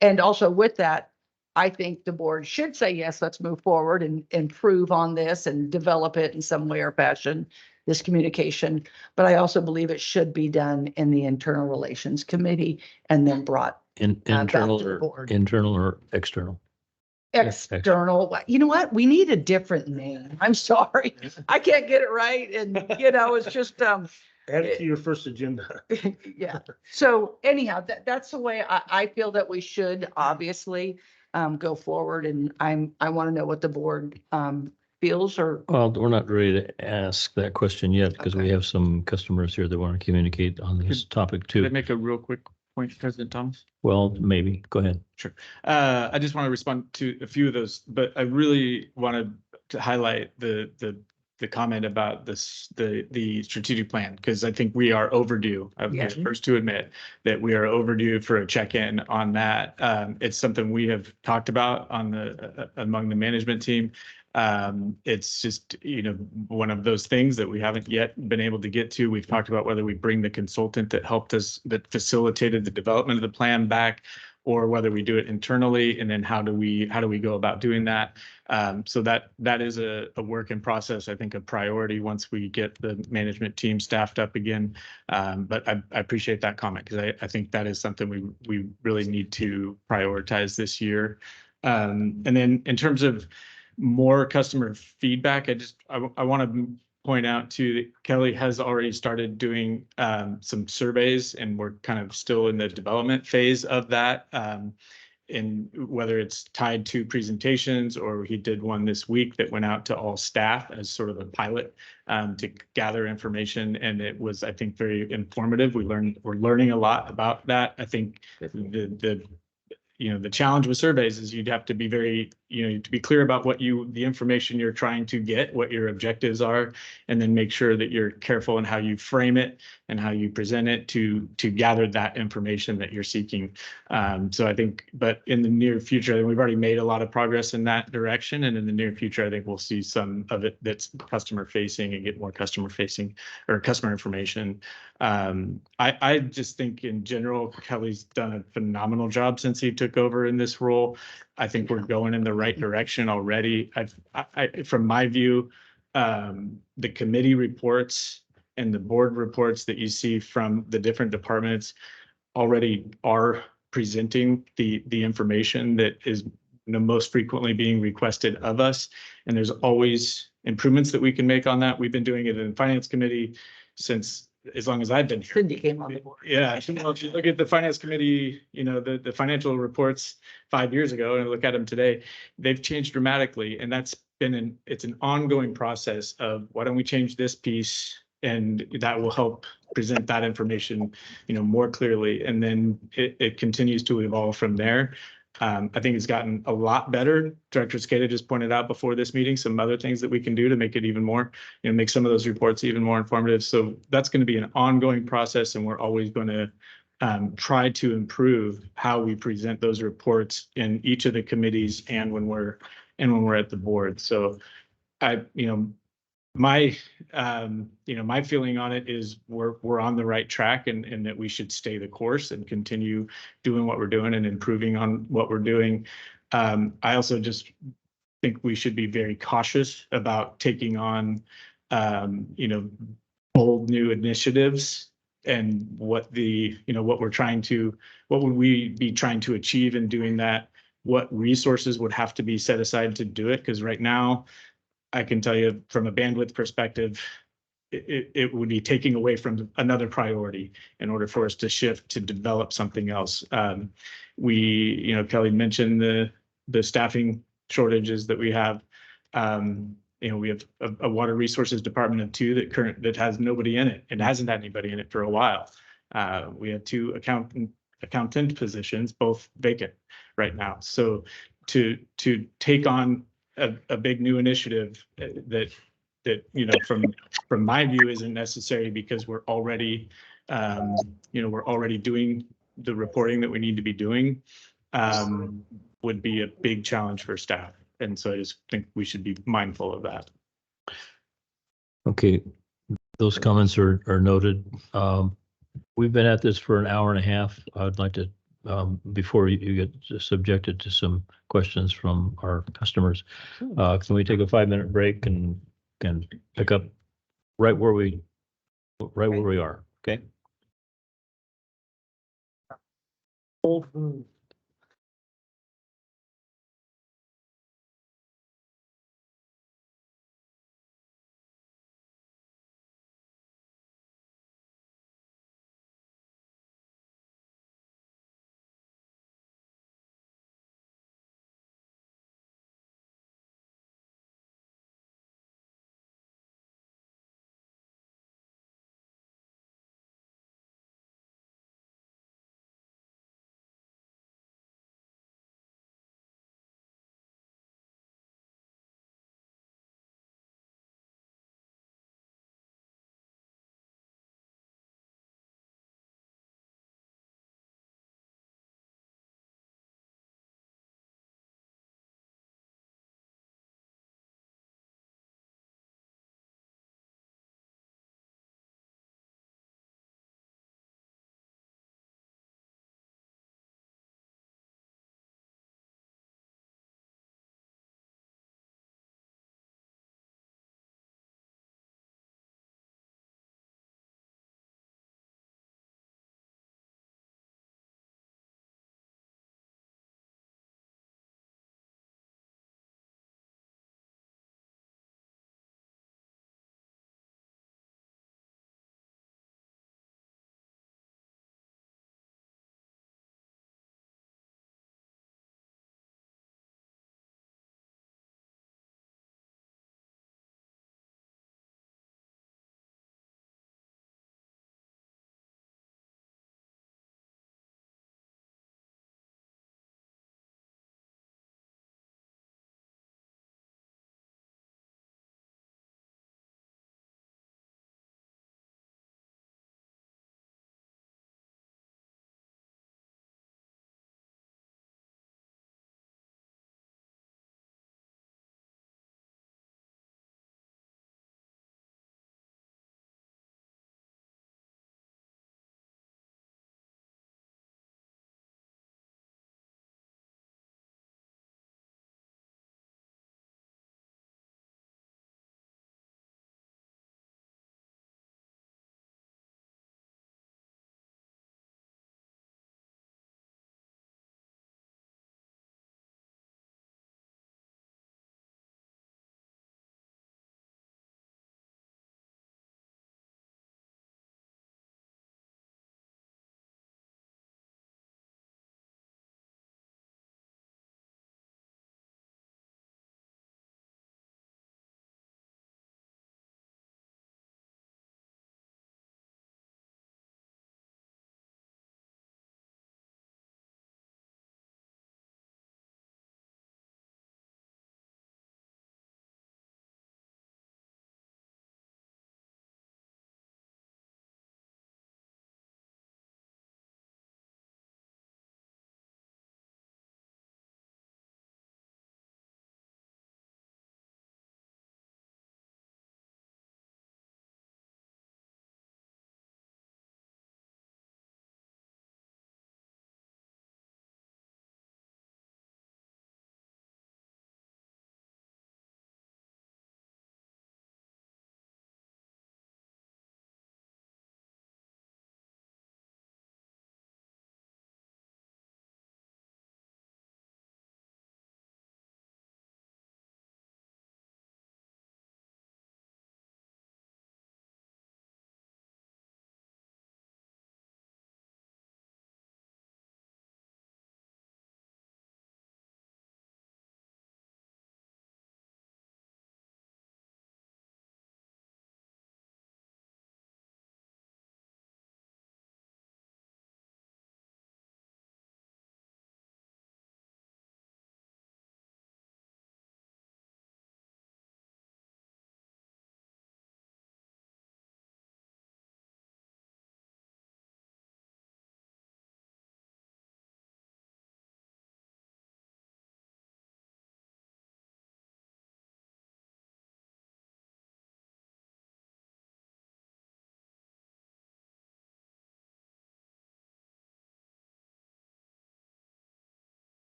and also with that, I think the board should say, yes, let's move forward and improve on this and develop it in some way or fashion, this communication. But I also believe it should be done in the Internal Relations Committee and then brought Internal to the or board. internal or external? External. You know what? We need a different name. I'm sorry. I can't get it right. And, it's just, Add it to your first agenda. yeah. So anyhow, that's the way I feel that we should obviously go forward. And I want to know what the board feels or. Well, we're not ready to ask that question yet because we Okay. have some customers here that want to communicate on this topic Could I too. make a real quick point, President Thomas? Well, maybe. Go ahead. Sure. I just want to respond to a few of those, but I really wanted to highlight the comment about the strategic plan, because I think we are overdue. I'm Yeah. the first to admit that we are overdue for a check-in on that. It's something we have talked about among the management team. It's just, one of those things that we haven't yet been able to get to. We've talked about whether we bring the consultant that facilitated the development of the plan back, or whether we do it internally, and then how do we go about doing that? So that is a work in process, I think a priority once we get the management team staffed up again. But I appreciate that comment, because I think that is something we really need to prioritize this year. And then in terms of more customer feedback, I want to point out too that Kelly has already started doing some surveys, and we're kind of still in the development phase of that. And whether it's tied to presentations, or he did one this week that went out to all staff as sort of a pilot to gather information, and it was, I think, very informative. We're learning a lot about that. I think the challenge with surveys is you'd have to be very, to be clear about the information you're trying to get, what your objectives are, and then make sure that you're careful in how you frame it and how you present it to gather that information that you're seeking. So I think, but in the near future, I think we've already made a lot of progress in that direction. And in the near future, I think we'll see some of it that's customer facing and get more customer facing or customer information. I just think in general, Kelly's done a phenomenal job since he took over in this role. I think we're going in the right direction already. From my view, the committee reports and the board reports that you see from the different departments already are presenting the information that is most frequently being requested of us. And there's always improvements that we can make on that. We've been doing it in finance committee since as long as I've been here. Cindy came on the board. Yeah, well, if you look at the finance committee, you know, the financial reports 5 years ago and look at them today, they've changed dramatically. And that's been it's an ongoing process of why don't we change this piece, and that will help present that information, you know, more clearly. And then it continues to evolve from there. I think it's gotten a lot better. Director Skata just pointed out before this meeting some other things that we can do to make it even more, you know, make some of those reports even more informative. So that's going to be an ongoing process, and we're always going to try to improve how we present those reports in each of the committees and when we're at the board. So my my feeling on it is we're on the right track, and that we should stay the course and continue doing what we're doing and improving on what we're doing. I also just think we should be very cautious about taking on bold new initiatives, and what would we be trying to achieve in doing that, what resources would have to be set aside to do it. Because right now, I can tell you from a bandwidth perspective, it would be taking away from another priority in order for us to shift to develop something else. Kelly mentioned the staffing shortages that we have. We have a water resources department of 2 that has nobody in it. It hasn't had anybody in it for a while. We have 2 accountant positions, both vacant right now. So to take on a big new initiative that from my view isn't necessary, because we're already doing the reporting that we need to be doing, would be a big challenge for staff. And so I just think we should be mindful of that. Okay, those comments are noted. We've been at this for an hour and a half. I'd like to, before you get subjected to some questions from our customers, can we take a 5-minute break and pick up right where we are? Okay.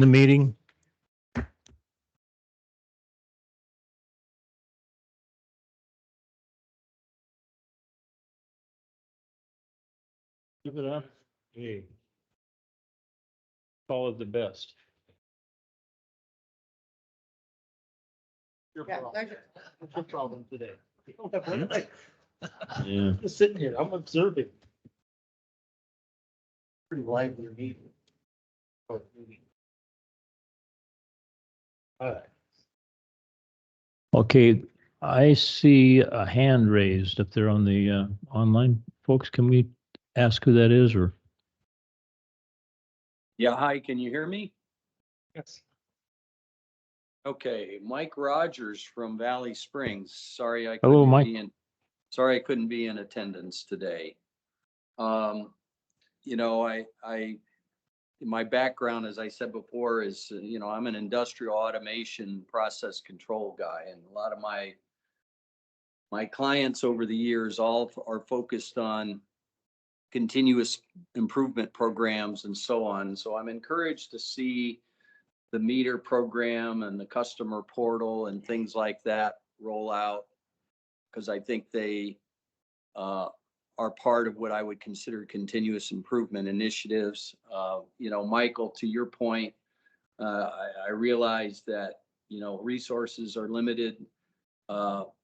the meeting. Give it up. Hey. Call it the best. Your problem. What's your problem today? You don't have anything. Yeah. I'm just sitting here, I'm observing. Pretty lively meeting. All right. Okay, I see a hand raised up there on the online. Folks, can we ask who that is or? Yeah, hi, can you hear me? Yes. Okay, Mike Rogers from Valley Springs. Hello, Mike. Sorry I couldn't be in attendance today. You know, my background, as I said before, is, you know, I'm an industrial automation process control guy, and a lot of my clients over the years all are focused on continuous improvement programs and so on. So I'm encouraged to see the meter program and the customer portal and things like that roll out, because I think they are part of what I would consider continuous improvement initiatives. You know, Michael, to your point, I realize that, you know, resources are limited, but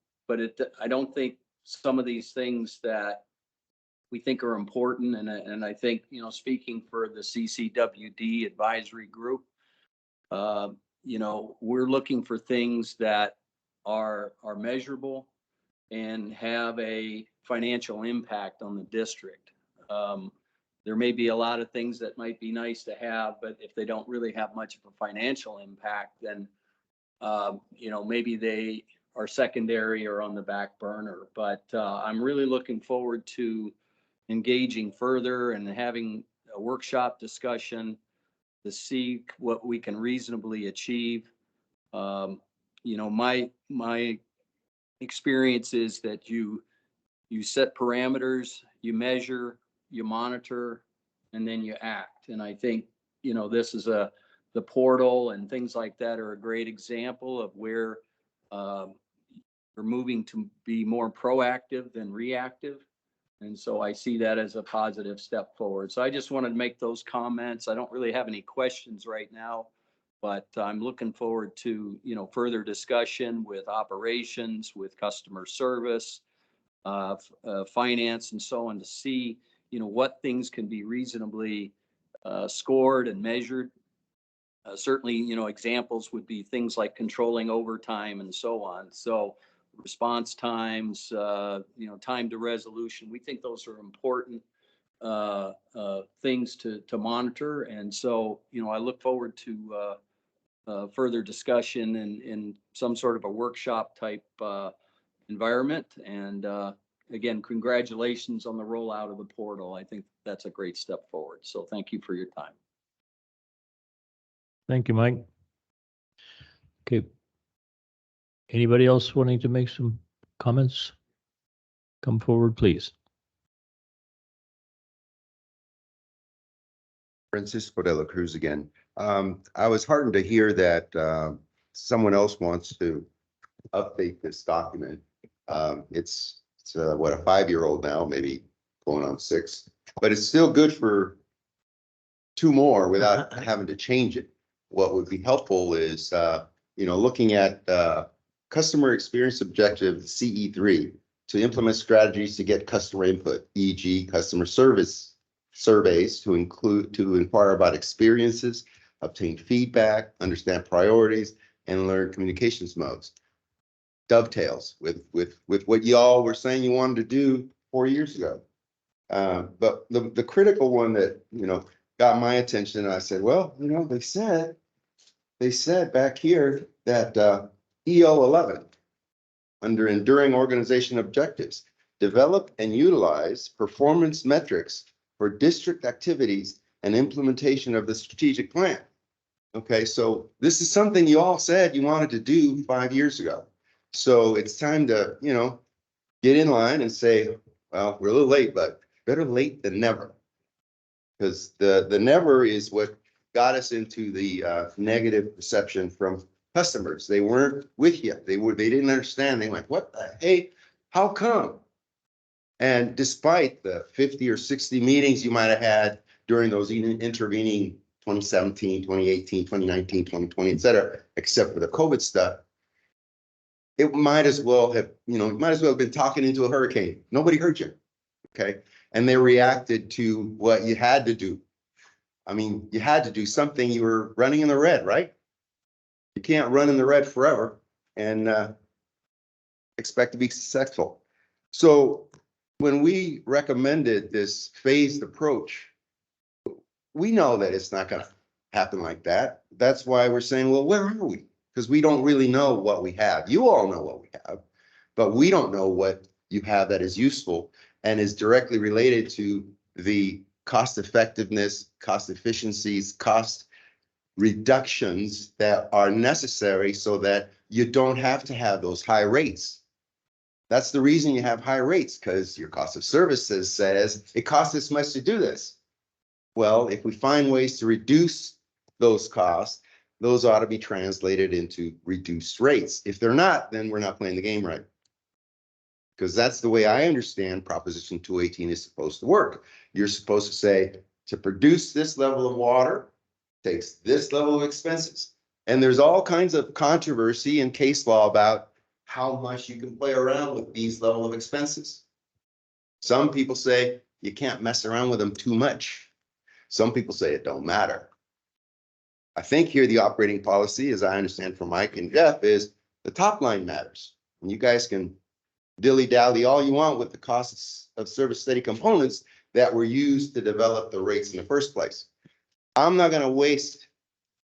I don't think some of these things that we think are important, and I think, you know, speaking for the CCWD advisory group, you know, we're looking for things that are measurable and have a financial impact on the district. There may be a lot of things that might be nice to have, but if they don't really have much of a financial impact, then, you know, maybe they are secondary or on the back burner. But I'm really looking forward to engaging further and having a workshop discussion to see what we can reasonably achieve. You know, my experience is that you set parameters, you measure, you monitor, and then you act. And I think, you know, this is the portal and things like that are a great example of where we're moving to be more proactive than reactive. And so I see that as a positive step forward. So I just wanted to make those comments. I don't really have any questions right now, but I'm looking forward to, you know, further discussion with operations, with customer service, finance and so on, to see, you know, what things can be reasonably scored and measured. Certainly, you know, examples would be things like controlling overtime and so on. So response times, you know, time to resolution. We think those are important things to monitor. And so, you know, I look forward to further discussion in some sort of a workshop type environment. And again, congratulations on the rollout of the portal. I think that's a great step forward. So thank you for your time. Thank you, Mike. Okay. Anybody else wanting to make some comments? Come forward, please. Francisco de la Cruz again. I was heartened to hear that someone else wants to update this document. It's what, a 5-year-old now, maybe going on 6, but it's still good for 2 more without having to change it. What would be helpful is, you know, looking at customer experience objective CE3 to implement strategies to get customer input, e.g. customer service surveys to inquire about experiences, obtain feedback, understand priorities, and learn communications modes. Dovetails with what y'all were saying you wanted to do 4 years ago. But the critical one that, you know, got my attention, and I said, well, you know, they said back here that EO 11 under enduring organization objectives, develop and utilize performance metrics for district activities and implementation of the strategic plan. Okay, so this is something you all said you wanted to do 5 years ago. So it's time to, you know, get in line and say, well, we're a little late, but better late than never. Because the never is what got us into the negative perception from customers. They weren't with you. They didn't understand. They went, what the hey, how come? And despite the 50 or 60 meetings you might have had during those intervening 2017, 2018, 2019, 2020, et cetera, except for the COVID stuff, it might as well have, you might as well have been talking into a hurricane. Nobody heard you. Okay. And they reacted to what you had to do. I mean, you had to do something. You were running in the red, right? You can't run in the red forever and expect to be successful. So when we recommended this phased approach, we know that it's not going to happen like that. That's why we're saying, well, where are we? Because we don't really know what we have. You all know what we have, but we don't know what you have that is useful and is directly related to the cost effectiveness, cost efficiencies, cost reductions that are necessary so that you don't have to have those high rates. That's the reason you have high rates, because your cost of services says it costs this much to do this. Well, if we find ways to reduce those costs, those ought to be translated into reduced rates. If they're not, then we're not playing the game right. Because that's the way I understand Proposition 218 is supposed to work. You're supposed to say, to produce this level of water takes this level of expenses. And there's all kinds of controversy and case law about how much you can play around with these level of expenses. Some people say you can't mess around with them too much. Some people say it don't matter. I think here the operating policy, as I understand from Mike and Jeff, is the top line matters. And you guys can dilly-dally all you want with the costs of service steady components that were used to develop the rates in the first place. I'm not going to waste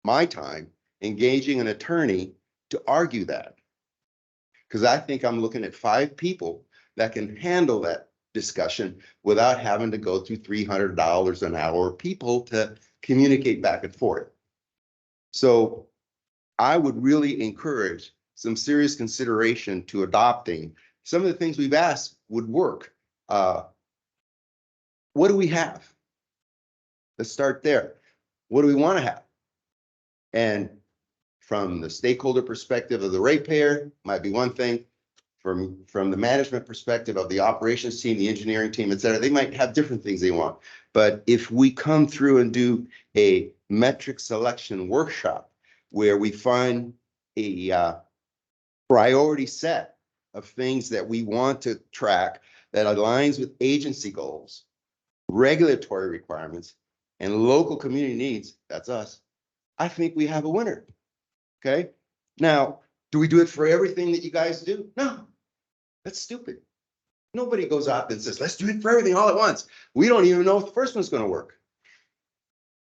my time engaging an attorney to argue that, because I think I'm looking at 5 people that can handle that discussion without having to go through $300 an hour people to communicate back and forth. So I would really encourage some serious consideration to adopting some of the things we've asked would work. What do we have? Let's start there. What do we want to have? And from the stakeholder perspective of the ratepayer, might be one thing. From the management perspective of the operations team, the engineering team, et cetera, they might have different things they want. But if we come through and do a metric selection workshop where we find a priority set of things that we want to track that aligns with agency goals, regulatory requirements, and local community needs, that's us. I think we have a winner. Okay. Now, do we do it for everything that you guys do? No, that's stupid. Nobody goes out and says, let's do it for everything all at once. We don't even know if the first one's going to work.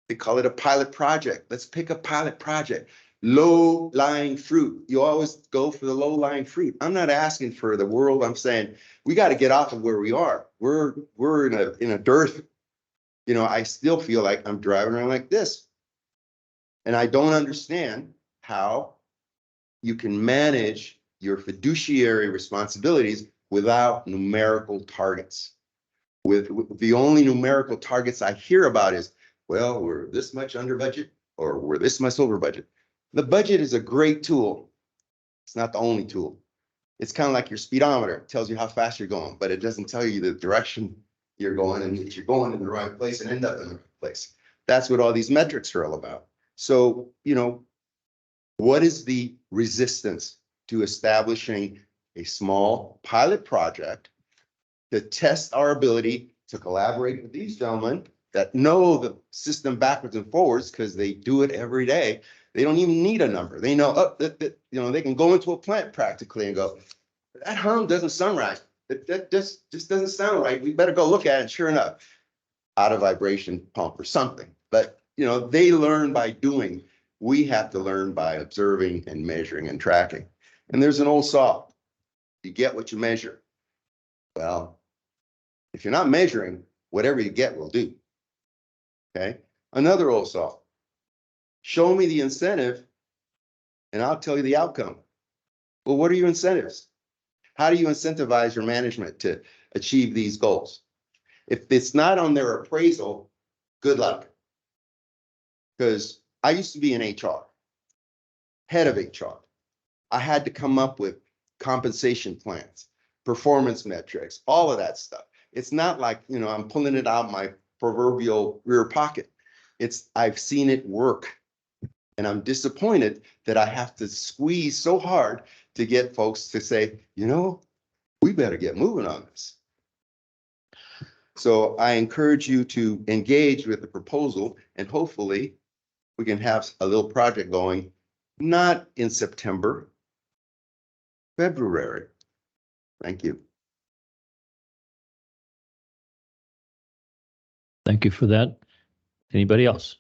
They call it a pilot project. Let's pick a pilot project. Low-lying fruit. You always go for the low-lying fruit. I'm not asking for the world. I'm saying we got to get off of where we are. We're in a dearth. I still feel like I'm driving around like this. And I don't understand how you can manage your fiduciary responsibilities without numerical targets. With the only numerical targets I hear about is, well, we're this much under budget or we're this much over budget. The budget is a great tool. It's not the only tool. It's kind of like your speedometer. It tells you how fast you're going, but it doesn't tell you the direction you're going and if you're going in the right place and end up in the right place. That's what all these metrics are all about. So, what is the resistance to establishing a small pilot project to test our ability to collaborate with these gentlemen that know the system backwards and forwards because they do it every day. They don't even need a number. They know they can go into a plant practically and go, that hum doesn't sound right. That just doesn't sound right. We better go look at it. And sure enough, out of vibration pump or something. But they learn by doing. We have to learn by observing and measuring and tracking. And there's an old saw. You get what you measure. Well, if you're not measuring, whatever you get will do. Okay. Another old saw. Show me the incentive and I'll tell you the outcome. Well, what are your incentives? How do you incentivize your management to achieve these goals? If it's not on their appraisal, good luck. Because I used to be in HR, head of HR. I had to come up with compensation plans, performance metrics, all of that stuff. It's not like, I'm pulling it out my proverbial rear pocket. I've seen it work. And I'm disappointed that I have to squeeze so hard to get folks to say, we better get moving on this. So I encourage you to engage with the proposal, and hopefully we can have a little project going, not in September, February. Thank you. Thank you for that. Anybody else?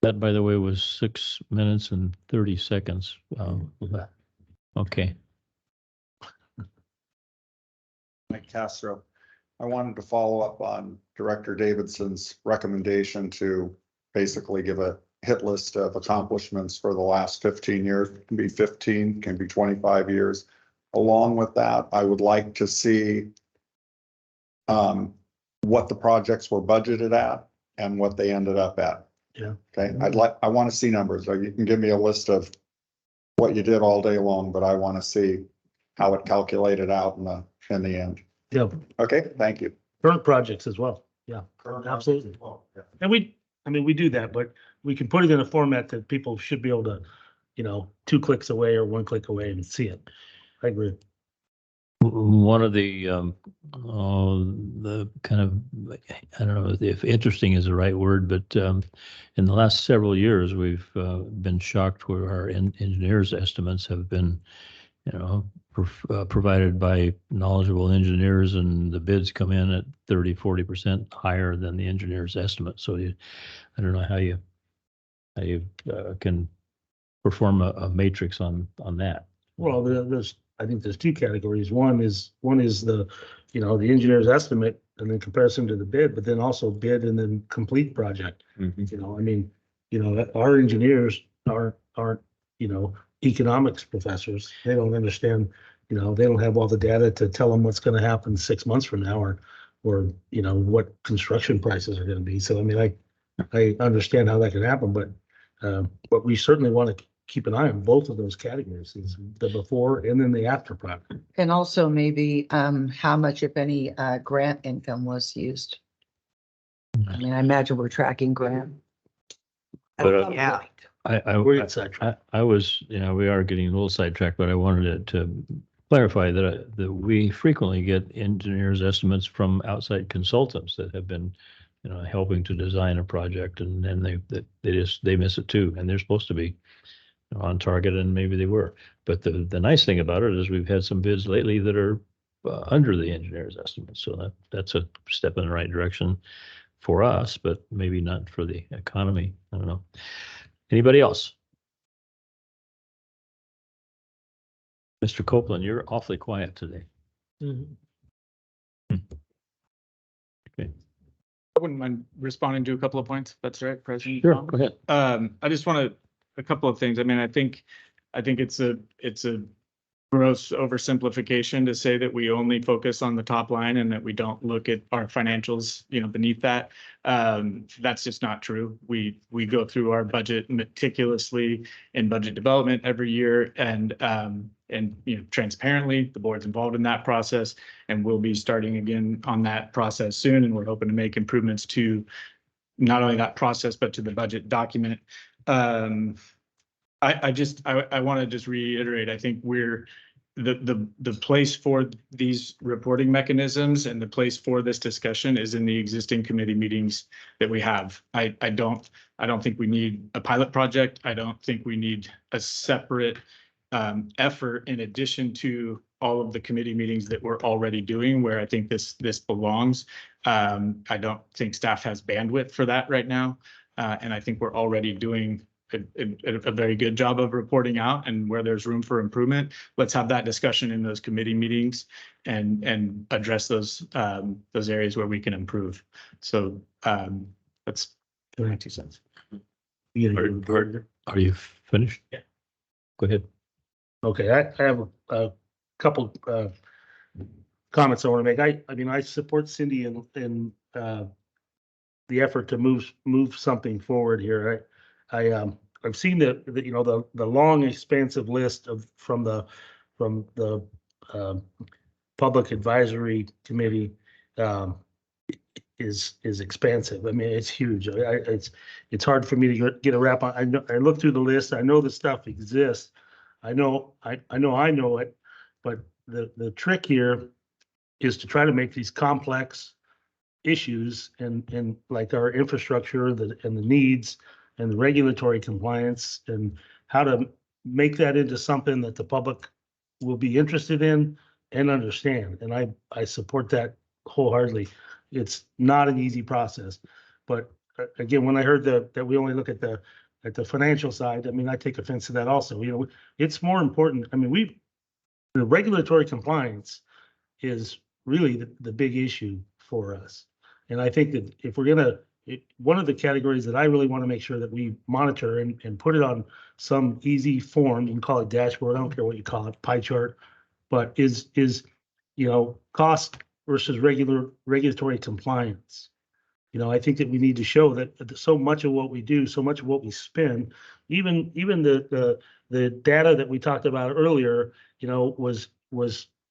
That, by the way, was 6 minutes and 30 seconds. Okay. Mike Castro. I wanted to follow up on Director Davidson's recommendation to basically give a hit list of accomplishments for the last 15 years. It can be 15, can be 25 years. Along with that, I would like to see what the projects were budgeted at and what they ended up at. Yeah. Okay, I want to see numbers. So you can give me a list of what you did all day long, but I want to see how it calculated out in the end. Yeah, Okay, thank you. current projects as well. Yeah, absolutely. And we do that, but we can put it in a format that people should be able to, 2 clicks away or 1 click away and see it. I agree. One of the kind of, I don't know if interesting is the right word, but in the last several years, we've been shocked where our engineers' estimates have been, provided by knowledgeable engineers, and the bids come in at 30-40% higher than the engineer's estimate. So I don't know how you can perform a matrix on that. Well, I think there's 2 categories. One is the, the engineer's estimate and then comparison to the bid, but then also bid and then complete project. Our engineers aren't, economics professors. They don't understand, they don't have all the data to tell them what's going to happen 6 months from now or what construction prices are going to be. So, I understand how that can happen, but we certainly want to keep an eye on both of those categories, is the before and then the after project. And also maybe how much, if any, grant income was used. I imagine we're tracking grant. But, Yeah. I was, we are getting a little sidetracked, but I wanted to clarify that we frequently get engineers' estimates from outside consultants that have been, helping to design a project, and then they miss it too, and they're supposed to be on target, and maybe they were. But the nice thing about it is we've had some bids lately that are under the engineer's estimate, so that's a step in the right direction for us, but maybe not for the economy. I don't know. Anybody else? Mr. Copeland, you're awfully quiet today. Okay. I wouldn't mind responding to a couple of points. If that's right, President. Sure, go ahead. I just want a couple of things. I think it's a gross oversimplification to say that we only focus on the top line and that we don't look at our financials, beneath that. That's just not true. We go through our budget meticulously in budget development every year, and transparently, the board's involved in that process, and we'll be starting again on that process soon. And we're hoping to make improvements to not only that process, but to the budget document. I want to just reiterate, I think we're the place for these reporting mechanisms and the place for this discussion is in the existing committee meetings that we have. I don't think we need a pilot project. I don't think we need a separate effort in addition to all of the committee meetings that we're already doing, where I think this belongs. I don't think staff has bandwidth for that right now. And I think we're already doing a very good job of reporting out, and where there's room for improvement, let's have that discussion in those committee meetings and address those areas where we can improve. So that's my 2 cents. Are you finished? Yeah. Go ahead. Okay, I have a couple comments I want to make. I support Cindy in the effort to move something forward here. I've seen the long expansive list from the um, Public Advisory Committee is expansive. I mean, it's huge. It's hard for me to get a wrap on. I look through the list. I know the stuff exists. I know it, but the trick here is to try to make these complex issues and like our infrastructure, and the needs and the regulatory compliance and how to make that into something that the public will be interested in and understand. And I support that wholeheartedly. It's not an easy process, but again, when I heard that we only look at the financial side, I mean, I take offense to that also. You know, it's more important. I mean, the regulatory compliance is really the big issue for us. And I think that if we're gonna, one of the categories that I really want to make sure that we monitor and put it on some easy form, you can call it dashboard, I don't care what you call it, pie chart, but is, cost versus regulatory compliance. You know, I think that we need to show that so much of what we do, so much of what we spend, even the data that we talked about earlier, was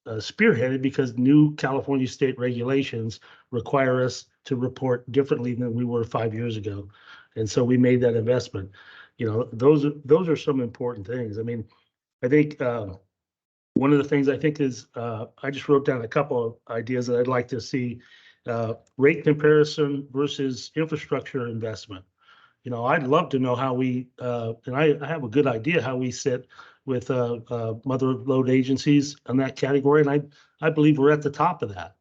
spearheaded because new California state regulations require us to report differently than we were 5 years ago. And so we made that investment. Those are some important things. I mean, I think one of the things I think is I just wrote down a couple of ideas that I'd like to see. Rate comparison versus infrastructure investment. I'd love to know how we, and I have a good idea how we sit with mother load agencies in that category. And I believe we're at the top of that.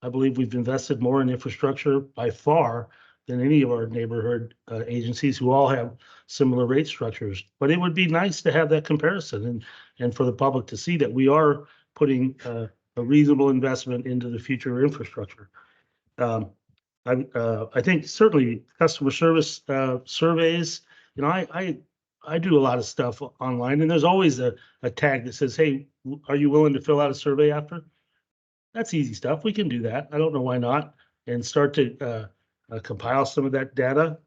I believe we've invested more in infrastructure by far than any of our neighborhood agencies who all have similar rate structures. But it would be nice to have that comparison and for the public to see that we are putting a reasonable investment into the future infrastructure. I think certainly customer service surveys, I do a lot of stuff online and there's always a tag that says, hey, are you willing to fill out a survey after? That's easy stuff. We can do that. I don't know why not, and start to compile some of that data.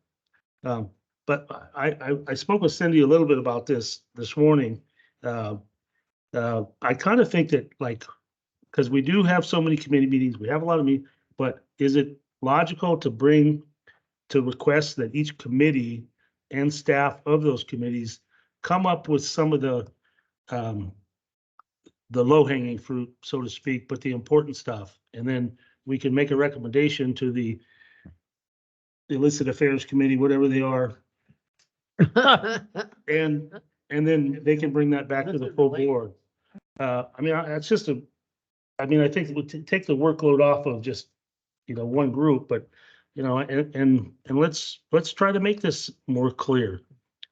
But I spoke with Cindy a little bit about this morning. I kind of think that because we do have so many committee meetings, we have a lot of meetings, but is it logical to request that each committee and staff of those committees come up with some of the low-hanging fruit, so to speak, but the important stuff, and then we can make a recommendation to the illicit affairs committee, whatever they are, and then they can bring that back to the full board. I mean, I think it would take the workload off of just one group, but and let's try to make this more clear.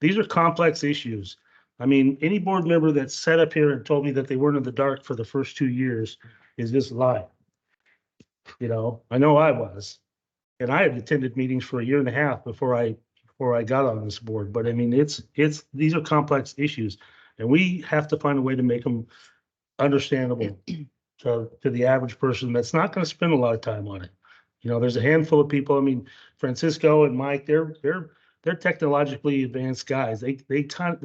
These are complex issues. I mean, any board member that sat up here and told me that they weren't in the dark for the first 2 years is just lying. I know I was, and I had attended meetings for 1.5 years before I got on this board. But I mean, these are complex issues, and we have to find a way to make them understandable to the average person that's not going to spend a lot of time on it. There's a handful of people. I mean, Francisco and Mike, they're technologically advanced guys. They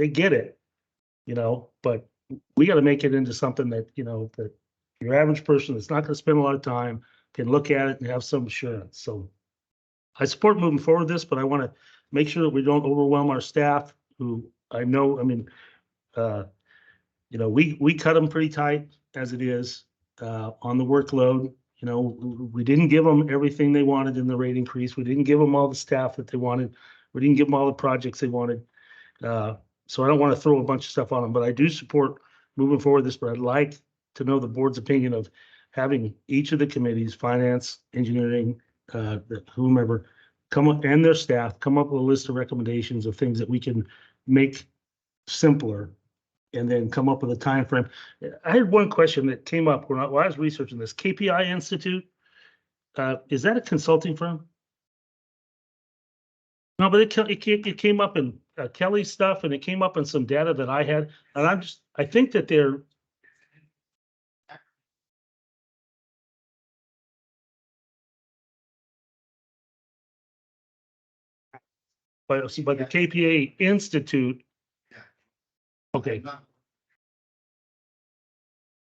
get it, but we got to make it into something that, that your average person that's not going to spend a lot of time can look at it and have some assurance. So I support moving forward this, but I want to make sure that we don't overwhelm our staff who I mean, we cut them pretty tight as it is on the workload. We didn't give them everything they wanted in the rate increase. We didn't give them all the staff that they wanted. We didn't give them all the projects they wanted. So I don't want to throw a bunch of stuff on them, but I do support moving forward this, but I'd like to know the board's opinion of having each of the committees, finance, engineering, whomever, come up and their staff come up with a list of recommendations of things that we can make simpler and then come up with a time frame. I had one question that came up when I was researching this. KPI Institute, is that a consulting firm? No, but it came up in Kelly's stuff, and it came up in some data that I had, and I think that they're but see, but the KPA Institute. Okay.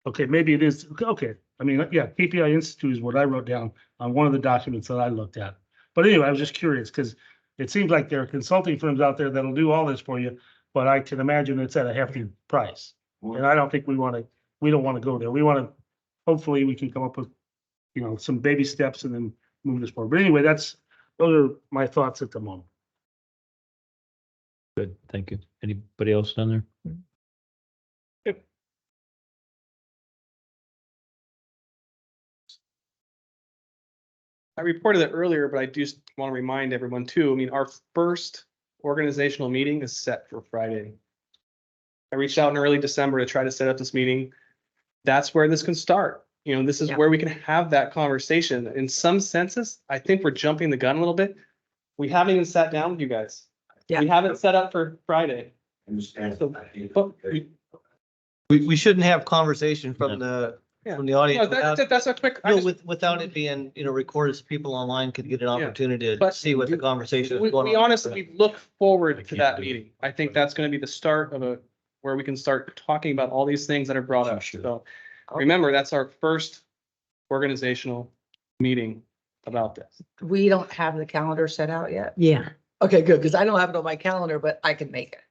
Okay, maybe it is, okay, I mean, yeah, KPI Institute is what I wrote down on one of the documents that I looked at. But anyway, I was just curious, because it seems like there are consulting firms out there that'll do all this for you, but I can imagine it's at a hefty price. And I don't think we don't want to go there. We want to, hopefully we can come up with, some baby steps and then move this forward. But anyway, those are my thoughts at the moment. Good, thank you. Anybody else down there? I reported it earlier, but I do want to remind everyone too. I mean, our first organizational meeting is set for Friday. I reached out in early December to try to set up this meeting. That's where this can start. This is where we can have that conversation. In some senses, I think we're jumping the gun a little bit. We haven't even sat down with you guys. Yeah. We haven't set up for Friday. But We shouldn't have conversation from the audience. that's a quick. Without it being, recorded, so people online could get an opportunity to But see what the conversation is We going on. honestly look forward to that meeting. I think that's going to be the start of where we can start talking about all these things that are brought up. So remember, that's our first organizational meeting about this. We don't have the calendar set out yet. Yeah. Okay, good, because I don't have it on my calendar, but I can make it.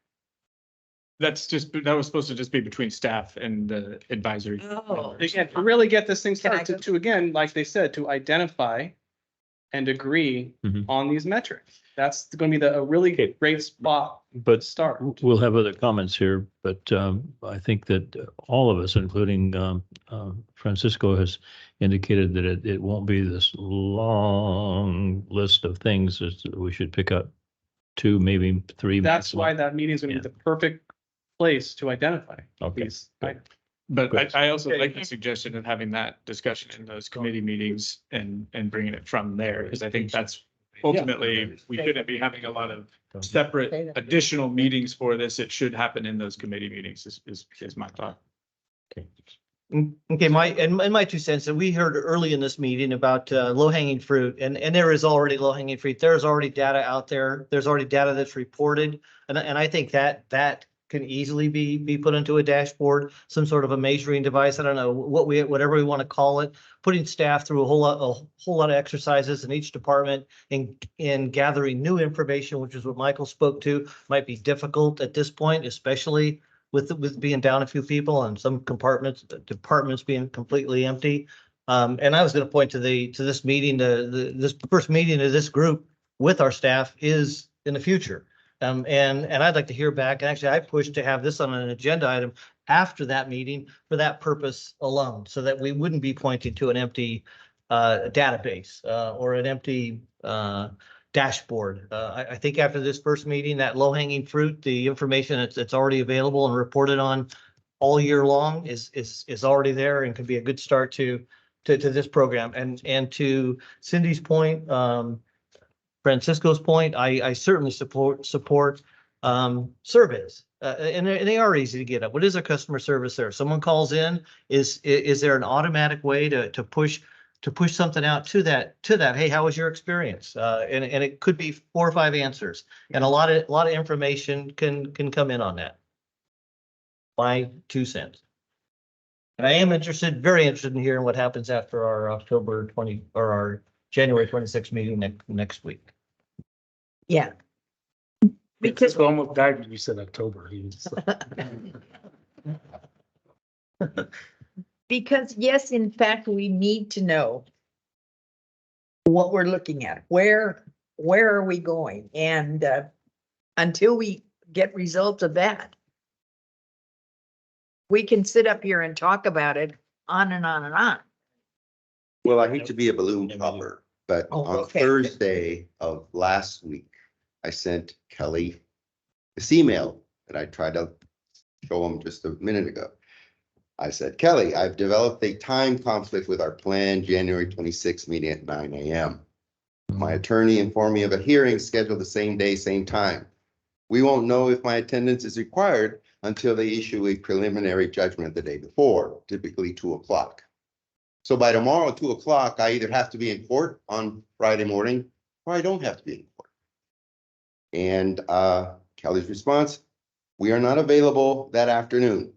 That was supposed to just be between staff and the advisory. Oh. Again, to really get this thing Can I started, go? to again, like they said, to identify and agree Mhm. on these metrics. That's going to be a really Okay. great spot to But start. we'll have other comments here, but I think that all of us, including Francisco, has indicated that it won't be this long list of things. We should pick up 2, maybe 3. That's why maximum. that meeting is going to be Yeah. the perfect place to identify Okay, these. good. But Good. I also like the suggestion of having that discussion in those committee meetings and bringing it from there, because I think that's ultimately, we shouldn't be having a lot of separate additional meetings for this. It should happen in those committee meetings is my thought. Okay, my 2 cents, and we heard early in this meeting about low hanging fruit, and there is already low hanging fruit. There's already data out there. There's already data that's reported. And I think that can easily be put into a dashboard, some sort of a measuring device. I don't know whatever we want to call it, putting staff through a whole lot of exercises in each department in gathering new information, which is what Michael spoke to, might be difficult at this point, especially with being down a few people and some departments being completely empty. And I was going to point to this meeting, this first meeting of this group with our staff is in the future. And I'd like to hear back. And actually, I pushed to have this on an agenda item after that meeting for that purpose alone, so that we wouldn't be pointing to an empty database or an empty dashboard. I think after this first meeting, that low hanging fruit, the information that's already available and reported on all year long is already there and could be a good start to this program. And to Cindy's point, Francisco's point, I certainly support surveys. And they are easy to get up. What is our customer service there? Someone calls in, is there an automatic way to push something out to that? Hey, how was your experience? And it could be 4 or 5 answers, and a lot of information can come in on that. My 2 cents. And I am very interested in hearing what happens after our October 20 or our January 26th meeting next week. Yeah. Because we almost died when you said October. Because yes, in fact, we need to know what we're looking at. Where are we going? And until we get results of that, we can sit up here and talk about it on and on and on. Well, I hate to be a balloon popper, but Oh, on okay. Thursday of last week, I sent Kelly this email that I tried to show him just a minute ago. I said, Kelly, I've developed a time conflict with our planned January 26th meeting at 9 a.m. My attorney informed me of a hearing scheduled the same day, same time. We won't know if my attendance is required until they issue a preliminary judgment the day before, typically 2 o'clock. So by tomorrow, 2 o'clock, I either have to be in court on Friday morning or I don't have to be in court. And Kelly's response, we are not available that afternoon.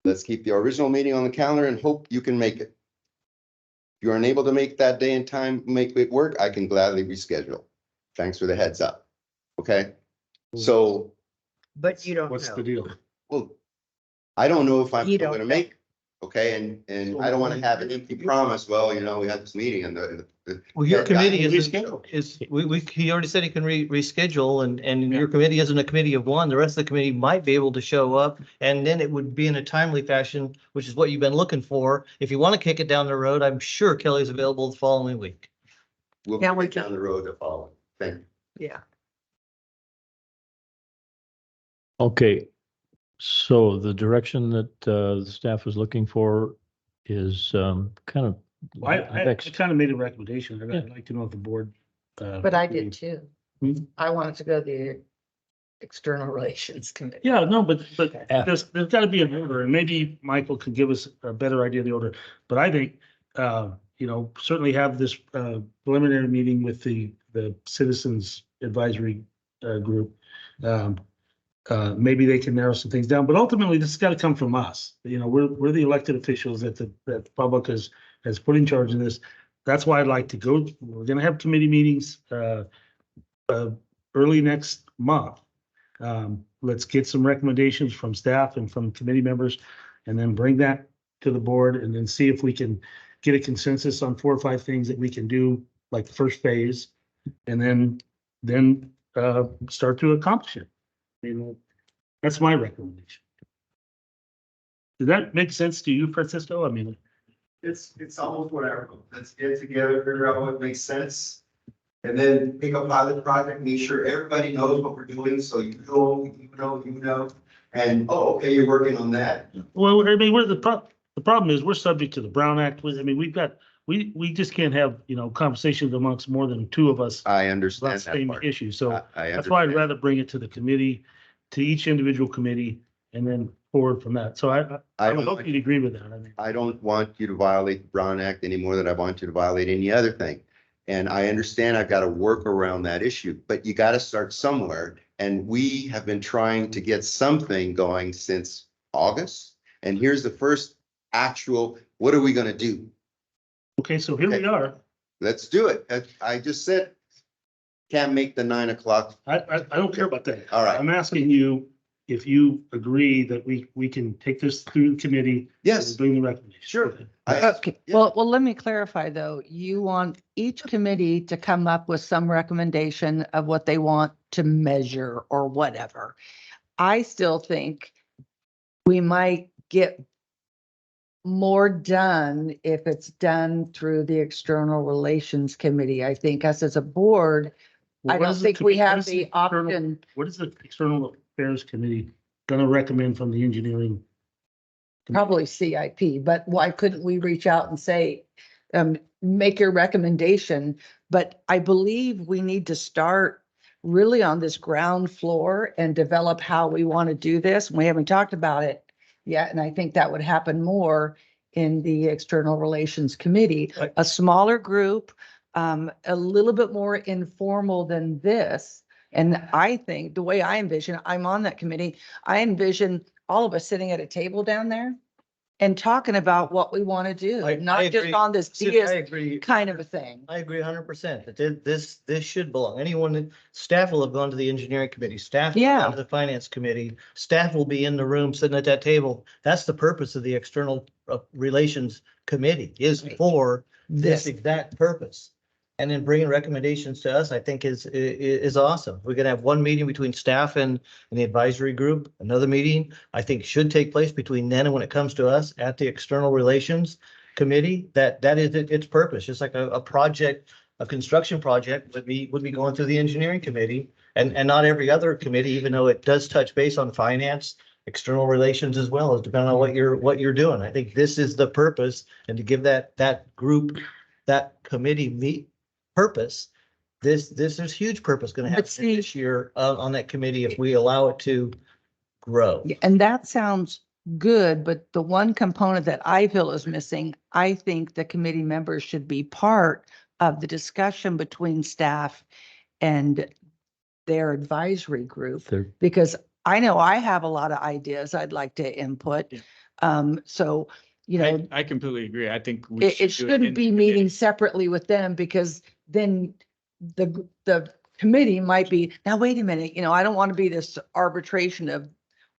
Let's keep the original meeting on the calendar and hope you can make it. If you're unable to make that day and time, make it work, I can gladly reschedule. Thanks for the heads up. Okay, so, But you don't What's know. the deal? well, I don't know if I'm You don't gonna make it. Okay, and I don't want to have an empty promise. Well, we had this meeting and Well, your that guy- committee he already said he can reschedule and your committee isn't a committee of one. The rest of the committee might be able to show up. And then it would be in a timely fashion, which is what you've been looking for. If you want to kick it down the road, I'm sure Kelly's available the following week. We'll Yeah, we get down the road to follow. Thank you. Yeah. Okay, so the direction that the staff was looking for is kind of. I kind of made a recommendation. I'd like to know if the board. But I did too. Hmm? I wanted to go to the External Relations Committee. Yeah, no, but Yeah. there's got to be an order, and maybe Michael could give us a better idea of the order. But I think, certainly have this preliminary meeting with the Citizens Advisory Group. Maybe they can narrow some things down, but ultimately this has got to come from us. We're the elected officials that the public has put in charge of this. That's why I'd like to go. We're going to have committee meetings early next month. Let's get some recommendations from staff and from committee members, and then bring that to the board, and then see if we can get a consensus on 4 or 5 things that we can do, like the first phase, and then start to accomplish it. That's my recommendation. Did that make sense to you, Francisco? I mean, It's almost whatever. Let's get together, figure out what makes sense. And then pick a pilot project, make sure everybody knows what we're doing, so you know. And, oh, okay, you're working on that. well, I mean, the problem is we're subject to the Brown Act. We just can't have, conversations amongst more than 2 of us I about understand the that same part. issue. So I that's why I'd understand. rather bring it to the committee, to each individual committee, and then forward from that. So I I would don't hope want- you'd agree with that. I mean, I don't want you to violate the Brown Act any more than I want you to violate any other thing. And I understand I've got to work around that issue, but you got to start somewhere. And we have been trying to get something going since August. And here's the first actual, what are we going to do? okay, so here we Okay. are. Let's do it. I just said, can't make the 9 o'clock. I don't care about that. All right. I'm asking you if you agree that we can take this through the committee. Yes. And bring the recommendation. Sure. Okay, Yeah. well, let me clarify though. You want each committee to come up with some recommendation of what they want to measure or whatever. I still think we might get more done if it's done through the External Relations Committee. I think us as a board, Well, I what don't is the think we commi- what have is the external- option. What is the External Affairs Committee gonna recommend from the engineering? Probably CIP, but why couldn't we reach out and say, make your recommendation? But I believe we need to start really on this ground floor and develop how we want to do this. We haven't talked about it yet, and I think that would happen more in the External Relations Committee, Right. a smaller group, a little bit more informal than this. And I think the way I envision, I'm on that committee, I envision all of us sitting at a table down there and talking about what we want to do, I not just agree. on this I DS agree. kind of a thing. I agree 100% that this should belong. Staff will have gone to the engineering committee, staff will have Yeah. gone to the finance committee, staff will be in the room sitting at that table. That's the purpose of the external relations committee is Right. for this This, exact purpose. And then bringing recommendations to us, I think is awesome. We're gonna have one meeting between staff and the advisory group, another meeting I think should take place between then and when it comes to us at the external relations committee. That is its purpose, just like a project, a construction project would be going through the engineering committee and not every other committee, even though it does touch base on finance, external relations as well, as depending on what you're doing. I think this is the purpose, and to give that group, that committee purpose, there's huge purpose going to But happen see- this year on that committee if we allow it to grow. and that sounds good, but the one component that I feel is missing, I think the committee members should be part of the discussion between staff and their advisory group, There- because I know I have a lot of ideas I'd like to input. Yeah. So, you know, I completely agree. I think we it should do shouldn't in be committee. meeting separately with them, because then the committee might be, now, wait a minute, you know, I don't want to be this arbitration of,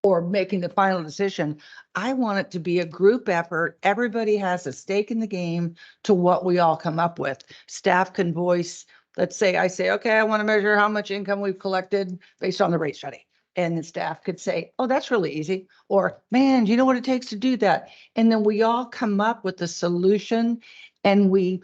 or making the final decision. I want it to be a group effort. Everybody has a stake in the game to what we all come up with. Staff can voice, let's say, I say, okay, I want to measure how much income we've collected based on the rate study. And the staff could say, oh, that's really easy. Or, man, do you know what it takes to do that? And then we all come up with a solution, and we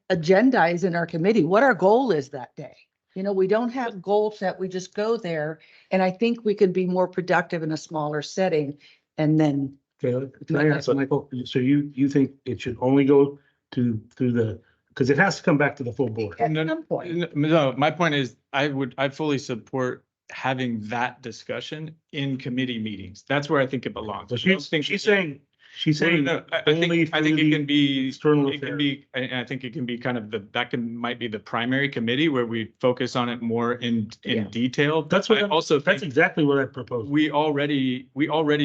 agendize in our committee what our goal is that day. You know, we don't have goals that we just go there. And I think we can be more productive in a smaller setting. And then, Okay, can I ask Michael, so you think it should only go through the, because it has to come back to the full board? at No, some point, No, my point is, I fully support having that discussion in committee meetings. That's where I think it belongs. So I don't think- she's saying No, I only think it through can be, external it can affairs. be, and I think it can be kind of might be the primary committee where we focus on it more in Yeah. detail. That's what, I also that's think exactly what I proposed. we already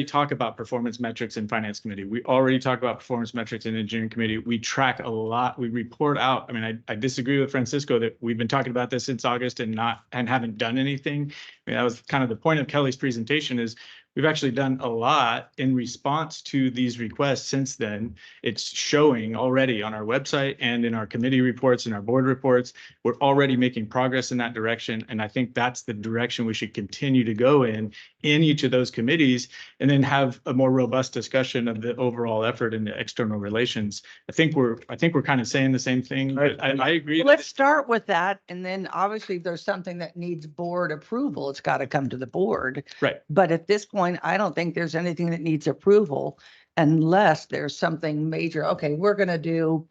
talk about performance metrics in finance committee. We already talk about performance metrics in engineering committee. We track a lot. We report out. I mean, I disagree with Francisco that we've been talking about this since August and haven't done anything. I mean, that was kind of the point of Kelly's presentation, is we've actually done a lot in response to these requests since then. It's showing already on our website and in our committee reports and our board reports. We're already making progress in that direction. And I think that's the direction we should continue to go in each of those committees, and then have a more robust discussion of the overall effort in the external relations. I think we're kind of saying the same thing. But I agree. let's start with that. And then obviously if there's something that needs board approval, it's got to come to the board. Right. But at this point, I don't think there's anything that needs approval unless there's something major. Okay, we're going to do,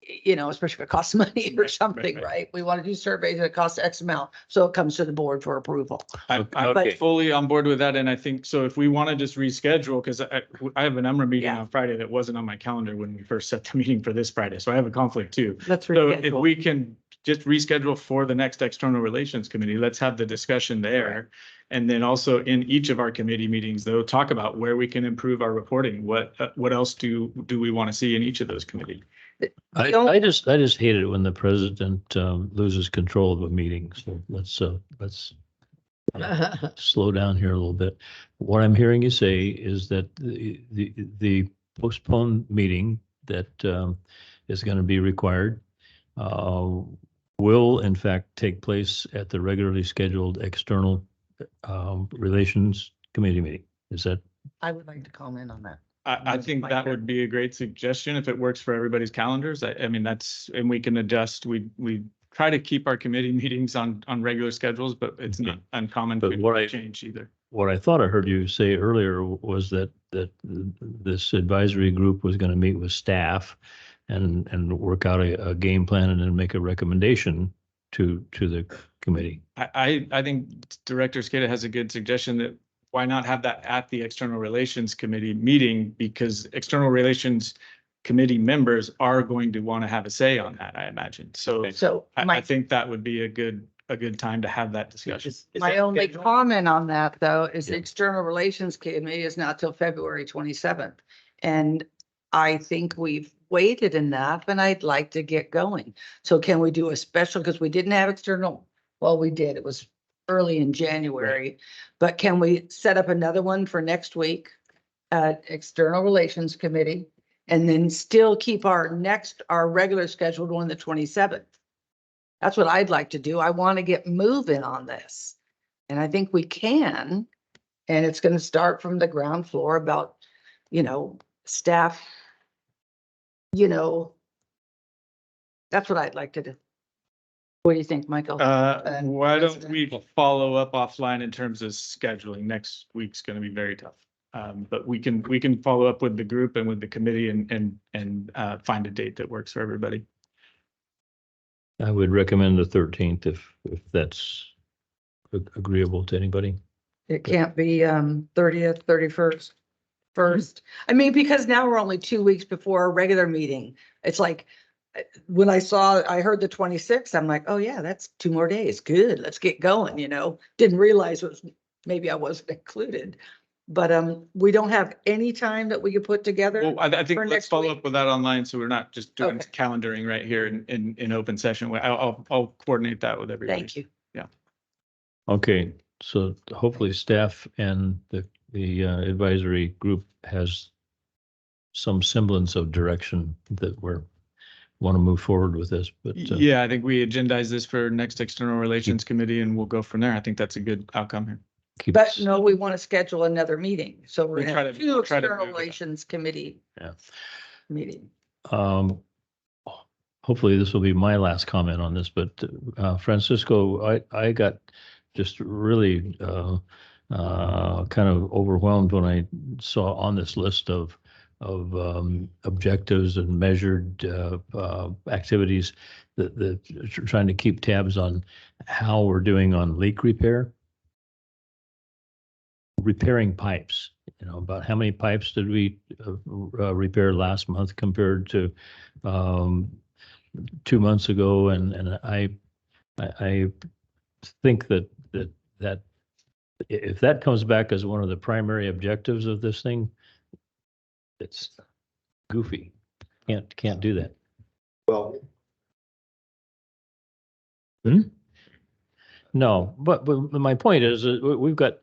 you know, especially if it costs money or something, right. right? We want to do surveys that cost X amount. So it comes to the board for approval. I'm Okay. fully on board with that. And I think, so if we want to just reschedule, because I have a number meeting Yeah. on Friday that wasn't on my calendar when we first set the meeting for this Friday. So I have a conflict too. Let's So if reschedule. we can just reschedule for the next external relations committee, let's have the discussion there. And then also in each of our committee meetings, though, talk about where we can improve our reporting. What else do we want to see in each of those committees? I just hate it when the president loses control of a meeting. So let's slow down here a little bit. What I'm hearing you say is that the postponed meeting that is going to be required will in fact take place at the regularly scheduled external relations committee meeting. Is that? I would like to comment on that. I think that would be a great suggestion if it works for everybody's calendars. I mean, and we can adjust. We try to keep our committee meetings on regular schedules, but it's not uncommon But to change either. What I thought I heard you say earlier was that this advisory group was going to meet with staff and work out a game plan and then make a recommendation to the committee. I think Director Skata has a good suggestion that why not have that at the External Relations Committee meeting, because External Relations Committee members are going to want to have a say on that, I imagine. So I think that would be a good time to have that discussion. My only comment on that, though, is the External Relations Committee is not till February 27th. And I think we've waited enough, and I'd like to get going. So can we do a special, because we didn't have external, well, we did, it was early in January, but can we set up another one for next week? External Relations Committee, and then still keep our regular scheduled one, the 27th. That's what I'd like to do. I want to get moving on this. And I think we can. And it's going to start from the ground floor about, you know, staff, you know, that's what I'd like to do. What do you think, Michael? Why don't we follow up offline in terms of scheduling? Next week's going to be very tough. But we can follow up with the group and with the committee and find a date that works for everybody. I would recommend the 13th if that's agreeable to anybody. It can't be 30th, 31st, 1st. I mean, because now we're only 2 weeks before our regular meeting. It's like, when I heard the 26th, I'm like, oh yeah, that's 2 more days. Good, let's get going, you know? Didn't realize maybe I wasn't included. But we don't have any time that we could put together. Well, I think for let's next follow week? up with that online, so we're not just doing Okay. calendaring right here in open session. I'll coordinate that with everybody. Thank you. Okay, so hopefully staff and the advisory group has some semblance of direction that want to move forward with this, but Yeah, I think we agendize this for next external relations committee and we'll go from there. I think that's a good outcome here. keep But us- no, we want to schedule another meeting. So we're We'll gonna try have to- 2 we'll try to external move it. relations committee. Yeah. Meeting. Hopefully this will be my last comment on this, but Francisco, I got just really kind of overwhelmed when I saw on this list of objectives and measured activities that trying to keep tabs on how we're doing on leak repair. Repairing pipes, you know, about how many pipes did we repair last month compared to 2 months ago, and I think that if that comes back as one of the primary objectives of this thing, it's goofy. Can't do that. Well, No, but my point is that we've got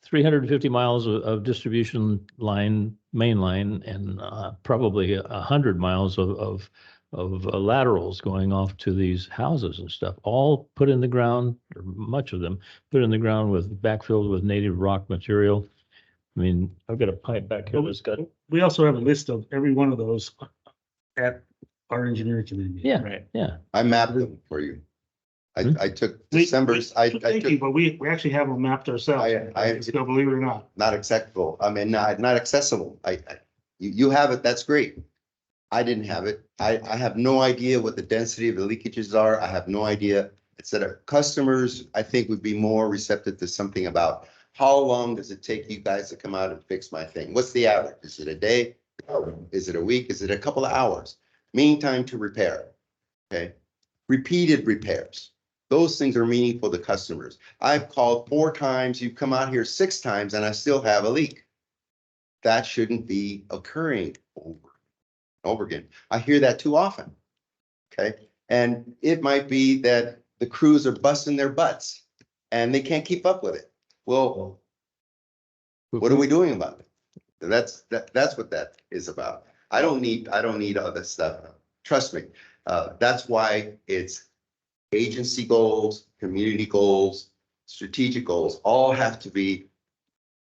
350 miles of distribution line, main line, and probably 100 miles of laterals going off to these houses and stuff, all put in the ground, or much of them put in the ground with backfilled with native rock material. I mean, I've got a pipe back here that's got, We also have a list of every one of those at our engineering committee. yeah, Right. yeah. I mapped them for you. Hmm? I took December's, I Thank you, took, but we actually have them mapped ourselves. I- Still believe it or not. not acceptable. I mean, not accessible. You have it, that's great. I didn't have it. I have no idea what the density of the leakages are. I have no idea. It's that customers, I think, would be more receptive to something about how long does it take you guys to come out and fix my thing? What's the average? Is it a day? Is it a week? Is it a couple of hours? Mean time to repair, okay? Repeated repairs. Those things are meaningful to customers. I've called 4 times, you've come out here 6 times, and I still have a leak. That shouldn't be occurring over and over again. I hear that too often, okay? And it might be that the crews are busting their butts and they can't keep up with it. Well, what are we doing about it? That's what that is about. I don't need all this stuff. Trust me. That's why it's agency goals, community goals, strategic goals, all have to be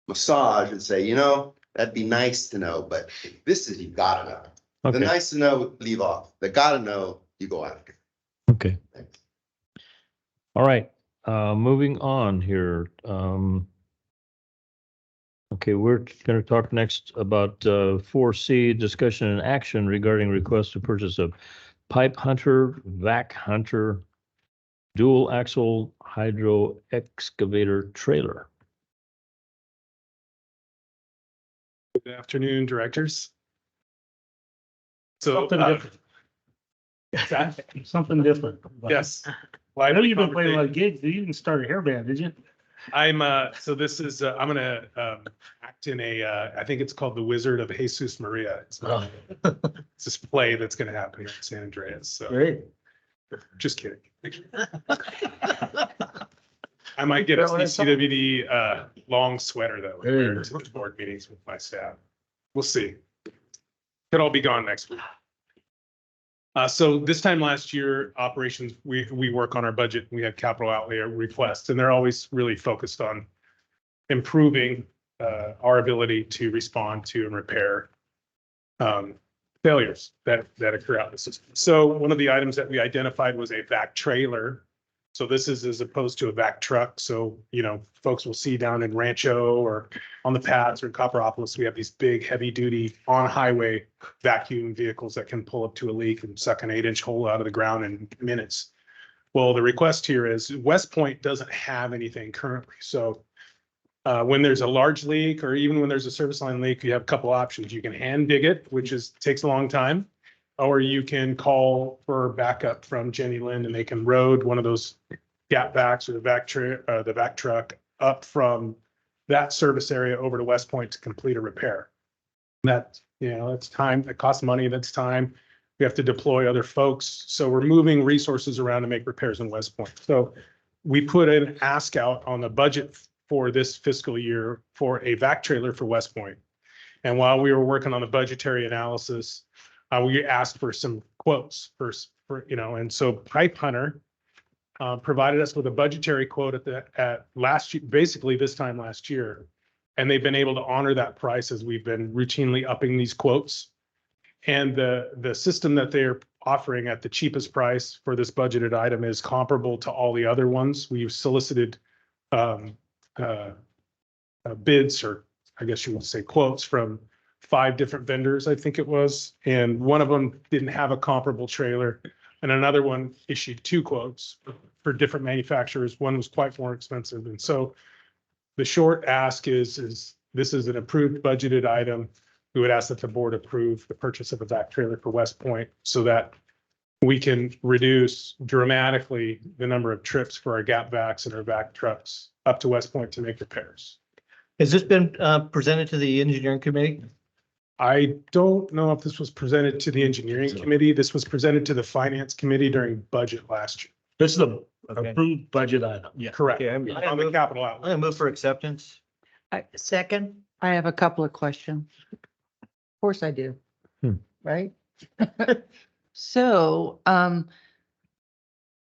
massaged and say, you know, that'd be nice to know, but this is, you gotta know. The Okay, nice to know, leave off. The gotta know, you go after. okay. All right, moving on here. Okay, we're going to talk next about 4C, discussion and action regarding request to purchase a pipe hunter, vac hunter, dual axle hydro excavator trailer. Good afternoon, directors. So, Something different. Something different. yes. I know you've been playing a lot of gigs. You didn't start a hair band, did you? I'm, so this is, I'm gonna, act in I think it's called The Wizard of Jesus Maria. It's this play that's gonna happen here in San Andreas, so Great. just kidding. I might get a CCWD, long sweater though, and wear it to the board meetings with my staff. We'll see. Could all be gone next week. So this time last year, operations, we work on our budget. We had capital outlay requests, and they're always really focused on improving our ability to respond to and repair failures that occur out in the system. So one of the items that we identified was a vac trailer. So this is as opposed to a vac truck. So, you know, folks will see down in Rancho or on the pads or in Copperopolis, we have these big heavy duty on highway vacuum vehicles that can pull up to a leak and suck an 8-inch hole out of the ground in minutes. Well, the request here is West Point doesn't have anything currently. So when there's a large leak or even when there's a service line leak, you have a couple options. You can hand dig it, which takes a long time. or you can call for backup from Jenny Lind and they can road one of those gap vacs or the vac truck up from that service area over to West Point to complete a repair. That, that's time, that costs money, that's time. We have to deploy other folks. So we're moving resources around to make repairs in West Point. So we put an ask out on the budget for this fiscal year for a vac trailer for West Point. And while we were working on the budgetary analysis, we asked for some quotes for, and so Pipe Hunter provided us with a budgetary quote at last year, basically this time last year. And they've been able to honor that price as we've been routinely upping these quotes. And the system that they're offering at the cheapest price for this budgeted item is comparable to all the other ones. We've solicited bids, or I guess you would say quotes, from 5 different vendors, I think it was. And one of them didn't have a comparable trailer. And another one issued 2 quotes for different manufacturers. One was quite more expensive. And so the short ask is this is an approved budgeted item. We would ask that the board approve the purchase of a vac trailer for West Point so that we can reduce dramatically the number of trips for our gap vacs and our vac trucks up to West Point to make repairs. Has this been presented to the engineering committee? I don't know if this was presented to the engineering committee. This was presented to the finance committee during budget last year. This is the approved budget item. Yeah, correct. Okay, On the capital outlay. I'm gonna move for acceptance. Second, I have a couple of questions. Of course I do. Right? So,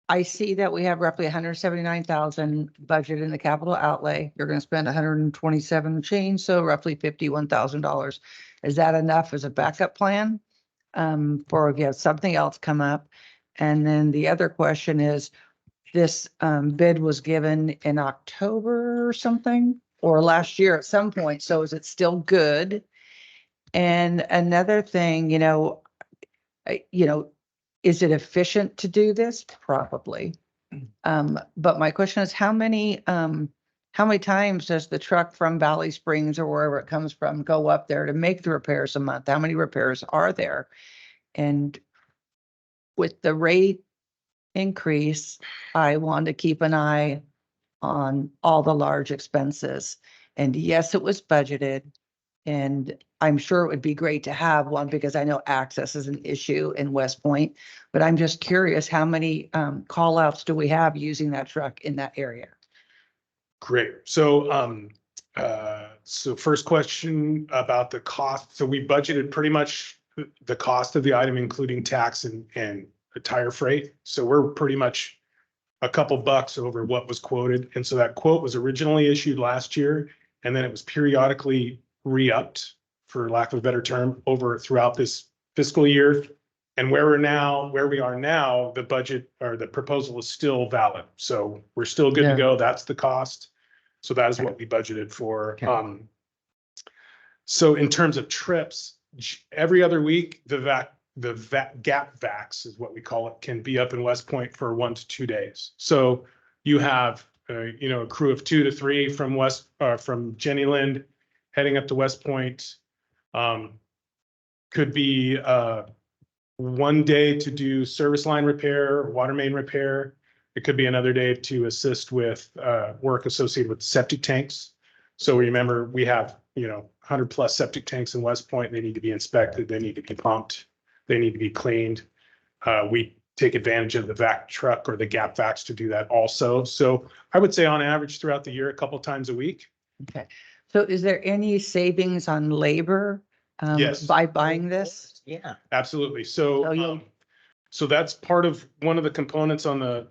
I see that we have roughly 179,000 budget in the capital outlay. You're going to spend 127 change, so roughly $51,000. Is that enough as a backup plan? For if you have something else come up? And then the other question is, this bid was given in October or something, or last year at some point. So is it still good? And another thing, is it efficient to do this? Probably. But my question is, how many times does the truck from Valley Springs or wherever it comes from go up there to make the repairs a month? How many repairs are there? And with the rate increase, I want to keep an eye on all the large expenses. And yes, it was budgeted. And I'm sure it would be great to have one because I know access is an issue in West Point. But I'm just curious, how many call outs do we have using that truck in that area? Great. So, so first question about the cost. So we budgeted pretty much the cost of the item, including tax and the tire freight. So we're pretty much a couple bucks over what was quoted. And so that quote was originally issued last year, and then it was periodically re-upped, for lack of a better term, over throughout this fiscal year. And where we are now, the budget or the proposal is still valid. So we're still good to go. That's the cost. So that is what we budgeted for. Okay. So in terms of trips, every other week, the gap vacs is what we call it, can be up in West Point for 1 to 2 days. So you have, a crew of 2 to 3 from Jenny Lind heading up to West Point. Could be 1 day to do service line repair, water main repair. It could be another day to assist with work associated with septic tanks. So remember, we have 100+ septic tanks in West Point. They need to be inspected. They need to be pumped. They need to be cleaned. We take advantage of the vac truck or the gap vacs to do that also. So I would say on average throughout the year, a couple times a week. Okay. So is there any savings on labor Yes. by buying this? yeah. Absolutely. So So, you'll- so that's part of one of the components on the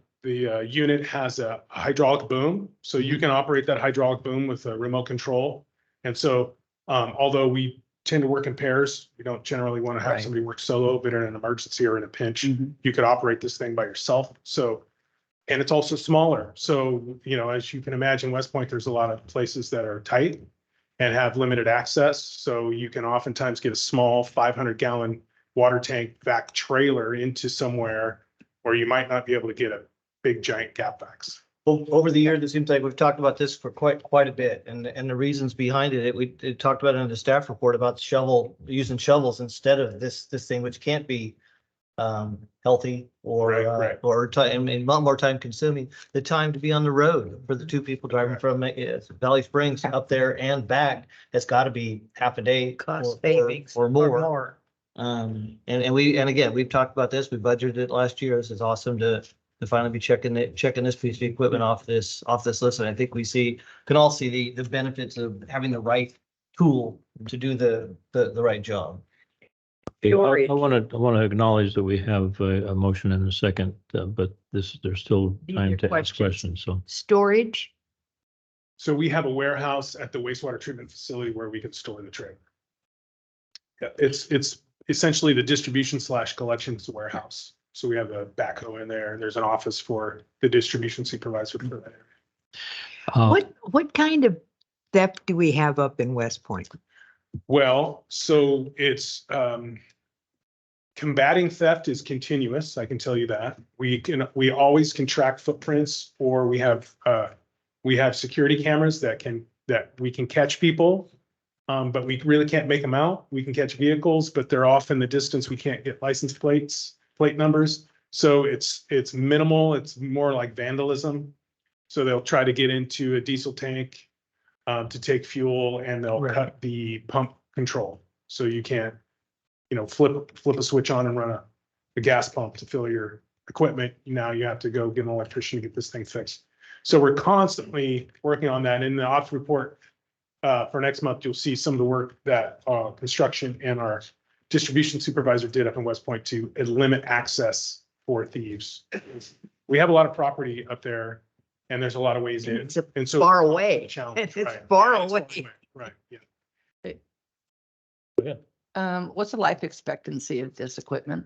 unit has a hydraulic boom. So you can operate that hydraulic boom with a remote control. And so, although we tend to work in pairs, we don't generally want to have Right. somebody work solo, but in an emergency or in a pinch, Mhm. you could operate this thing by yourself. So, and it's also smaller. So, as you can imagine, West Point, there's a lot of places that are tight and have limited access. So you can oftentimes get a small 500-gallon water tank vac trailer into somewhere, or you might not be able to get a big giant gap vacs. Well, over the years, it seems like we've talked about this for quite a bit, and the reasons behind it. We talked about it in the staff report about using shovels instead of this thing, which can't be healthy or, Right. or time, and a lot more time consuming, the time to be on the road for the two people driving from Valley Springs up there and back, has got to be half a day. Cost or- savings Or more. And and again, we've talked about this, we budgeted it last year. This is awesome to finally be checking this piece of equipment off this list. And I think can all see the benefits of having the right tool to do the right job. Okay, Storage. I want to acknowledge that we have a motion and a second, but there's still These time are to ask questions. questions, so. Storage, So we have a warehouse at the wastewater treatment facility where we can store the trailer. Yeah, it's essentially the distribution / collections warehouse. So we have a backhoe in there, and there's an office for the distribution supervisor for that area. what kind of theft do we have up in West Point? Well, so it's combating theft is continuous, I can tell you that. We always can track footprints, or we have security cameras that we can catch people. But we really can't make them out. We can catch vehicles, but they're off in the distance. We can't get license plate numbers. So it's minimal. It's more like vandalism. So they'll try to get into a diesel tank to take fuel, and they'll cut the pump control. So you can't, flip a switch on and run a gas pump to fill your equipment. Now you have to go get an electrician to get this thing fixed. So we're constantly working on that. In the ops report for next month, you'll see some of the work that construction and our distribution supervisor did up in West Point to limit access for thieves. We have a lot of property up there, and there's a lot of ways in. It's And so far away. challenge, It's right. far Yeah, it's away. Right, yeah. What's the life expectancy of this equipment?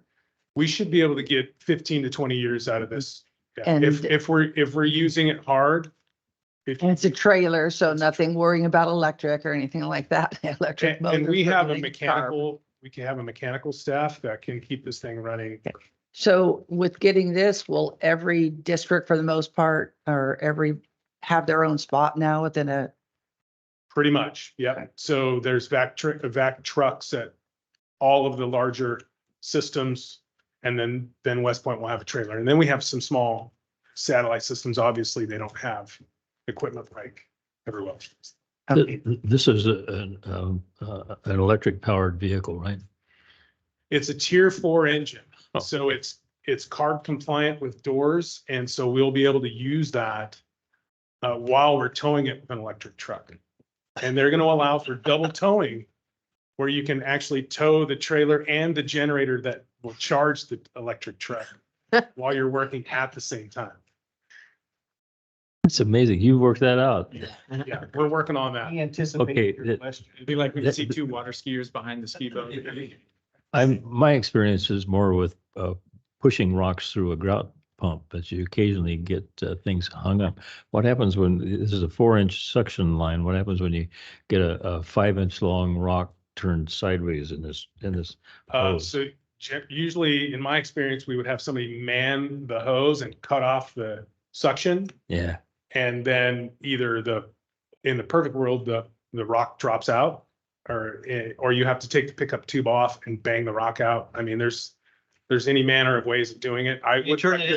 We should be able to get 15 to 20 years out of this. Yeah. And- If we're using it hard. And it's a trailer, so nothing worrying about electric or anything like that. Electric And we motors, have a everything, carb. mechanical staff that can keep this thing running. So with getting this, will every district for the most part, or have their own spot now within a? Pretty much, yeah. So there's vac trucks at all of the larger systems. And then West Point will have a trailer. And then we have some small satellite systems. Obviously, they don't have equipment like everywhere else. This is an electric powered vehicle, right? It's a tier 4 engine. Oh. So it's carb compliant with doors. And so we'll be able to use that while we're towing it with an electric truck. And they're going to allow for double towing, where you can actually tow the trailer and the generator that will charge the electric truck while you're working at the same time. It's amazing. You worked that out. Yeah, we're working on that. Okay. It'd be like we could see 2 water skiers behind the ski boat. My experience is more with pushing rocks through a grout pump, but you occasionally get things hung up. What happens when this is a 4-inch suction line? What happens when you get a 5-inch long rock turned sideways in this hose? So usually, in my experience, we would have somebody man the hose and cut off the suction. Yeah. And then either in the perfect world, the rock drops out, or you have to take the pickup tube off and bang the rock out. I mean, there's any manner of ways of doing it. You turn in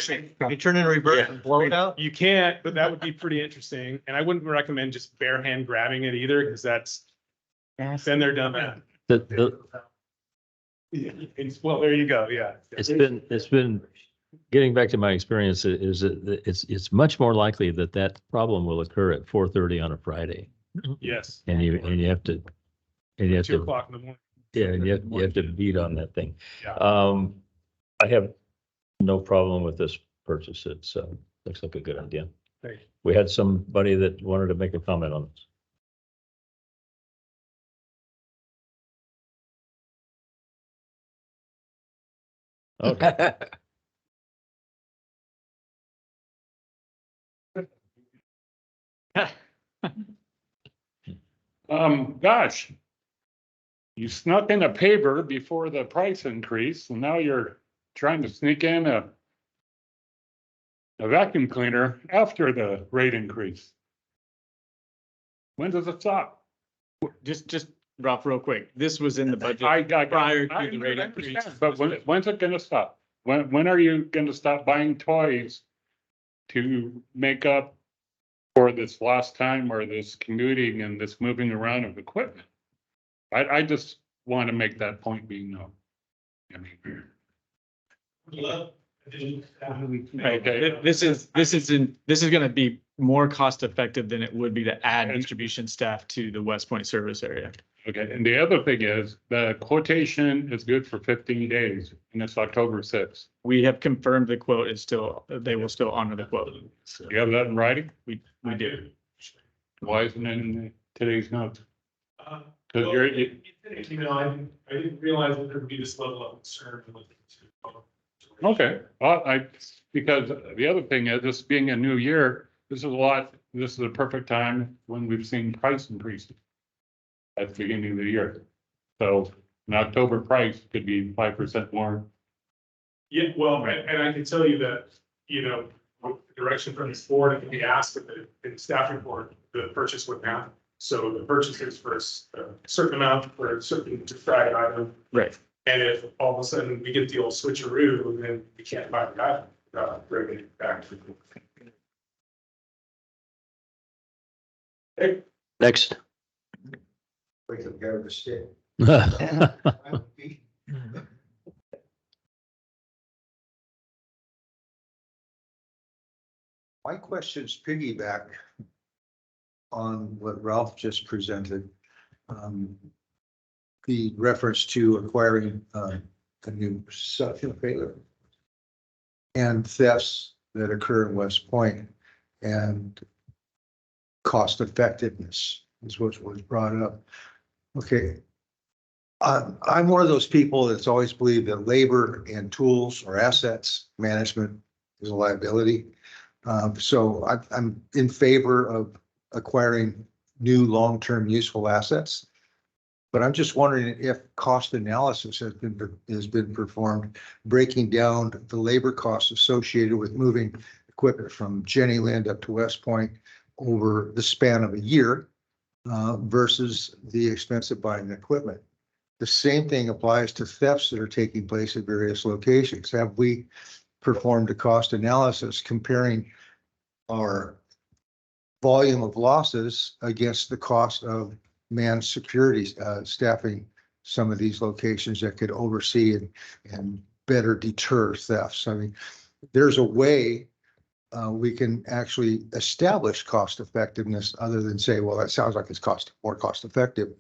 reverse and blow it out? You can't, but that would be pretty interesting. And I wouldn't recommend just bare hand grabbing it either, because then they're done that. Well, there you go. Yeah. It's been getting back to my experience is that it's much more likely that problem will occur at 4:30 on a Friday. Yes. And you have to 2 o'clock in the morning. Yeah, and you have to beat on that thing. Yeah. I have no problem with this purchase. It's looks like a good idea. Thank you. We had somebody that wanted to make a comment on this. Okay. Gosh, you snuck in a paver before the price increase, and now you're trying to sneak in a vacuum cleaner after the rate increase. When does it stop? Just Ralph, real quick. This was in the budget I prior to I the rate increase. understand, but when's it gonna stop? when are you gonna stop buying toys to make up for this lost time or this commuting and this moving around of equipment? I just want to make that point being known. I mean, okay. This is gonna be more cost effective than it would be to add distribution staff to the West Point service area. Okay, and the other thing is, the quotation is good for 15 days, and it's October 6th. We have confirmed the quote is still, they will still honor the quote. You have that in writing? We do. Why isn't it in today's notes? Because Well, you're, I didn't realize that there would be this level of concern with it. okay, well, because the other thing is, this being a new year, this is a perfect time when we've seen price increases at the beginning of the year. So an October price could be 5% more. Yeah, well, and I can tell you that, with the direction from this board, it can be asked in the staff report, the purchase would happen. So the purchase is for a certain amount for a certain described item. Right. And if all of a sudden we get the old switcheroo, then we can't buy the item, bring it back to the. Next. Wait till Gary was sick. My questions piggyback on what Ralph just presented. The reference to acquiring a new trailer and thefts that occur in West Point and cost effectiveness is what was brought up. Okay. I'm one of those people that's always believed that labor and tools or assets management is a liability. So I'm in favor of acquiring new long-term useful assets. But I'm just wondering if cost analysis has been performed, breaking down the labor costs associated with moving equipment from Jenny Lind up to West Point over the span of a year versus the expense of buying equipment. The same thing applies to thefts that are taking place at various locations. Have we performed a cost analysis comparing our volume of losses against the cost of manned security staffing some of these locations that could oversee and better deter thefts? I mean, there's a way we can actually establish cost effectiveness other than say, well, that sounds like it's more cost effective.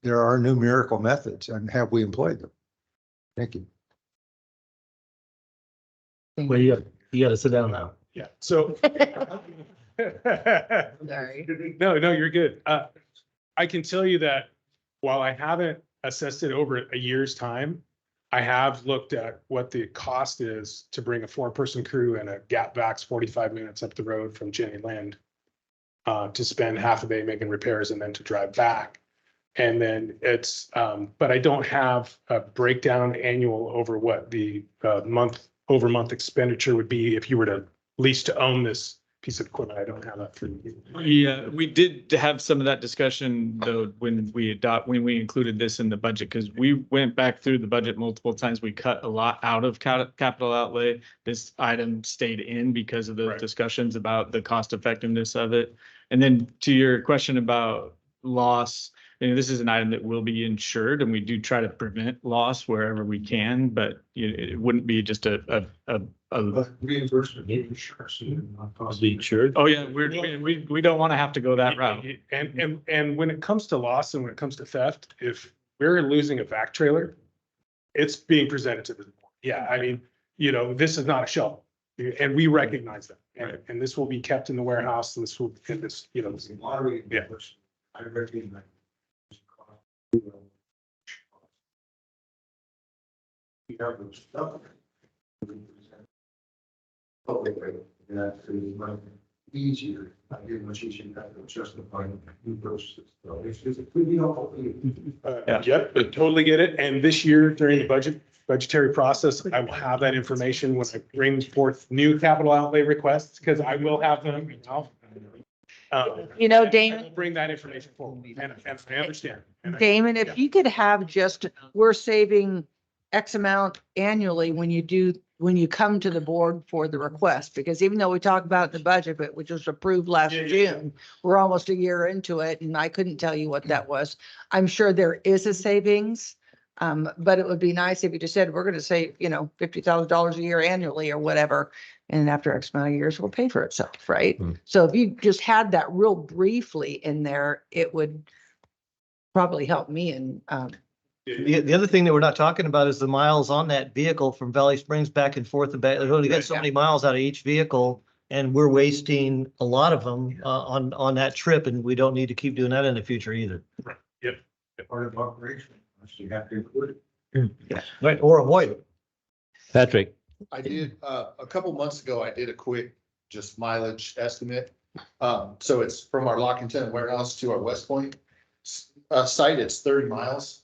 There are numerical methods, and have we employed them? Thank you. Well, you gotta sit down now. Yeah, so. Sorry. No, you're good. I can tell you that while I haven't assessed it over a year's time, I have looked at what the cost is to bring a 4-person crew and a gap vax 45 minutes up the road from Jenny Lind to spend half a day making repairs and then to drive back. And then it's, but I don't have a breakdown annual over what the month expenditure would be if you were to lease to own this piece of equipment. I don't have that for you. Yeah, we did have some of that discussion though, when we included this in the budget, because we went back through the budget multiple times. We cut a lot out of capital outlay. This item stayed in because of those discussions about the cost effectiveness of it. And then to your question about loss, this is an item that will be insured, and we do try to prevent loss wherever we can, but it wouldn't be just a reimbursement insurance. Be insured. Oh yeah, we don't want to have to go that route. And when it comes to loss and when it comes to theft, if we're losing a vac trailer, it's being presented to the board. Yeah, I mean, this is not a shovel, and we recognize that, and this will be kept in the warehouse. And this will, yeah. I recognize. You have those stuff. That is much easier. I get much easier to justify new process. It's pretty helpful. Yep, I totally get it. And this year during the budgetary process, I will have that information when I bring forth new capital outlay requests, because I will have them. Damon, bring that information forward, and I understand. Damon, if you could have just, we're saving X amount annually when you come to the board for the request? Because even though we talked about the budget, but which was approved last June, we're almost a year into it and I couldn't tell you what that was. I'm sure there is a savings. But it would be nice if you just said, we're going to save, $50,000 a year annually or whatever. And after X amount of years, we'll pay for itself, right? Hmm. So if you just had that real briefly in there, it would probably help me and, The other thing that we're not talking about is the miles on that vehicle from Valley Springs back and forth and back. They only get so many miles out of each vehicle. And we're wasting a lot of them on that trip, and we don't need to keep doing that in the future either. Yep. Part of operation, so you have to include it. Yeah. Right, or avoid it. Patrick, I did, a couple months ago, I did a quick just mileage estimate. So it's from our Lockington warehouse to our West Point site, it's 30 miles.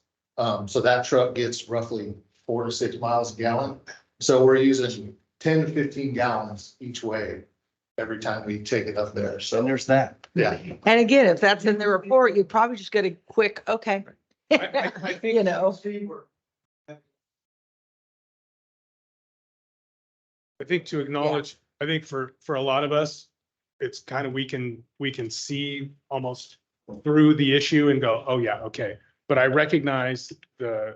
So that truck gets roughly 4 to 6 miles a gallon. So we're using 10 to 15 gallons each way every time we take it up there. So And there's that. yeah. and again, if that's in the report, you probably just get a quick, okay. I think. You know. I think to acknowledge, I think for a lot of us, it's kind of, we can see almost through the issue and go, oh yeah, okay. But I recognize the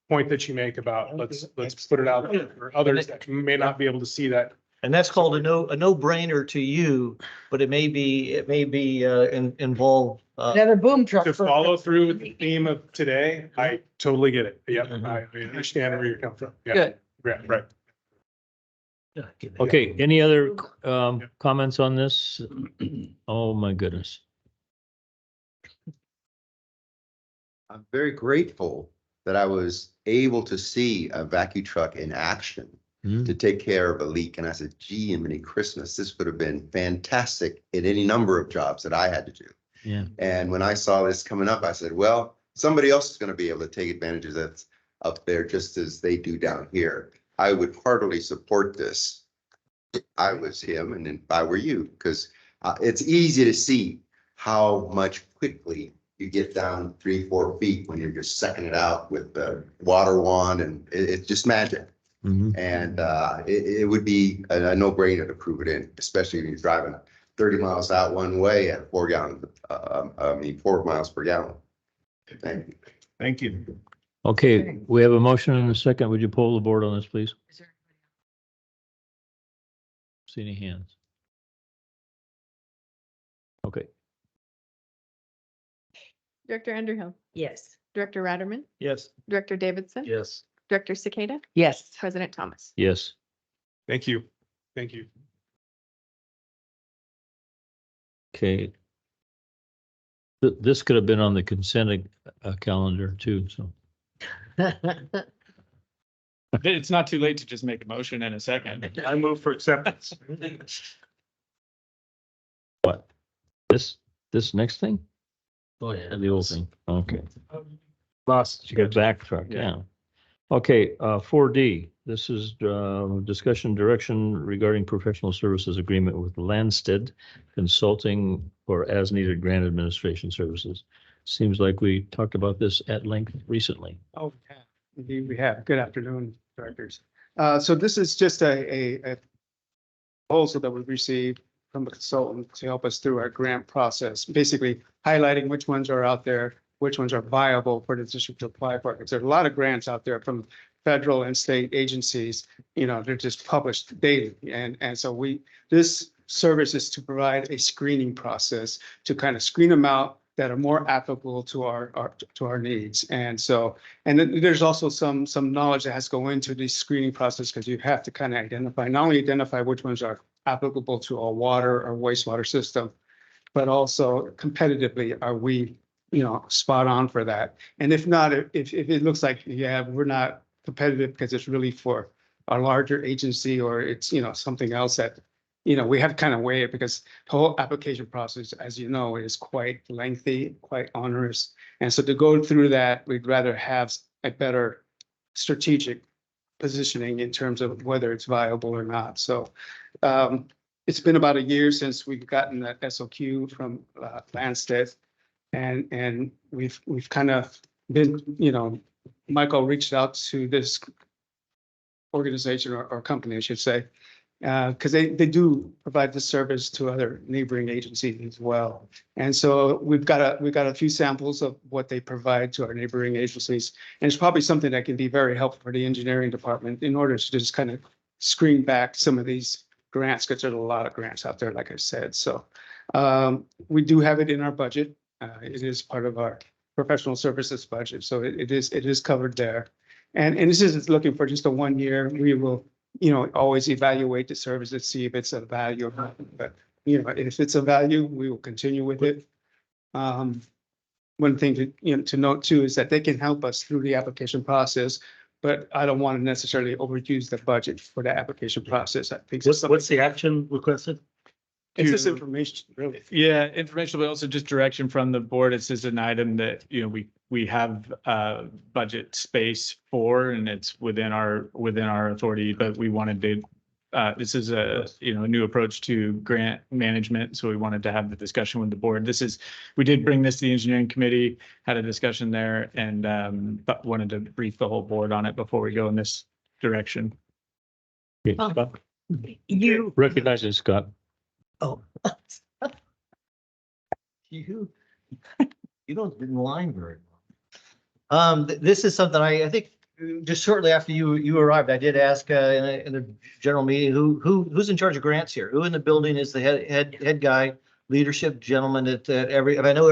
point that you make about let's put it out there for others that may not be able to see that. And that's called a no-brainer to you, but it may be involve. Another boom truck. To follow through with the theme of today, I totally get it. Yep, Mhm. I understand where you're coming from. Yeah, Good. yeah, right. okay, any other comments on this? Oh, my goodness. I'm very grateful that I was able to see a vacuum truck in action to take care of a leak. And I said, gee, many Christmas, this would have been fantastic in any number of jobs that I had to do. Yeah. And when I saw this coming up, I said, well, somebody else is going to be able to take advantage of that up there just as they do down here. I would heartily support this if I was him and if I were you, because it's easy to see how much quickly you get down 3-4 feet when you're just sucking it out with the water wand, and it's just magic. Mhm. And it would be a no-brainer to prove it in, especially if you're driving 30 miles out one way at 4 miles per gallon. Thank you. Thank you. Okay, we have a motion and a second. Would you poll the board on this, please? See any hands? Okay, Director Underhill, Yes. Director Ratterman, Yes. Director Davidson, Yes. Director Cicada, Yes. President Thomas. yes. Thank you. Thank you. Okay. This could have been on the consent calendar too, so. It's not too late to just make a motion in a second. I move for acceptance. What? This next thing? Oh, yeah. The old thing, okay. Lost. You got backtrack, yeah. Okay, 4D, this is discussion direction regarding professional services agreement with Landstead Consulting for as-needed grant administration services. Seems like we talked about this at length recently. Oh, yeah, indeed we have. Good afternoon, directors. So this is just a proposal that we received from a consultant to help us through our grant process, basically highlighting which ones are out there, which ones are viable for the district to apply for. Because there's a lot of grants out there from federal and state agencies, they're just published daily. And so this service is to provide a screening process to kind of screen them out that are more applicable to our needs. And so, and then there's also some knowledge that has to go into the screening process, because you have to kind of not only identify which ones are applicable to our water or wastewater system, but also competitively, are we, spot on for that? And if not, if it looks like, we're not competitive because it's really for a larger agency, or it's, something else that, we have to kind of weigh it, because the whole application process, as you know, is quite lengthy, quite onerous. And so to go through that, we'd rather have a better strategic positioning in terms of whether it's viable or not. So it's been about a year since we've gotten that SOQ from Landstead. And we've kind of been, Michael reached out to this organization or company, I should say, because they do provide this service to other neighboring agencies as well. And so we've got a few samples of what they provide to our neighboring agencies. And it's probably something that can be very helpful for the engineering department in order to just kind of screen back some of these grants, because there's a lot of grants out there, like I said. So we do have it in our budget. It is part of our professional services budget. So it is covered there. And this is looking for just a 1 year. We will, always evaluate the service to see if it's a value or not. But, if it's a value, we will continue with it. One thing to note too is that they can help us through the application process, but I don't want to necessarily overuse the budget for the application process. I think What's the action requested? it's just information, really. Yeah, information, but also just direction from the board. This is an item that, we have budget space for, and it's within our authority, but we wanted to, this is a new approach to grant management. So we wanted to have the discussion with the board. We did bring this to the engineering committee, had a discussion there, and but wanted to brief the whole board on it before we go in this direction. Okay, Oh. Scott. You, Recognizing Scott. oh, You don't didn't line very well. This is something I think just shortly after you arrived, I did ask in the general meeting, who's in charge of grants here? Who in the building is the head guy, leadership gentleman at I know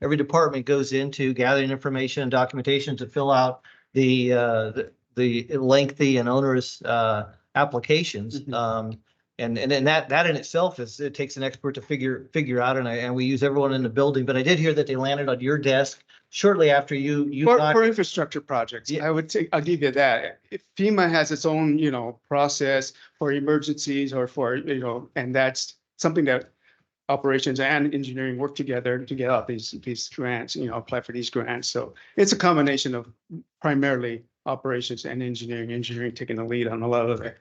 every department goes into gathering information and documentation to fill out the lengthy and onerous applications. And that in itself it takes an expert to figure out, and we use everyone in the building. But I did hear that they landed on your desk shortly after you got. For infrastructure projects, Yeah. I'll give you that. If FEMA has its own, process for emergencies or for, and that's something that operations and engineering work together to get out these grants, apply for these grants. So it's a combination of primarily operations and engineering taking the lead on a lot of the,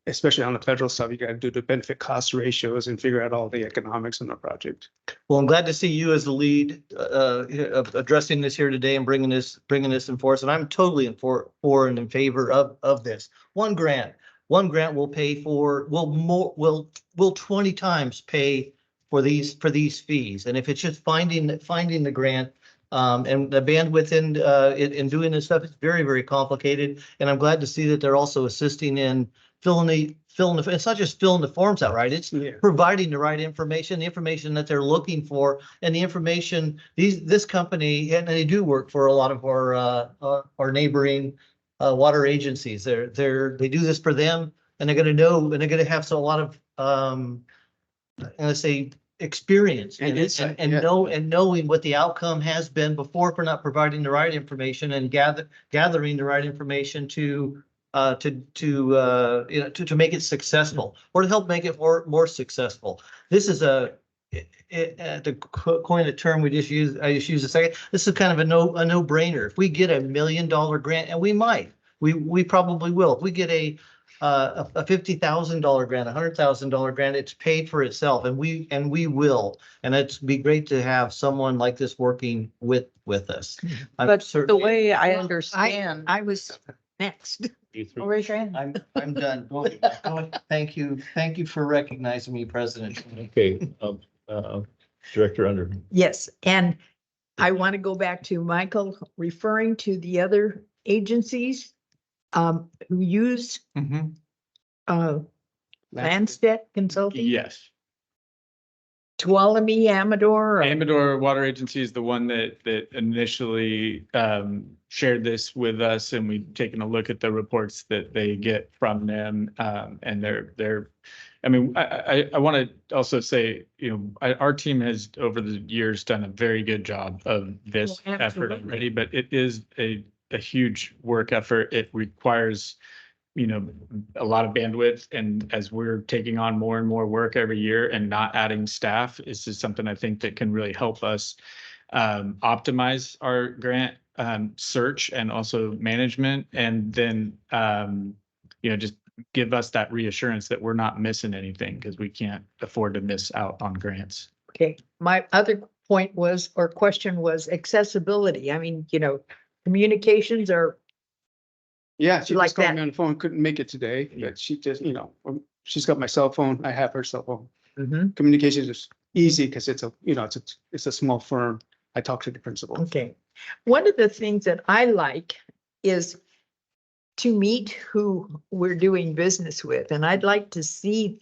especially on the federal side, you got to do the benefit cost ratios and figure out all the economics in the project. Well, I'm glad to see you as the lead of addressing this here today and bringing this in force. And I'm totally for and in favor of this. One grant will pay for, will 20 times pay for these fees. And if it's just finding the grant, and the bandwidth in doing this stuff, it's very, very complicated. And I'm glad to see that they're also assisting in it's not just filling the forms out, right? It's providing the right information, the information that they're looking for, and the information this company, and they do work for a lot of our neighboring water agencies. They do this for them, and they're going to know, and they're going to have a lot of let's say experience and knowing what the outcome has been before for not providing the right information and gathering the right information to make it successful or to help make it more successful. This is to coin a term I just used a second. This is kind of a no-brainer. If we get $1 million grant, and we probably will. If we get a $50,000 grant, $100,000 grant, it's paid for itself, and we will. And it'd be great to have someone like this working with us. But the way I understand. I was next. Raise your hand. I'm done. Thank you for recognizing me, President. Okay, Director Under. Yes, and I want to go back to Michael referring to the other agencies who use Landsted Consulting. Yes. Tuolumne, Amador. Amador Water Agency is the one that initially shared this with us, and we've taken a look at the reports that they get from them. And I want to also say, our team has over the years done a very good job of this effort already, but it is a huge work effort. It requires a lot of bandwidth, and as we're taking on more and more work every year and not adding staff, this is something I think that can really help us optimize our grant search and also management, and then just give us that reassurance that we're not missing anything, because we can't afford to miss out on grants. Okay, my other point was, or question was accessibility. I mean, communications are, Yeah, she Like just called that. me on the phone, couldn't make it today, but she just, she's got my cell phone. I have her cell phone. Mhm. Communications is easy because it's a small firm. I talk to the principal. Okay. One of the things that I like is to meet who we're doing business with. And I'd like to see,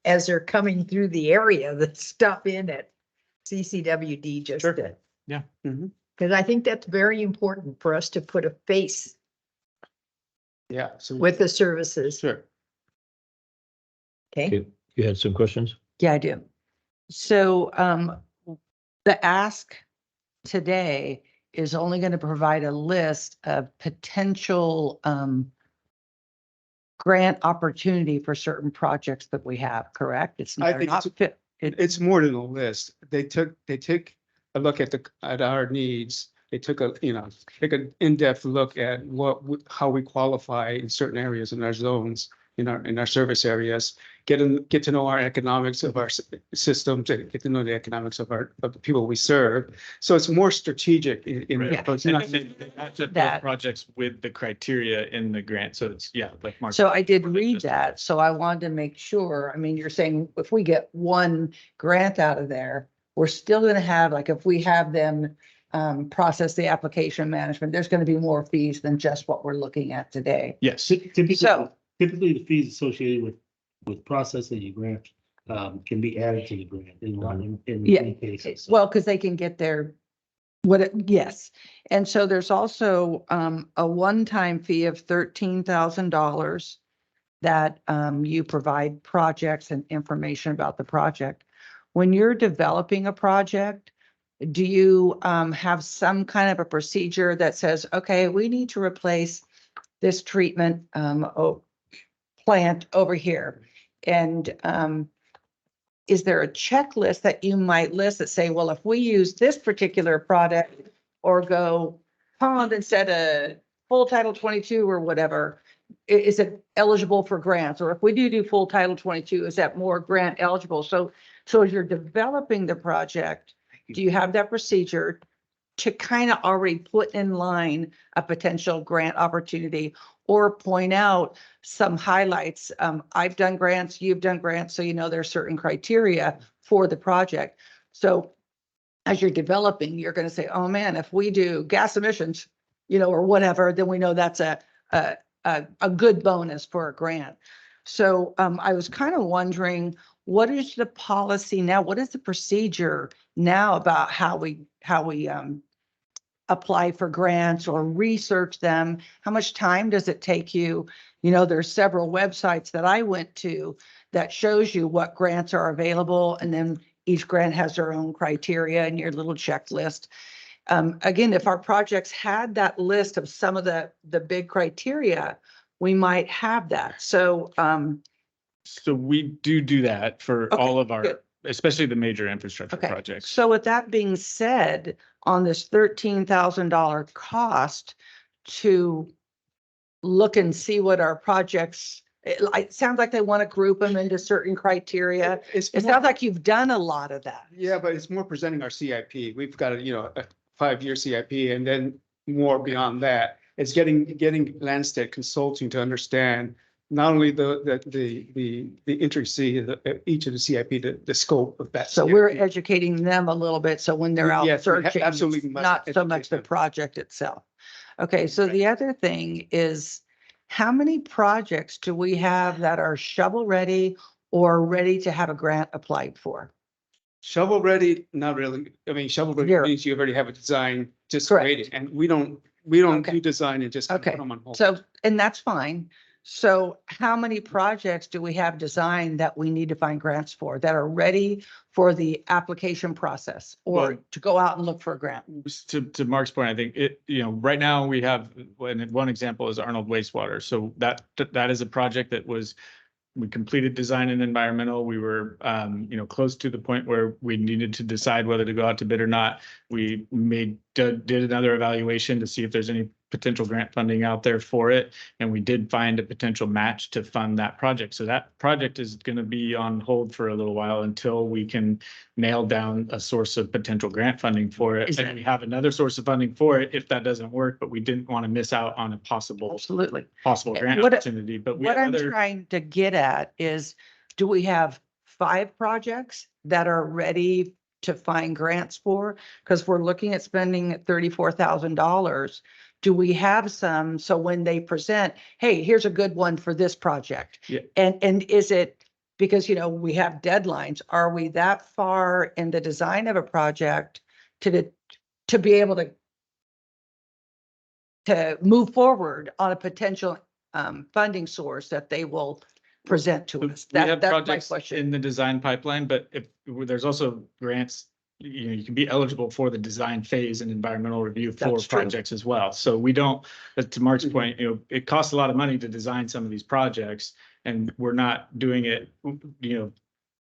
as they're coming through the area, the stuff in at CCWD just Sure. to. Yeah. Mhm. Because I think that's very important for us to put a face Yeah. So with the services. sure. Okay. Okay, you had some questions? Yeah, I do. So, the ask today is only going to provide a list of potential, grant opportunity for certain projects that we have, correct? It's I they're think not it's- fit. It's more than a list. They took a look at our needs. They took take an in-depth look at how we qualify in certain areas in our zones, in our service areas, get to know our economics of our systems, and get to know the economics of the people we serve. So it's more strategic in Right. approach, And not- then they have to build That- projects with the criteria in the grant. So it's, yeah, like Mark. So I did read that, so I wanted to make sure, I mean, you're saying if we get one grant out of there, we're still gonna have, like, if we have them process the application management, there's gonna be more fees than just what we're looking at today. Yes. So- Typically, the fees associated with processing a grant, can be added to the grant in Yeah. many cases. Well, because they can get their, yes. And so there's also a one-time fee of $13,000 that you provide projects and information about the project. When you're developing a project, do you have some kind of a procedure that says, okay, we need to replace this treatment plant over here? And is there a checklist that you might list that say, well, if we use this particular product or go pond instead of full Title 22 or whatever, is it eligible for grants? Or if we do full Title 22, is that more grant eligible? So as you're developing the project, do you have that procedure to kind of already put in line a potential grant opportunity or point out some highlights? I've done grants, you've done grants, so there's certain criteria for the project. So as you're developing, you're going to say, oh man, if we do gas emissions, or whatever, then we know that's a good bonus for a grant. So I was kind of wondering, what is the policy now? What is the procedure now about how we apply for grants or research them? How much time does it take you? There's several websites that I went to that shows you what grants are available, and then each grant has their own criteria and your little checklist. Again, if our projects had that list of some of the big criteria, we might have that. So So we do that for Okay, all of our, good. especially the major infrastructure Okay, projects. so with that being said, on this $13,000 cost to look and see what our projects, it sounds like they want to group them into certain criteria. It's It more- sounds like you've done a lot of that. Yeah, but it's more presenting our CIP. We've got a 5-year CIP, and then more beyond that. It's getting Landsted Consulting to understand not only the intricacy of each of the CIP, the scope of that. So CIP. we're educating them a little bit, so when they're out Yes, we searching, absolutely it's must not so educate much the them. project itself. Okay, so the other thing is, how many projects do we have that are shovel ready or ready to have a grant applied for? Shovel ready, not really. I mean, shovel ready Zero. means you already have a design just Correct. waiting, and we don't Okay. do design and just put Okay, them on hold. so, and that's fine. So how many projects do we have designed that we need to find grants for, that are ready for the application process or Well- to go out and look for a grant? To Mark's point, I think right now we have, one example is Arnold wastewater. So that is a project that we completed design and environmental. We were, close to the point where we needed to decide whether to go out to bid or not. We did another evaluation to see if there's any potential grant funding out there for it. And we did find a potential match to fund that project. So that project is going to be on hold for a little while until we can nail down a source of potential grant funding for it. And we have another source of funding for it if that doesn't work, but we didn't want to miss out on a possible grant opportunity. But what I'm trying to get at is, do we have 5 projects that are ready to find grants for? Because we're looking at spending $34,000. Do we have some? So when they present, hey, here's a good one for this project. Yeah. And is it, because, you know, we have deadlines. Are we that far in the design of a project to be able to move forward on a potential funding source that they will present to us? We have That's my projects question. in the design pipeline, but if there's also grants, you know, you can be eligible for the design phase and environmental review for That's true. projects as well. So we don't, but to Mark's point, you know, it costs a lot of money to design some of these projects, and we're not doing it, you know,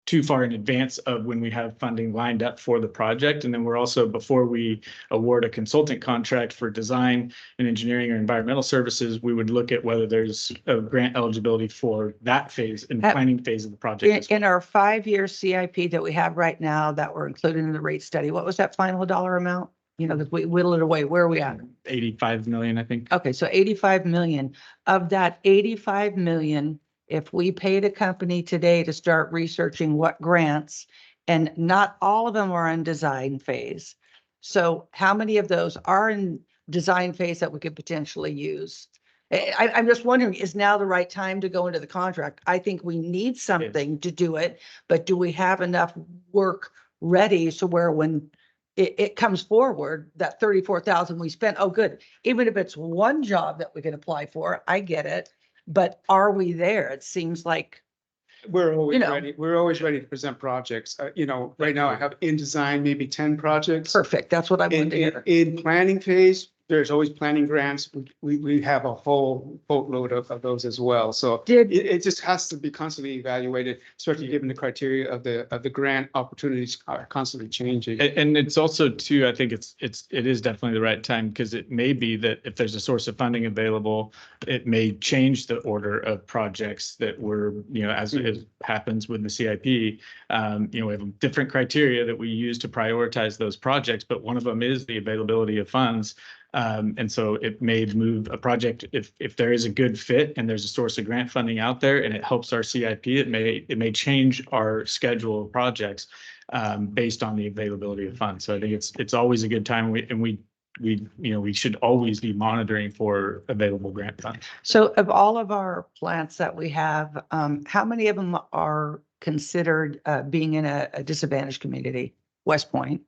too far in advance of when we have funding lined up for the project. And then we're also, before we award a consultant contract for design and engineering or environmental services, we would look at whether there's a grant eligibility for that phase and planning phase of the project. In our 5-year CIP that we have right now that were included in the rate study, what was that final dollar amount? You know, that we whittled it away. Where are we at? 85 million, I think. Okay, so 85 million. Of that 85 million, if we paid a company today to start researching what grants, and not all of them are in design phase. So how many of those are in design phase that we could potentially use? I'm just wondering, is now the right time to go into the contract? I think we need something to do it, but do we have enough work ready so where when it comes forward, that 34,000 we spent, oh, good. Even if it's one job that we can apply for, I get it. But are we there? It seems like, We're always you know. ready. We're always ready to present projects. You know, right now I have in design, maybe 10 projects. Perfect. That's what I wanted to hear. In planning phase, there's always planning grants. We have a whole boatload of those as well. So it just has to be constantly evaluated, especially given the criteria of the grant opportunities are constantly changing. And it's also too, I think it is definitely the right time, because it may be that if there's a source of funding available, it may change the order of projects that were, you know, as it happens with the CIP. You know, we have different criteria that we use to prioritize those projects, but one of them is the availability of funds. And so it may move a project if there is a good fit and there's a source of grant funding out there and it helps our CIP, it may change our schedule of projects based on the availability of funds. So I think it's always a good time. We should always be monitoring for available grant funds. So of all of our plants that we have, how many of them are considered being in a disadvantaged community? West Point,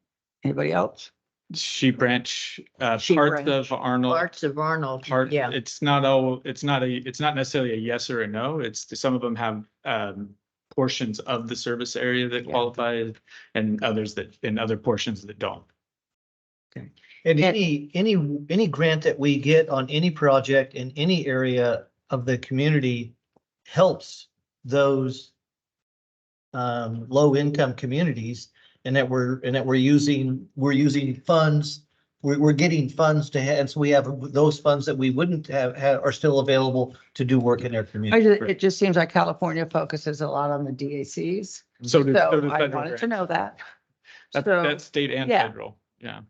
anybody else? Sheep Ranch, Sheep parts Ranch. of Arnold. Parts of Arnold, Part, yeah. it's not necessarily a yes or a no. Some of them have portions of the service area that qualify, and other portions that don't. And any grant that we get on any project in any area of the community helps those low income communities, and that we're using funds. We're getting funds to have, and so we have those funds that we wouldn't have are still available to do work in their community. It just seems like California focuses a lot on the DACs. So does I federal wanted grants. to know that. That's state and yeah. federal. Yeah.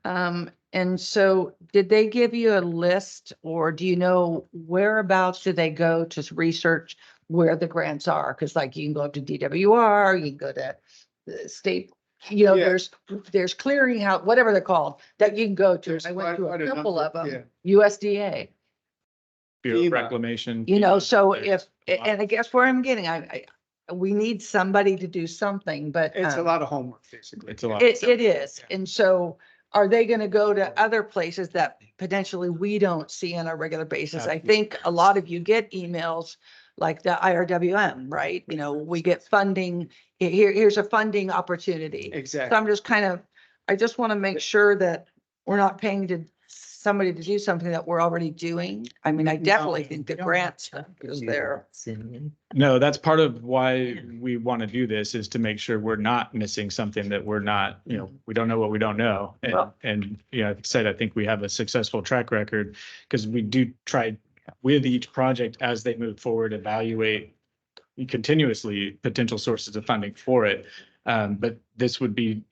And so did they give you a list, or do you know whereabouts do they go to research where the grants are? Because like you can go up to DWR, you can go to the state, you know, Yeah. there's clearinghouse, whatever they're called, that you can go to. I went to quite a a couple number, of them, USDA. Bureau of FEMA. Reclamation. You know, so There's and I guess where I'm getting, we need somebody to do something, but. It's a lot of homework, basically. It's a lot. It is. And so are they going to go to other places that potentially we don't see on a regular basis? I think a lot of you get emails like the IRWM, right? You know, we get funding. Here's a funding opportunity. Exactly. So I'm just I just want to make sure that we're not paying to somebody to do something that we're already doing? I mean, I definitely think the grant stuff is there. No, that's part of why we want to do this, is to make sure we're not missing something that we're not, we don't know what we don't know. And like I said, I think we have a successful track record because we do try with each project as they move forward, evaluate continuously potential sources of funding for it. But this would be,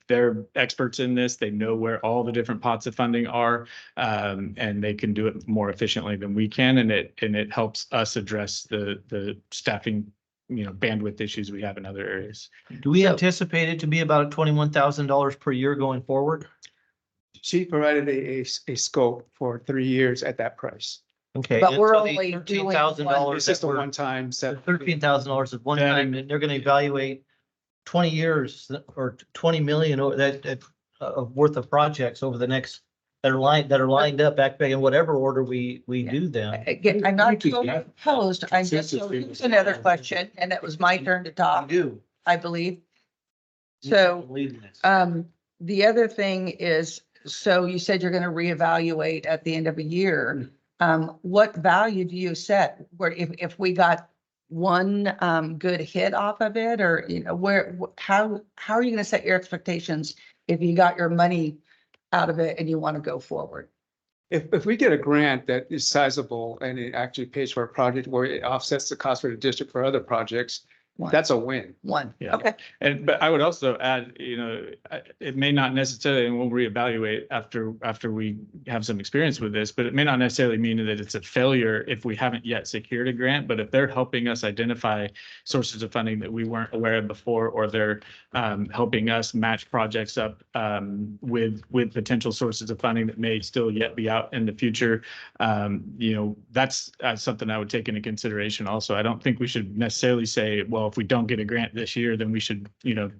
they're experts in this. They know where all the different pots of funding are, and they can do it more efficiently than we can. And it helps us address the staffing, bandwidth issues we have in other areas. Do we anticipate it to be about $21,000 per year going forward? She provided a scope for 3 years at that price. Okay. But and we're so the only doing $13,000 It's just a that we're- one-time set. $13,000 is one time, and they're gonna evaluate 20 years or 20 million or that of worth of projects over the next that are lined up back in whatever order we do them. Again, I'm not totally opposed. I'm just, so here's another question, and it was my turn to talk, Do. I believe. So, the other thing is, so you said you're gonna reevaluate at the end of a year. What value do you set where if we got one good hit off of it, or how are you gonna set your expectations if you got your money out of it and you want to go forward? If we get a grant that is sizable and it actually pays for a project where it offsets the cost for the district for other projects, that's a win. One. Yeah. Okay. But I would also add, it may not necessarily, and we'll reevaluate after we have some experience with this, but it may not necessarily mean that it's a failure if we haven't yet secured a grant. But if they're helping us identify sources of funding that we weren't aware of before, or they're helping us match projects up with potential sources of funding that may still yet be out in the future, that's something I would take into consideration also. I don't think we should necessarily say, well, if we don't get a grant this year, then we should,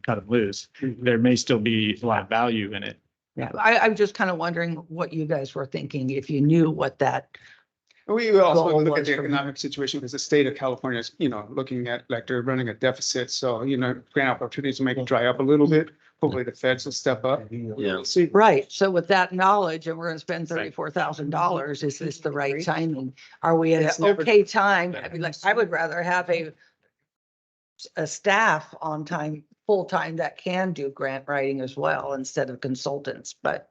cut them loose. There may still be a lot of value in it. Yeah, I'm just kind of wondering what you guys were thinking, if you knew what that. We also Goal look at was the from- economic situation because the state of California is, looking at like they're running a deficit. So, grant opportunities may dry up a little bit. Hopefully the feds will step up. Yeah. We'll see. Right, so with that knowledge, and we're gonna spend $34,000, is this the right timing? Are we at It's an never- okay time? I mean, like, I would rather have a staff on time, full-time that can do grant writing as well instead of consultants, but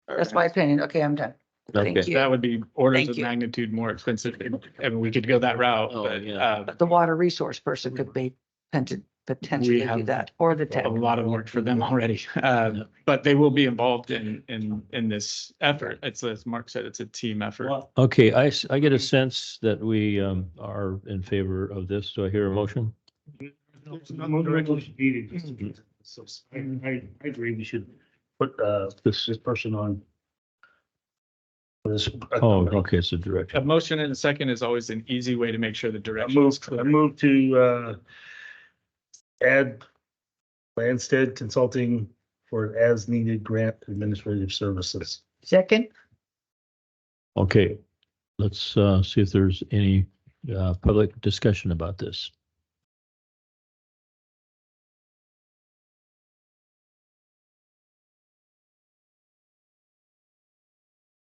that's my opinion. Okay, I'm done. Thank Okay. you. That would be orders Thank of you. magnitude more expensive. I mean, we could go that route, but But the water resource person could be potentially do have that, or the tech. a lot of work for them already. But they will be involved in this effort. It's, as Mark said, it's a team effort. Okay, I get a sense that we are in favor of this. Do I hear a motion? So I agree, we should put this person on. This. Oh, okay, it's a A direction. motion and a second is always an easy way to make sure the I direction is moved, I clear. moved to add Landstead Consulting for as-needed grant administrative services. Second, Okay, let's see if there's any public discussion about this.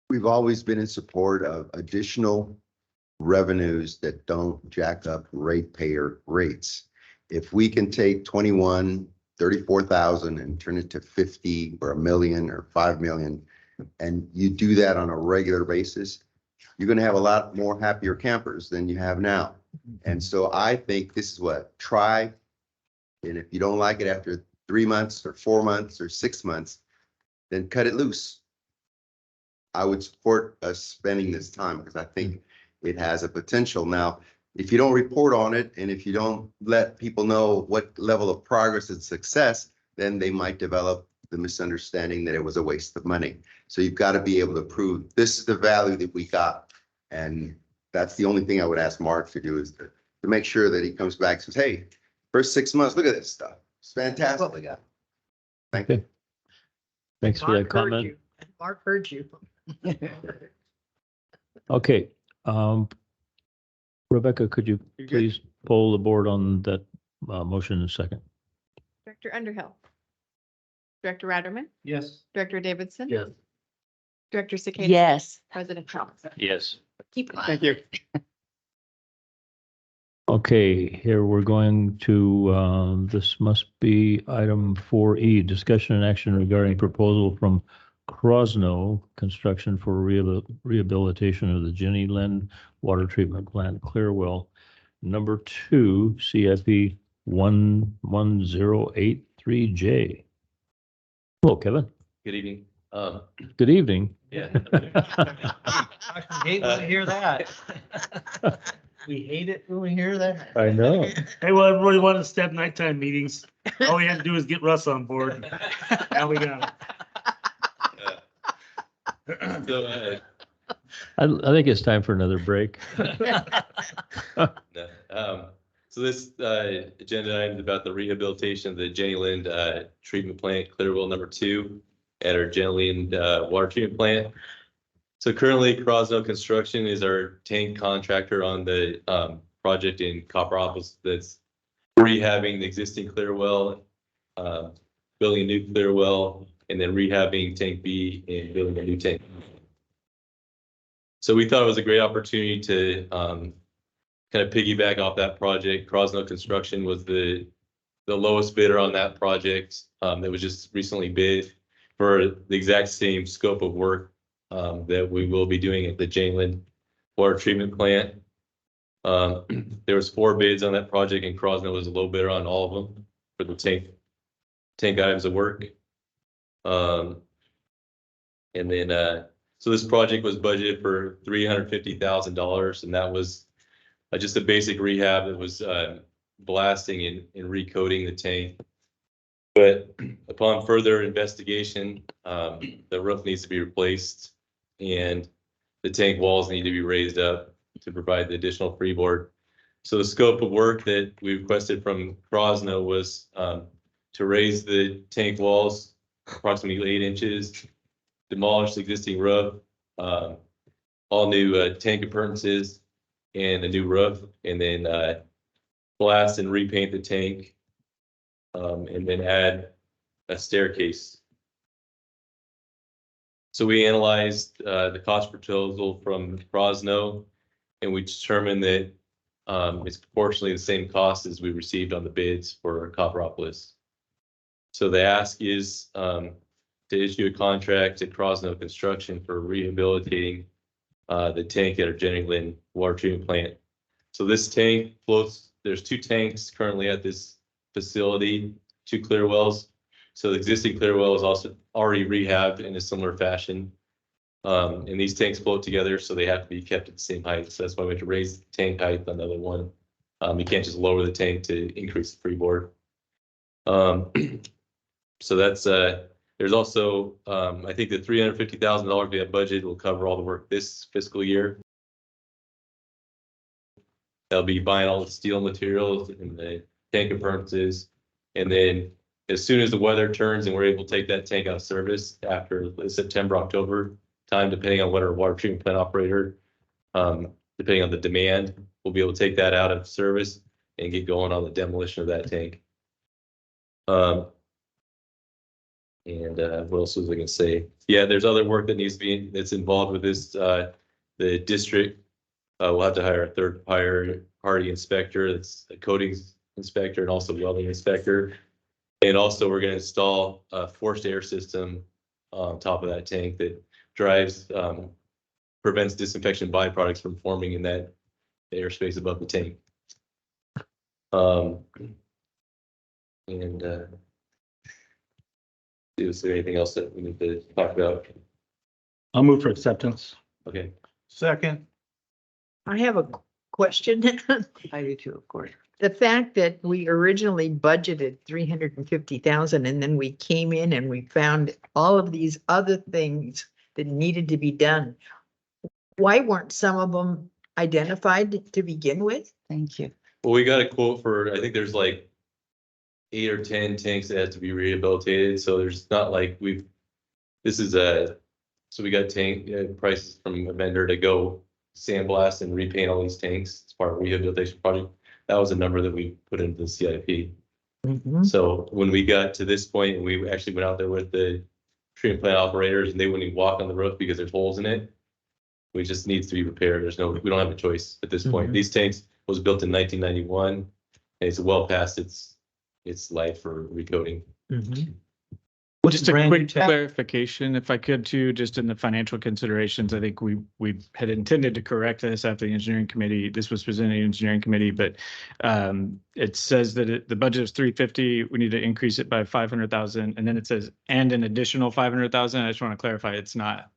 We've always been in support of additional revenues that don't jack up ratepayer rates. If we can take 34,000 and turn it to 50 or 1 million or 5 million, and you do that on a regular basis, you're going to have a lot more happier campers than you have now. And so I think this is what, try. And if you don't like it after 3 months or 4 months or 6 months, then cut it loose. I would support us spending this time because I think it has a potential. Now, if you don't report on it and if you don't let people know what level of progress and success, then they might develop the misunderstanding that it was a waste of money. So you've got to be able to prove this is the value that we got. And that's the only thing I would ask Mark to do, is to make sure that he comes back and says, hey, first 6 months, look at this stuff. It's fantastic. What we got. Thank you. Okay. Thanks for that Mark heard comment. you. Mark heard you. Okay. Rebecca, could you You good? please poll the board on that motion in a second? Director Underhill. Director Ratterman, Yes. Director Davidson. Yes. Director Cicada? Yes. President Thomas? Yes. Keep it. Thank you. Okay, here we're going to, this must be item 4E, discussion and action regarding proposal from Crosno Construction for rehabilitation of the Jenny Lind Water Treatment Plant Clearwell number 2, CFE 11083J. Hello, Kevin. Good evening. Good evening. Yeah. Hate when we hear that. We hate it when we hear that. I know. Hey, well, everybody wanted to step nighttime meetings. All we had to do is get Russ on board. Now we got it. So, I think it's time for another break. no, so this agenda item is about the rehabilitation of the Jenny Lind treatment plant, Clearwell number 2, at our Jenny Lind water treatment plant. So currently, Crosno Construction is our tank contractor on the project in Copperopolis that's rehabbing the existing Clearwell, building a new Clearwell, and then rehabbing tank B and building a new tank. So we thought it was a great opportunity to kind of piggyback off that project. Crosno Construction was the lowest bidder on that project. That was just recently bid for the exact same scope of work that we will be doing at the Jenny Lind water treatment plant. There was 4 bids on that project, and Crosno was a low bidder on all of them for the tank items of work. And then so this project was budgeted for $350,000, and that was just a basic rehab that was blasting and recoating the tank. But upon further investigation, the roof needs to be replaced and the tank walls need to be raised up to provide the additional freeboard. So the scope of work that we requested from Crosno was to raise the tank walls approximately 8 inches, demolish the existing roof, all new tank appurtenances and a new roof, and then blast and repaint the tank, and then add a staircase. So we analyzed the cost proposal from Crosno, and we determined that it's proportionally the same cost as we received on the bids for Copperopolis. So the ask is to issue a contract to Crosno Construction for rehabilitating the tank at our Jenny Lind water treatment plant. So this tank floats, there's 2 tanks currently at this facility, 2 clear wells. So the existing clear well is also already rehabbed in a similar fashion. And these tanks float together, so they have to be kept at the same height. So that's why we have to raise the tank height on the other one. You can't just lower the tank to increase the freeboard. So that's there's also I think the $350,000 we have budgeted will cover all the work this fiscal year. They'll be buying all the steel materials and the tank appurtenances, and then as soon as the weather turns and we're able to take that tank out of service after September, October time, depending on what our water treatment plant operator, depending on the demand, we'll be able to take that out of service and get going on the demolition of that tank. And what else was I gonna say? Yeah, there's other work that needs to be, that's involved with this. The district will have to hire a third-party inspector, that's a coatings inspector and also welding inspector. And also we're gonna install a forced air system on top of that tank that drives, prevents disinfection byproducts from forming in that airspace above the tank. Is there anything else that we need to talk about? I'll move for acceptance. Okay. Second. I have a question. I do too, of course. The fact that we originally budgeted 350,000 and then we came in and we found all of these other things that needed to be done. Why weren't some of them identified to begin with? Thank you. Well, we got a quote for, I think there's like 8 or 10 tanks that have to be rehabilitated. So there's not like so we got tank prices from a vendor to go sandblast and repaint all these tanks as part of a rehabilitation project. That was a number that we put into the CIP. Mm-hmm. So when we got to this point, we actually went out there with the treatment plant operators and they wouldn't even walk on the roof because there's holes in it. We just needs to be repaired. We don't have a choice at this point. These tanks was built in 1991 and it's well past its life for recoating. Just a quick clarification, if I could too, just in the financial considerations, I think we had intended to correct this after the engineering committee. This was presented in the engineering committee, but it says that the budget is 350. We need to increase it by 500,000. And then it says, and an additional 500,000. I just want to clarify, it's not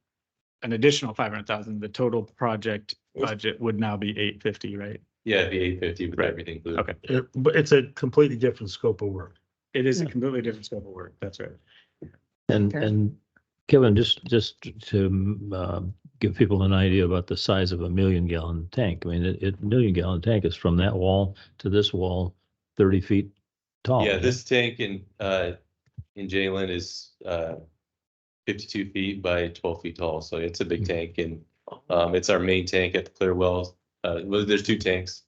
an additional 500,000. The total project budget would now be 850, right? Yeah, it'd be 850 with everything included. Okay. But it's a completely different scope of work. It is a completely different scope of work. That's right. And Kevin, just to give people an idea about the size of a 1,000,000-gallon tank. I mean, a 1,000,000-gallon tank is from that wall to this wall, 30 feet tall. Yeah, isn't this tank in Jalen is 52 feet by 12 feet tall. So it's a big tank, and it's our main tank at the Clear Wells. Well, there's 2 tanks.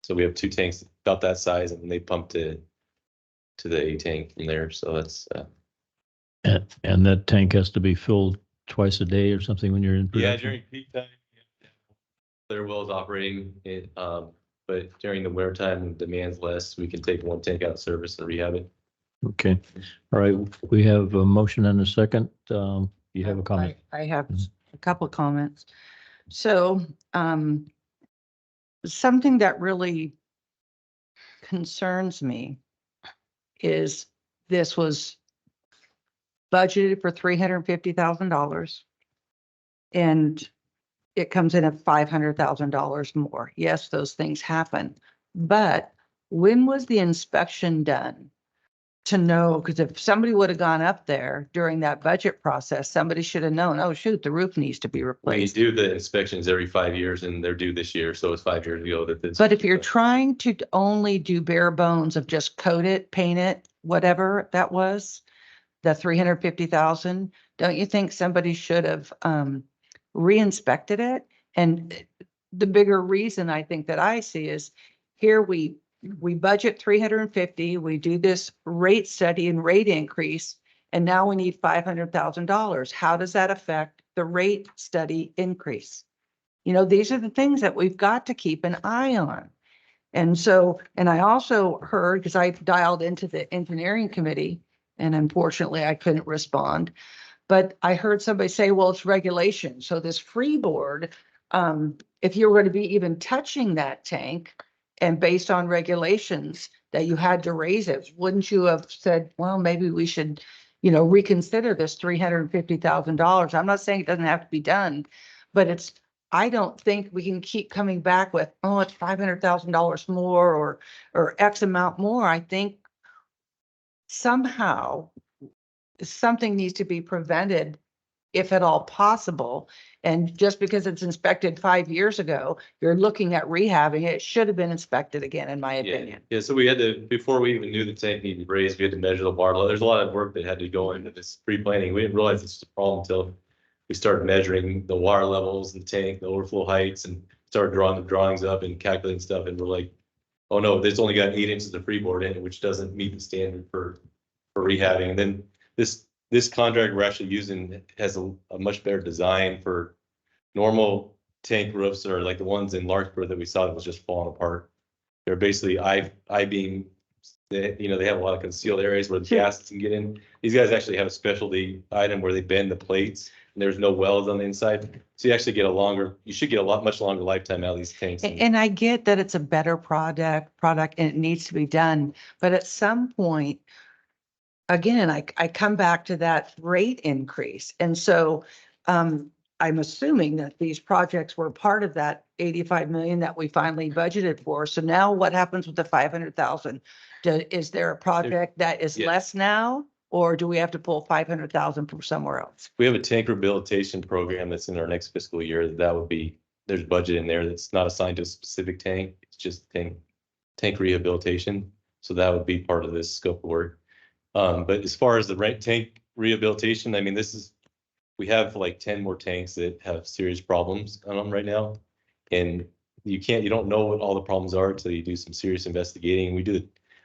So we have 2 tanks about that size, and they pump to the A tank from there. So that's and that tank has to be filled twice a day or something when you're in production? yeah, during peak time, Clear Wells operating it, but during the winter time when demand's less, we can take 1 tank out of service and rehab it. Okay. All right. We have a motion and a second. You have a comment? I have a couple of comments. So, something that really concerns me is this was budgeted for $350,000 and it comes in at $500,000 more. Yes, those things happen, but when was the inspection done to know? Because if somebody would have gone up there during that budget process, somebody should have known, oh shoot, the roof needs to be We replaced. do the inspections every 5 years and they're due this year. So it's 5 years ago that this. But if you're trying to only do bare bones of just coat it, paint it, whatever that was, the 350,000, don't you think somebody should have re-inspected it? And the bigger reason I think that I see is here we budget 350, we do this rate study and rate increase, and now we need $500,000. How does that affect the rate study increase? You know, these are the things that we've got to keep an eye on. And so, and I also heard, because I dialed into the engineering committee, and unfortunately I couldn't respond, but I heard somebody say, well, it's regulation. So this freeboard, if you were going to be even touching that tank and based on regulations that you had to raise it, wouldn't you have said, well, maybe we should, you know, reconsider this $350,000? I'm not saying it doesn't have to be done, but I don't think we can keep coming back with, oh, it's $500,000 more or X amount more. I think somehow something needs to be prevented if at all possible. And just because it's inspected 5 years ago, you're looking at rehabbing it. It should have been inspected again, in my opinion. Yeah, so we had to, before we even knew the tank needed raised, we had to measure the water level. There's a lot of work that had to go into this pre-planning. We didn't realize this was a problem until we started measuring the water levels in the tank, the overflow heights, and started drawing the drawings up and calculating stuff. And we're like, oh no, this only got 8 inches of freeboard in it, which doesn't meet the standard for rehabbing. And then this contract we're actually using has a much better design for normal tank roofs, or like the ones in Larkspur that we saw that was just falling apart. They're basically I-beam, they have a lot of concealed areas where the gas can get in. These guys actually have a specialty item where they bend the plates and there's no welds on the inside. So you actually get you should get much longer lifetime out of these tanks. And I get that it's a better product and it needs to be done. But at some point, again, I come back to that rate increase. And so I'm assuming that these projects were part of that 85 million that we finally budgeted for. So now what happens with the 500,000? Is there a project that is less now, or do we have to pull 500,000 from somewhere else? We have a tank rehabilitation program that's in our next fiscal year. That would be, there's budget in there that's not assigned to a specific tank. It's just tank rehabilitation. So that would be part of this scope of work. But as far as the tank rehabilitation, I mean, we have like 10 more tanks that have serious problems on them right now. And you don't know what all the problems are until you do some serious investigating. We do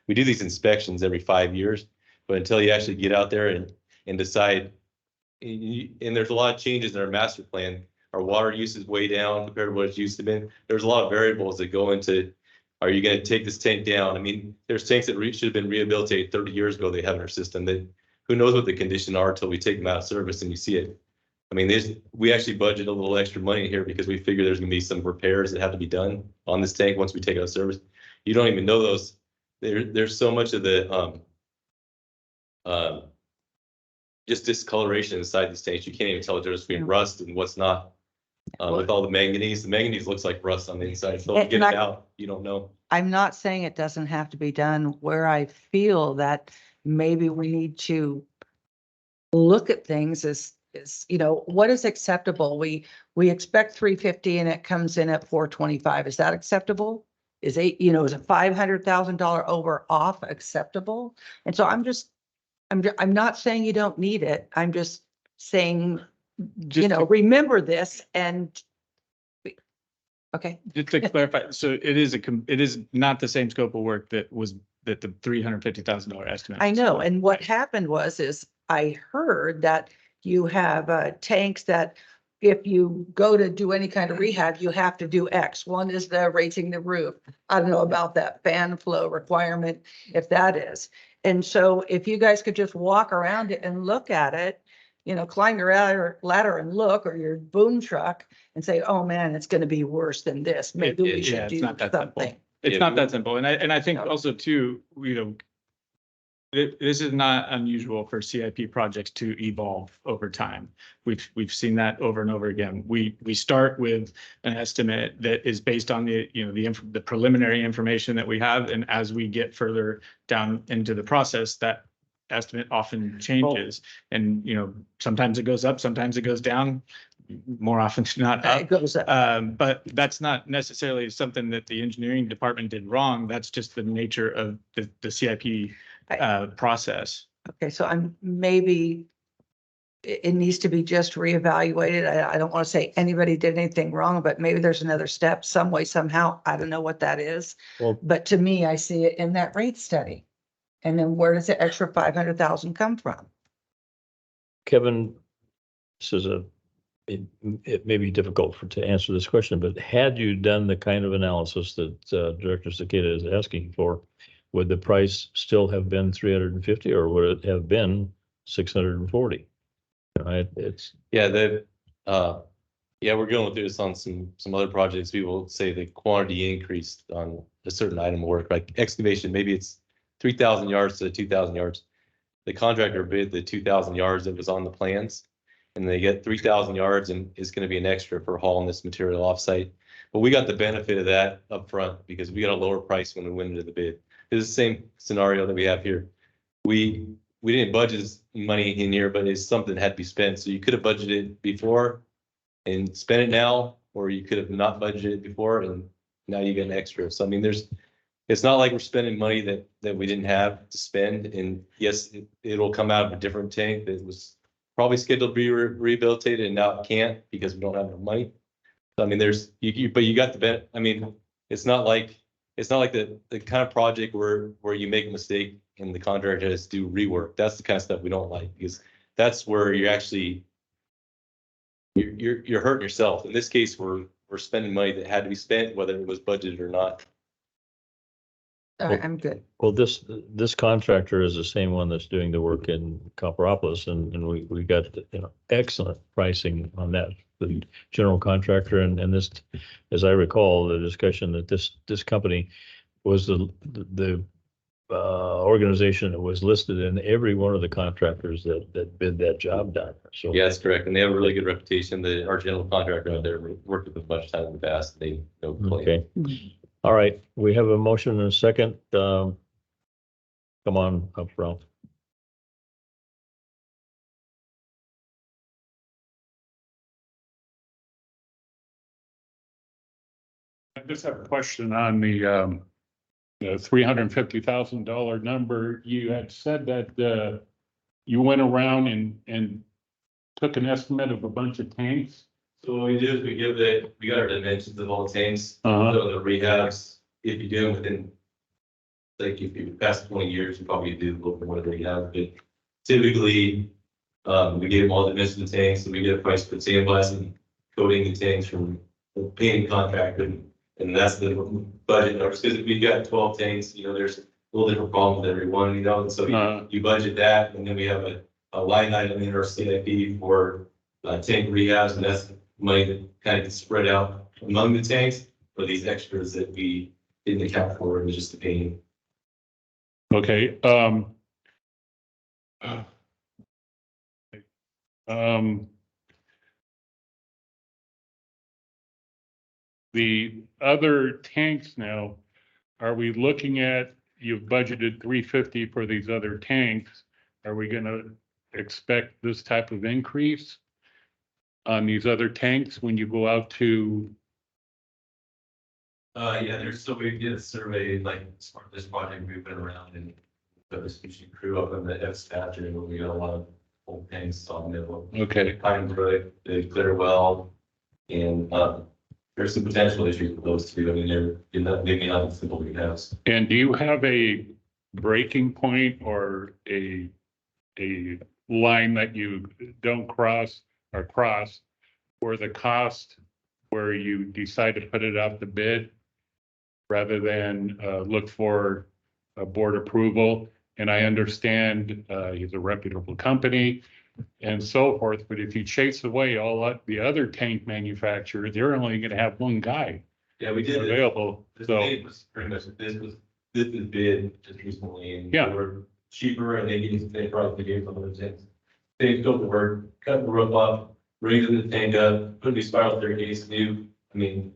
these inspections every 5 years, but until you actually get out there and decide and there's a lot of changes in our master plan. Our water use is way down compared to what it used to be. There's a lot of variables that go into, are you gonna take this tank down? I mean, there's tanks that should have been rehabilitated 30 years ago, they have in our system that, who knows what the condition are until we take them out of service and you see it. I mean, we actually budget a little extra money here because we figure there's gonna be some repairs that have to be done on this tank once we take it out of service. You don't even know those. There's so much of the, just discoloration inside these tanks. You can't even tell the difference between rust and what's not. With all the manganese looks like rust on the inside. So if you get it out, you don't know. I'm not saying it doesn't have to be done. Where I feel that maybe we need to look at things is, you know, what is acceptable? We expect 350 and it comes in at 425. Is that acceptable? Is is a $500,000 over off acceptable? And so I'm not saying you don't need it. I'm just saying, remember this and. Okay. Just to clarify, so it is not the same scope of work that the $350,000 estimate. I know. And what happened is I heard that you have tanks that if you go to do any kind of rehab, you have to do X. One is the raising the roof. I don't know about that fan flow requirement, if that is. And so if you guys could just walk around it and look at it, climb your ladder and look, or your boom truck and say, oh man, it's going to be worse than this. Maybe we should do something. It's not that simple. And I think also too, this is not unusual for CIP projects to evolve over time. We've seen that over and over again. We start with an estimate that is based on the preliminary information that we have, and as we get further down into the process, that estimate often changes. And sometimes it goes up, sometimes it goes down. More often than not up. It goes up. But that's not necessarily something that the engineering department did wrong. That's just the nature of the CIP process. Okay, so maybe it needs to be just reevaluated. I don't want to say anybody did anything wrong, but maybe there's another step, some way, somehow. I don't know what that is. Well, but to me, I see it in that rate study. And then where does the extra 500,000 come from? Kevin, this is it may be difficult to answer this question, but had you done the kind of analysis that Director Cicada is asking for, would the price still have been 350 or would it have been 640? We're going through this on some other projects. We will say the quantity increased on a certain item of work, like excavation. Maybe it's 3,000 yards to 2,000 yards. The contractor bid the 2,000 yards that was on the plans, and they get 3,000 yards, and it's going to be an extra for hauling this material offsite. But we got the benefit of that up front because we got a lower price when we went into the bid. It's the same scenario that we have here. We didn't budget money in here, but it's something that had to be spent. So you could have budgeted before and spent it now, or you could have not budgeted before and now you get an extra. So I mean, it's not like we're spending money that we didn't have to spend. And yes, it'll come out of a different tank that was probably scheduled to be rehabilitated and now it can't because we don't have enough money. So I mean, but you got the benefit. I mean, it's not like the kind of project where you make a mistake and the contractor has to do rework. That's the kind of stuff we don't like, because that's where you're actually you're hurting yourself. In this case, we're spending money that had to be spent, whether it was budgeted or not. All right, I'm good. Well, this contractor is the same one that's doing the work in Copperopolis, and we got excellent pricing on that. The general contractor, and this, as I recall, the discussion that this company was the organization that was listed in every one of the contractors that bid that job done. So yeah, that's correct, and they have a really good reputation. Our general contractor out there worked with them a bunch of times in the past. They know. Okay. All right, we have a motion and a second. Come on up, Ralph. I just have a question on the $350,000 number. You had said that you went around and took an estimate of a bunch of tanks. So what we do is we got our dimensions of all the tanks. Uh-huh. So the rehabs, if you do them within, like if you pass 20 years, you probably do a little bit more than rehab. But typically, We gave them all the dimensions of the tanks, and we get a price for sandblasting, coating the tanks from the painting contractor. And that's the budget numbers, because if we've got 12 tanks, you know, there's a little different problem with every one, you know, and so you budget that, and then we have a line item in our CIP for tank rehabs, and that's money that kind of gets spread out among the tanks for these extras that we didn't account for in just the painting. Okay, the other tanks now, are we looking at, you've budgeted 350 for these other tanks. Are we gonna expect this type of increase on these other tanks when you go out to? Yeah, there's, so we did a survey, like, as part of this project, we've been around and put this fishing crew up in the F stature, and we got a lot of old tanks on there. Okay. Pine Brook, they clear well, and, there's some potential issues with those two. I mean, they may not be simple rehabs. And do you have a breaking point or a line that you don't cross or cross, or the cost where you decide to put it out the bid rather than look for a board approval? And I understand he's a reputable company and so forth, but if you chase away all the other tank manufacturers, they're only going to have one guy. Yeah, we did available. This So bid was pretty much, this was bid just recently, and Yeah. they were cheaper, and they probably gave some of the things. They built the work, cut the roof up, raising the tank up, put a new spiral staircase, new, I mean,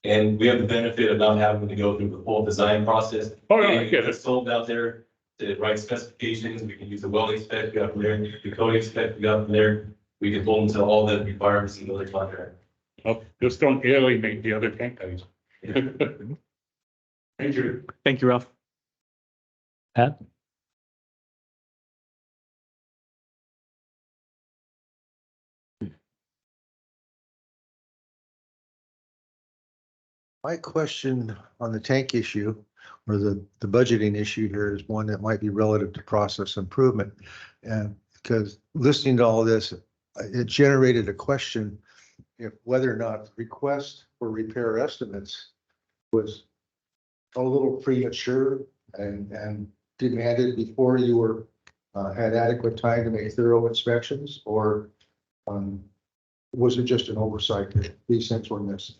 and we have the benefit of not having to go through the full design process. Oh, yeah, I get it. It's sold out there to write specifications. We can use the welding spec we got from there, the coating spec we got from there. We can pull into all the requirements in the other contract. oh, just don't alienate the other tank guys. Thank you. Thank you, Ralph. Pat? My question on the tank issue or the budgeting issue here is one that might be relative to process improvement. And because listening to all this, it generated a question if whether or not the request for repair estimates was a little premature and demanded before you were had adequate time to make thorough inspections, or was it just an oversight that these things were missed?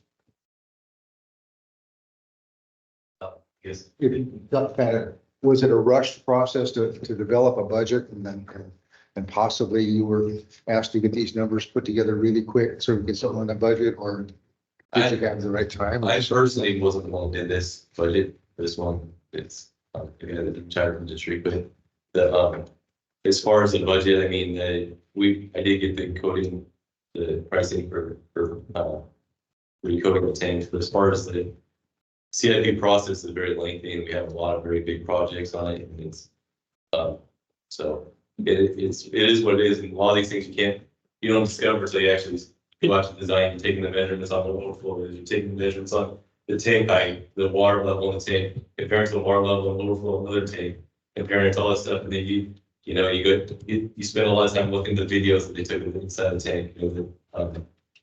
Yes. Was it a rushed process to develop a budget and possibly you were asked to get these numbers put together really quick so we get something on the budget, or did you have the right time? I personally wasn't the one who did this budget, this one, it's, again, the charter from the district, but the, as far as the budget, I mean, I did get the coding, the pricing for recoding the tanks, but as far as the CIP process is very lengthy, and we have a lot of very big projects on it, and it's, so it is what it is, and a lot of these things you don't discover until you actually go out to design. You're taking the measurements on the overflow, you're taking the measurements on the tank height, the water level in the tank, comparing to the water level in the overflow of another tank, comparing it to all that stuff, and then you spend a lot of time looking at the videos that they took inside the tank.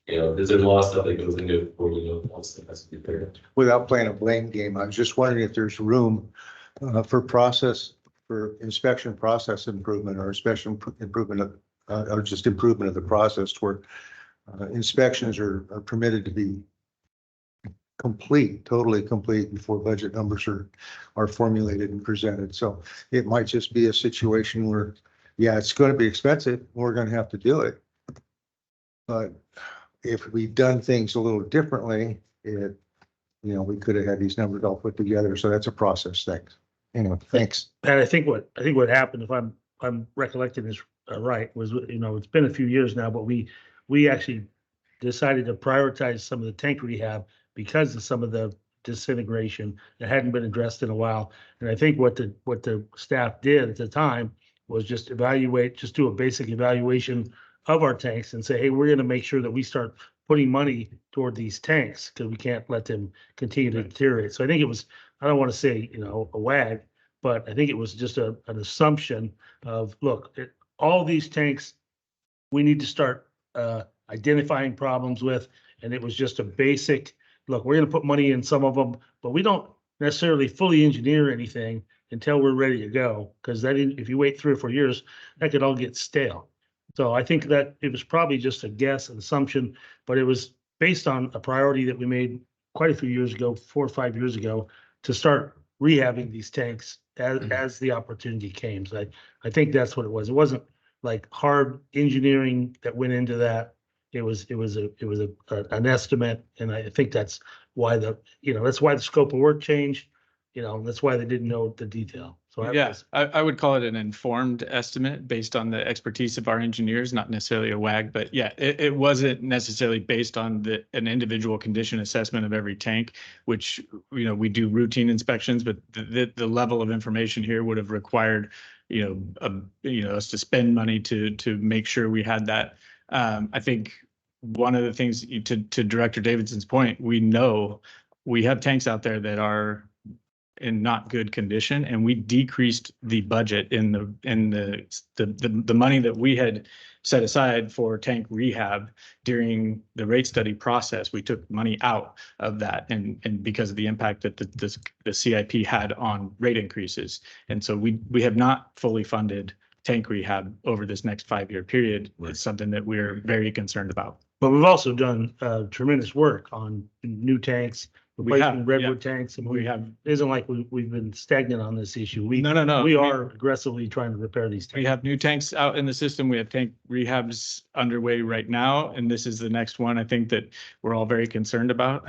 There's a lot of stuff that goes into it before you know all stuff has to be there. Without playing a blame game, I was just wondering if there's room for inspection process improvement or inspection improvement or just improvement of the process where inspections are permitted to be totally complete before budget numbers are formulated and presented. So it might just be a situation where, yeah, it's going to be expensive. We're going to have to do it. But if we've done things a little differently, we could have had these numbers all put together. So that's a process thing. Anyway, thanks. And I think what happened, if I'm recollecting this right, was, it's been a few years now, but we actually decided to prioritize some of the tank rehab because of some of the disintegration that hadn't been addressed in a while. And I think what the staff did at the time was just do a basic evaluation of our tanks and say, hey, we're going to make sure that we start putting money toward these tanks because we can't let them continue to deteriorate. So I think it was, I don't want to say, a wag, but I think it was just an assumption of, look, all these tanks, we need to start identifying problems with, and it was just a basic, look, we're gonna put money in some of them, but we don't necessarily fully engineer anything until we're ready to go, because that, if you wait 3 or 4 years, that could all get stale. So I think that it was probably just a guess, an assumption, but it was based on a priority that we made quite a few years ago, 4 or 5 years ago, to start rehabbing these tanks as the opportunity came. So I think that's what it was. It wasn't like hard engineering that went into that. It was an estimate, and I think that's why that's why the scope of work changed. That's why they didn't know the detail. So I would call it an informed estimate based on the expertise of our engineers, not necessarily a WAG, but yeah, it wasn't necessarily based on an individual condition assessment of every tank, which, we do routine inspections, but the level of information here would have required, us to spend money to make sure we had that. I think one of the things to Director Davidson's point, we know we have tanks out there that are in not good condition, and we decreased the budget in the money that we had set aside for tank rehab during the rate study process. We took money out of that, and because of the impact that the CIP had on rate increases, and so we have not fully funded tank rehab over this next 5-year period. It's something that we're very concerned about. But we've also done tremendous work on new tanks, replacing redwood tanks, and we have. It isn't like we've been stagnant on this issue. No. We are aggressively trying to repair these tanks. We have new tanks out in the system. We have tank rehabs underway right now, and this is the next one I think that we're all very concerned about.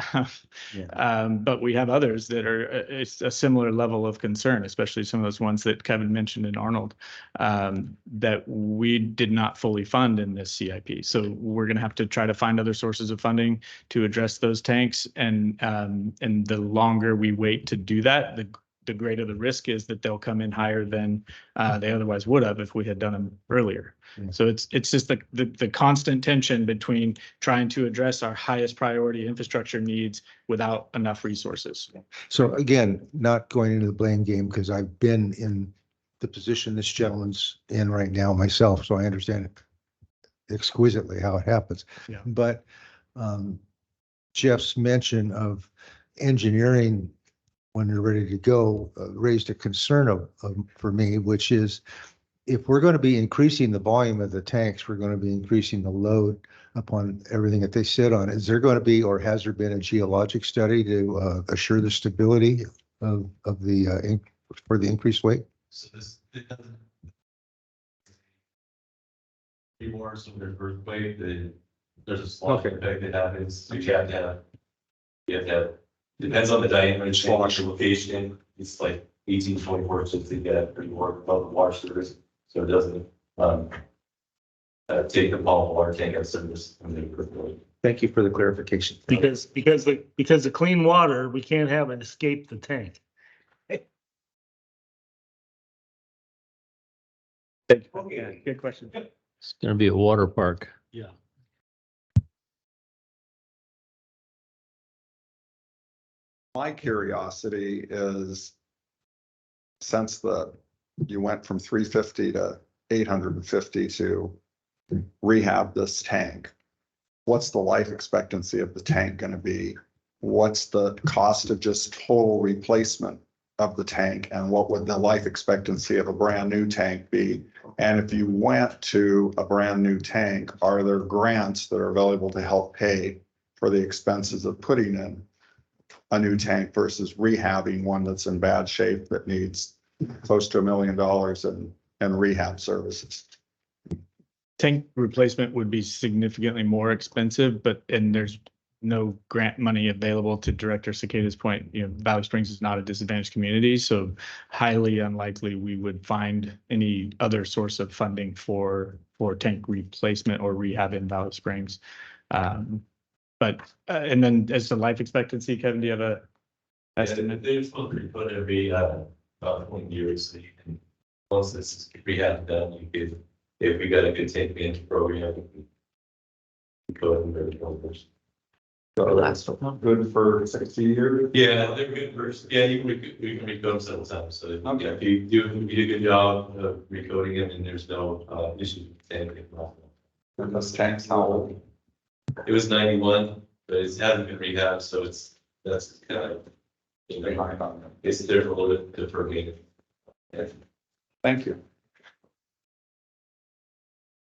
But we have others that are it's a similar level of concern, especially some of those ones that Kevin mentioned in Arnold, that we did not fully fund in this CIP. So we're going to have to try to find other sources of funding to address those tanks, and the longer we wait to do that, the greater the risk is that they'll come in higher than they otherwise would have if we had done them earlier. So it's just the constant tension between trying to address our highest priority infrastructure needs without enough resources. So again, not going into the blame game, because I've been in the position this gentleman's in right now myself, so I understand exquisitely how it happens. But Jeff's mention of engineering when you're ready to go raised a concern for me, which is, if we're going to be increasing the volume of the tanks, we're going to be increasing the load upon everything that they sit on. Is there going to be, or has there been, a geologic study to assure the stability of the for the increased weight? So this more some of their earthquake, there's a slosh effect that happens. So you have to have, depends on the diameter and slosh location. It's like 1824 inches to get pretty work above the water surface, so it doesn't take the ball water tank out of service. Thank you for the clarification. Because the clean water, we can't have it escape the tank. Okay, good question. It's going to be a water park. Yeah. My curiosity is, since you went from 350 to 850 to rehab this tank, what's the life expectancy of the tank going to be? What's the cost of just total replacement of the tank, and what would the life expectancy of a brand new tank be? And if you went to a brand new tank, are there grants that are available to help pay for the expenses of putting in a new tank versus rehabbing one that's in bad shape that needs close to $1 million in rehab services? Tank replacement would be significantly more expensive, and there's no grant money available. To Director Cicada's point, Valley Springs is not a disadvantaged community, so highly unlikely we would find any other source of funding for tank replacement or rehab in Valley Springs. But and then as to life expectancy, Kevin, do you have a estimate? They're supposed to put it be about 20 years. And once this is rehab done, you could, if we got a good tank management program, we could go ahead and build those. Good for 60 years? Yeah, they're good first. Yeah, we can recode them several times. So okay. If you do a good job of recoding it, and there's no issue with anything. And those tanks, how old? It was 91, but it hasn't been rehabbed, so that's kind of it's there for a little bit for me. Yeah. Thank you.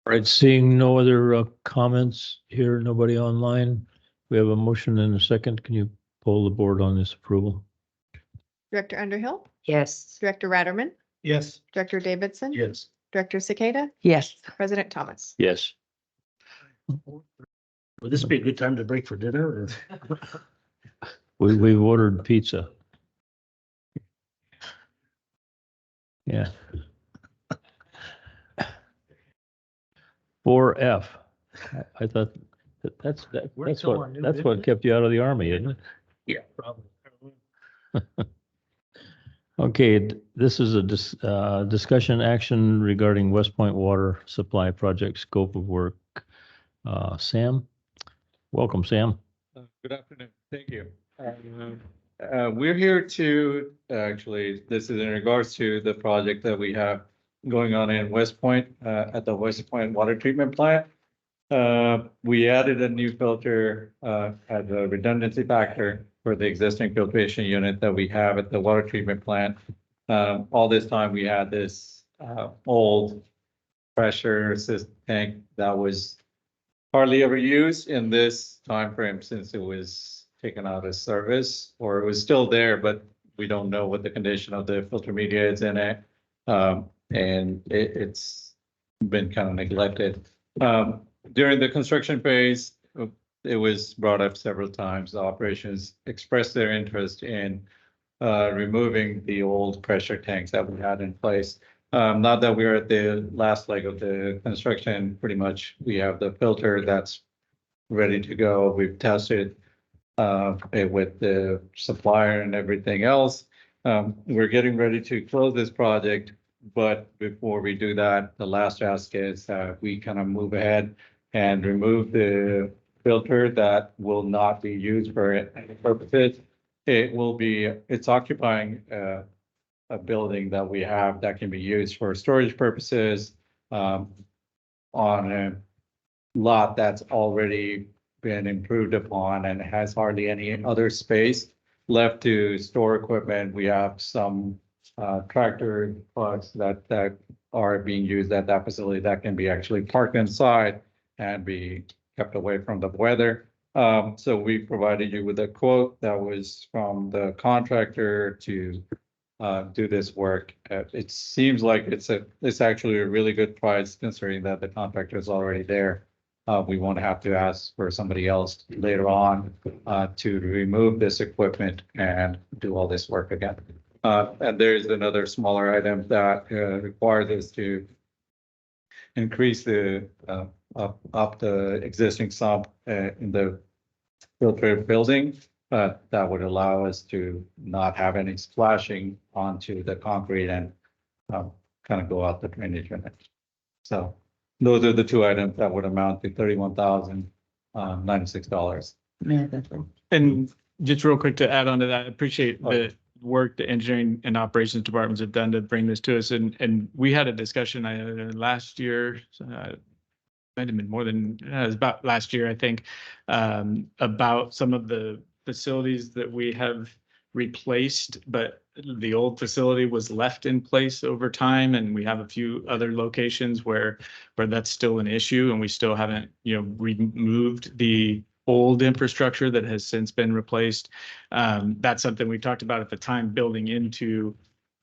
All right, seeing no other comments here, nobody online. We have a motion and a second. Can you poll the board on this approval? Director Underhill, Yes. Director Ratterman, Yes. Director Davidson. Yes. Director Cicada, Yes. President Thomas. Yes. Would this be a good time to break for dinner or? We've ordered pizza. Yeah. 4F. I thought that's what kept you out of the army, isn't it? Yeah, probably. Okay, this is a discussion action regarding West Point Water Supply Project scope of work. Sam, welcome, Sam. Good afternoon. Thank you. We're here to actually, this is in regards to the project that we have going on in West Point at the West Point Water Treatment Plant. We added a new filter as a redundancy factor for the existing filtration unit that we have at the water treatment plant. All this time we had this old pressure assist tank that was hardly ever used in this time frame since it was taken out of service, or it was still there, but we don't know what the condition of the filter media is in it. And it's been kind of neglected. During the construction phase, it was brought up several times. The operations expressed their interest in removing the old pressure tanks that we had in place. Now that we're at the last leg of the construction, pretty much we have the filter that's ready to go. We've tested it with the supplier and everything else. We're getting ready to close this project, but before we do that, the last ask is we kind of move ahead and remove the filter that will not be used for any purposes. It's occupying a building that we have that can be used for storage purposes on a lot that's already been improved upon and has hardly any other space left to store equipment. We have some tractor plugs that are being used at that facility that can be actually parked inside and be kept away from the weather. So we provided you with a quote that was from the contractor to do this work. It seems like it's actually a really good price considering that the contractor is already there. We won't have to ask for somebody else later on to remove this equipment and do all this work again. And there's another smaller item that requires us to increase the up the existing sump in the filter building. That would allow us to not have any splashing onto the concrete and kind of go out the drainage unit. So those are the two items that would amount to $31,096. And just real quick to add on to that, I appreciate the work the engineering and operations departments have done to bring this to us. And we had a discussion last year, might have been more than, it was about last year, I think, about some of the facilities that we have replaced, but the old facility was left in place over time. And we have a few other locations where that's still an issue, and we still haven't, removed the old infrastructure that has since been replaced. That's something we talked about at the time, building into,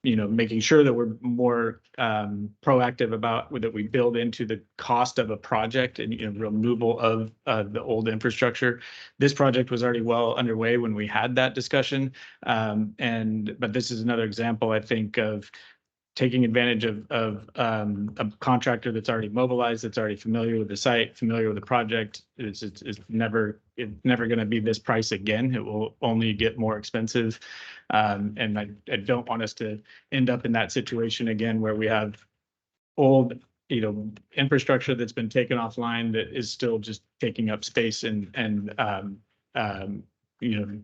making sure that we're more proactive about that we build into the cost of a project and removal of the old infrastructure. This project was already well underway when we had that discussion. But this is another example, I think, of taking advantage of a contractor that's already mobilized, that's already familiar with the site, familiar with the project. It's never going to be this price again. It will only get more expensive. And I don't want us to end up in that situation again where we have old, infrastructure that's been taken offline that is still just taking up space and you know,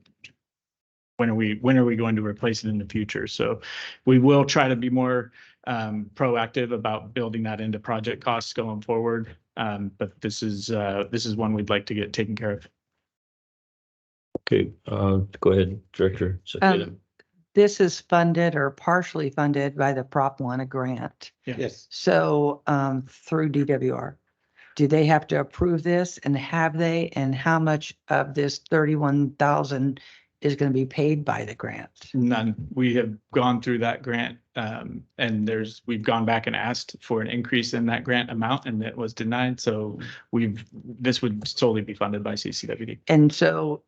when are we going to replace it in the future? So we will try to be more proactive about building that into project costs going forward. But this is one we'd like to get taken care of. Okay, go ahead, Director. Cicada. This is funded or partially funded by the Prop 1, a grant. Yes. So through DWR, do they have to approve this, and have they, and how much of this 31,000 is going to be paid by the grant? None. We have gone through that grant, and we've gone back and asked for an increase in that grant amount, and it was denied. So this would solely be funded by CCWD. And so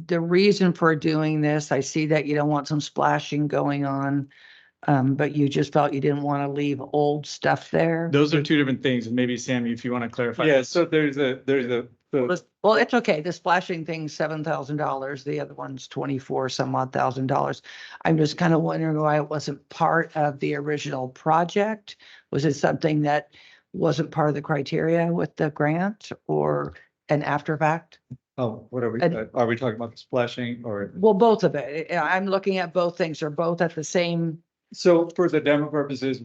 the reason for doing this, I see that you don't want some splashing going on, but you just felt you didn't want to leave old stuff there. Those are two different things, and maybe Sammy, if you want to clarify. Yeah, so there's a. Well, it's okay. The splashing thing's $7,000. The other one's 24 some odd $1,000. I'm just kind of wondering why it wasn't part of the original project. Was it something that wasn't part of the criteria with the grant, or an after fact? Oh, what are we talking about, the splashing or? Well, both of it. I'm looking at both things. They're both at the same. So for the demo purposes,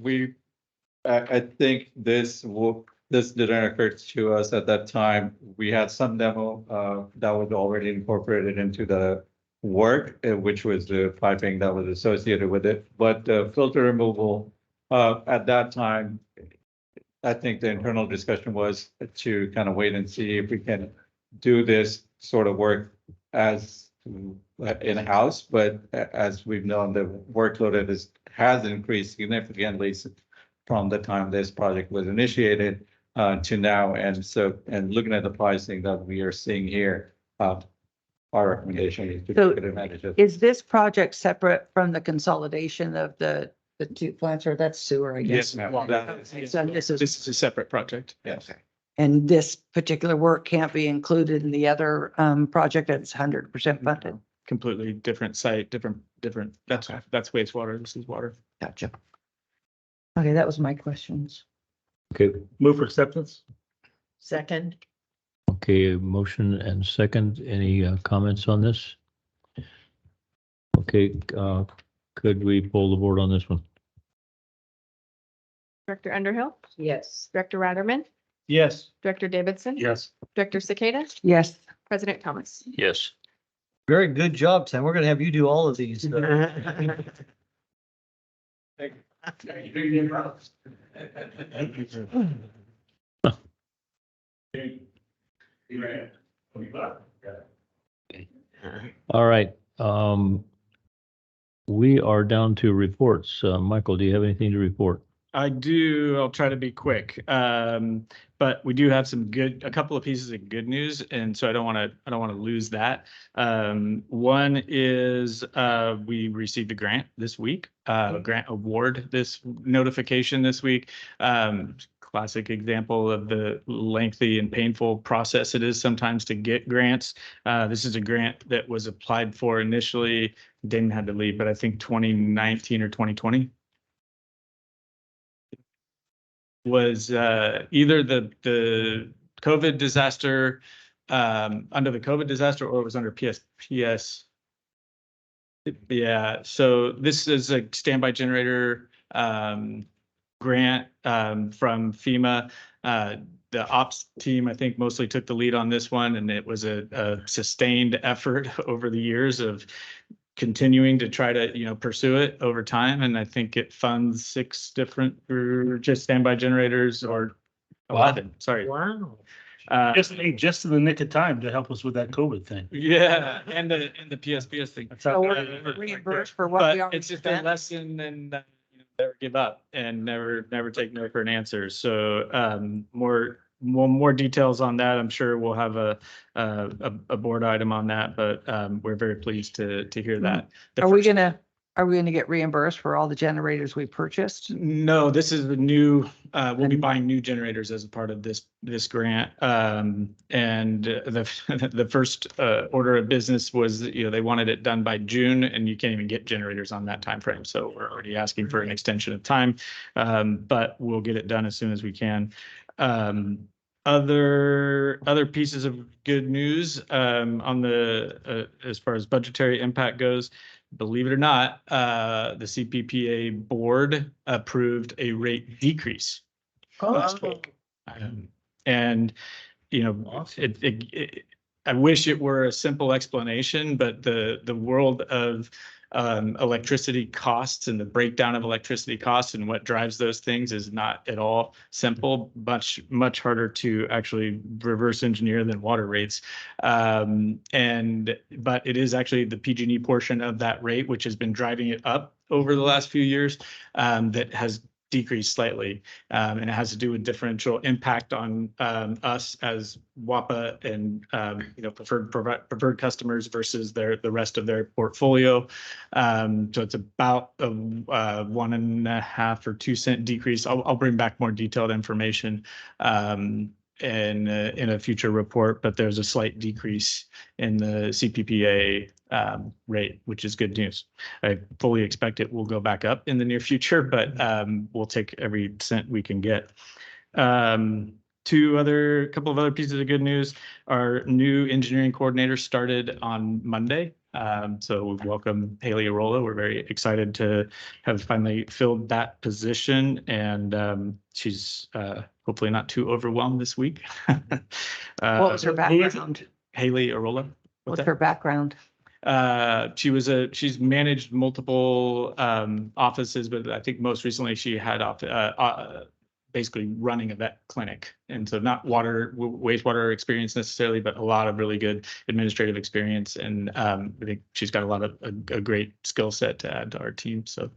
I think this didn't occur to us at that time. We had some demo that was already incorporated into the work, which was the piping that was associated with it. But the filter removal at that time, I think the internal discussion was to kind of wait and see if we can do this sort of work as in-house, but as we've known, the workload has increased significantly from the time this project was initiated to now. And looking at the pricing that we are seeing here, our recommendation is to take advantage of. Is this project separate from the consolidation of the two plants, or that's sewer, I guess? Yes, ma'am. So this is a separate project. Yes. And this particular work can't be included in the other project that's 100% funded? Completely different site, different, that's wastewater, this is water. Gotcha. Okay, that was my questions. Okay, Move for acceptance. Second. okay, motion and second. Any comments on this? Okay, could we pull the board on this one? Director Underhill, Yes. Director Ratterman, Yes. Director Davidson. Yes. Director Cicada, Yes. President Thomas. Yes. Very good job, Sam. We're gonna have you do all of these. All right. We are down to reports. Michael, do you have anything to report? I do. I'll try to be quick. But we do have a couple of pieces of good news, and so I don't want to lose that. One is we received a grant this week, grant award this notification this week. Classic example of the lengthy and painful process it is sometimes to get grants. This is a grant that was applied for initially. Didn't had to leave, but I think 2019 or 2020. Was either the COVID disaster, under the COVID disaster, or it was under PS. Yeah, so this is a standby generator grant from FEMA. The ops team, I think, mostly took the lead on this one, and it was a sustained effort over the years of continuing to try to, pursue it over time. And I think it funds 6 different just standby generators, or 11, sorry. Wow. Just in the nick of time to help us with that COVID thing. Yeah, and the PSPS thing. So we're reimbursed for what we But already it's just a spent. lesson, and never give up and never take no for an answer. So more details on that. I'm sure we'll have a board item on that, but we're very pleased to hear that. Are we gonna get reimbursed for all the generators we purchased? No, this is the new, we'll be buying new generators as a part of this grant. And the first order of business was, they wanted it done by June, and you can't even get generators on that time frame. So we're already asking for an extension of time, but we'll get it done as soon as we can. Other pieces of good news on the as far as budgetary impact goes, believe it or not, the CPPA board approved a rate decrease last week. And you know, I wish it were a simple explanation, but the world of electricity costs and the breakdown of electricity costs and what drives those things is not at all simple, much harder to actually reverse engineer than water rates. But it is actually the PG&E portion of that rate, which has been driving it up over the last few years, that has decreased slightly, and it has to do with differential impact on us as WAPA and preferred customers versus the rest of their portfolio. So it's about a 1.5 or 2 cent decrease. I'll bring back more detailed information in a future report, but there's a slight decrease in the CPPA rate, which is good news. I fully expect it will go back up in the near future, but we'll take every cent we can get. Couple of other pieces of good news. Our new engineering coordinator started on Monday. So we welcome Haley Arola. We're very excited to have finally filled that position, and she's hopefully not too overwhelmed this week. What was her background? Haley Arola. What's her background? She's managed multiple offices, but I think most recently she had basically running a vet clinic. And so not wastewater experience necessarily, but a lot of really good administrative experience. And I think she's got a great skill set to add to our team. So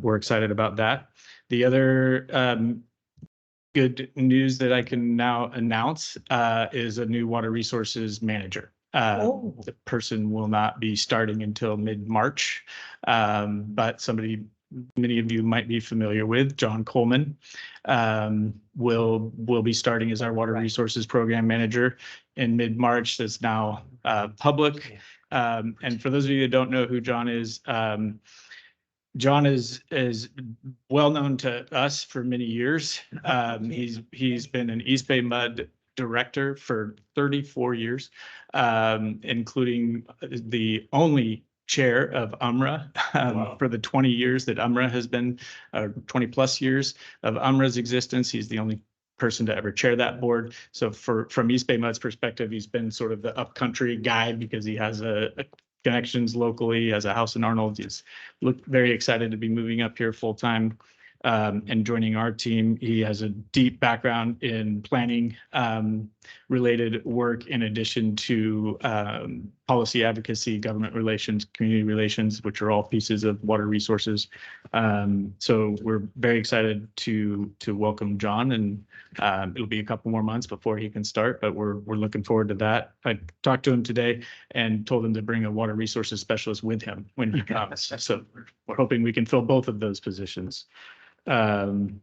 we're excited about that. The other good news that I can now announce is a new water resources manager. The person will not be starting until mid-March, but many of you might be familiar with, John Coleman, will be starting as our water resources program manager in mid-March. That's now public. And for those of you that don't know who John is well known to us for many years. He's been an East Bay Mud director for 34 years, including the only chair of UMRA for the 20 years that UMRA has been, 20 plus years of UMRA's existence. He's the only person to ever chair that board. So from East Bay Mud's perspective, he's been sort of the upcountry guy because he has connections locally, has a house in Arnold. He's very excited to be moving up here full time and joining our team. He has a deep background in planning related work, in addition to policy advocacy, government relations, community relations, which are all pieces of water resources. So we're very excited to welcome John, and it'll be a couple more months before he can start, but we're looking forward to that. I talked to him today and told him to bring a water resources specialist with him when he comes. So we're hoping we can fill both of those positions. And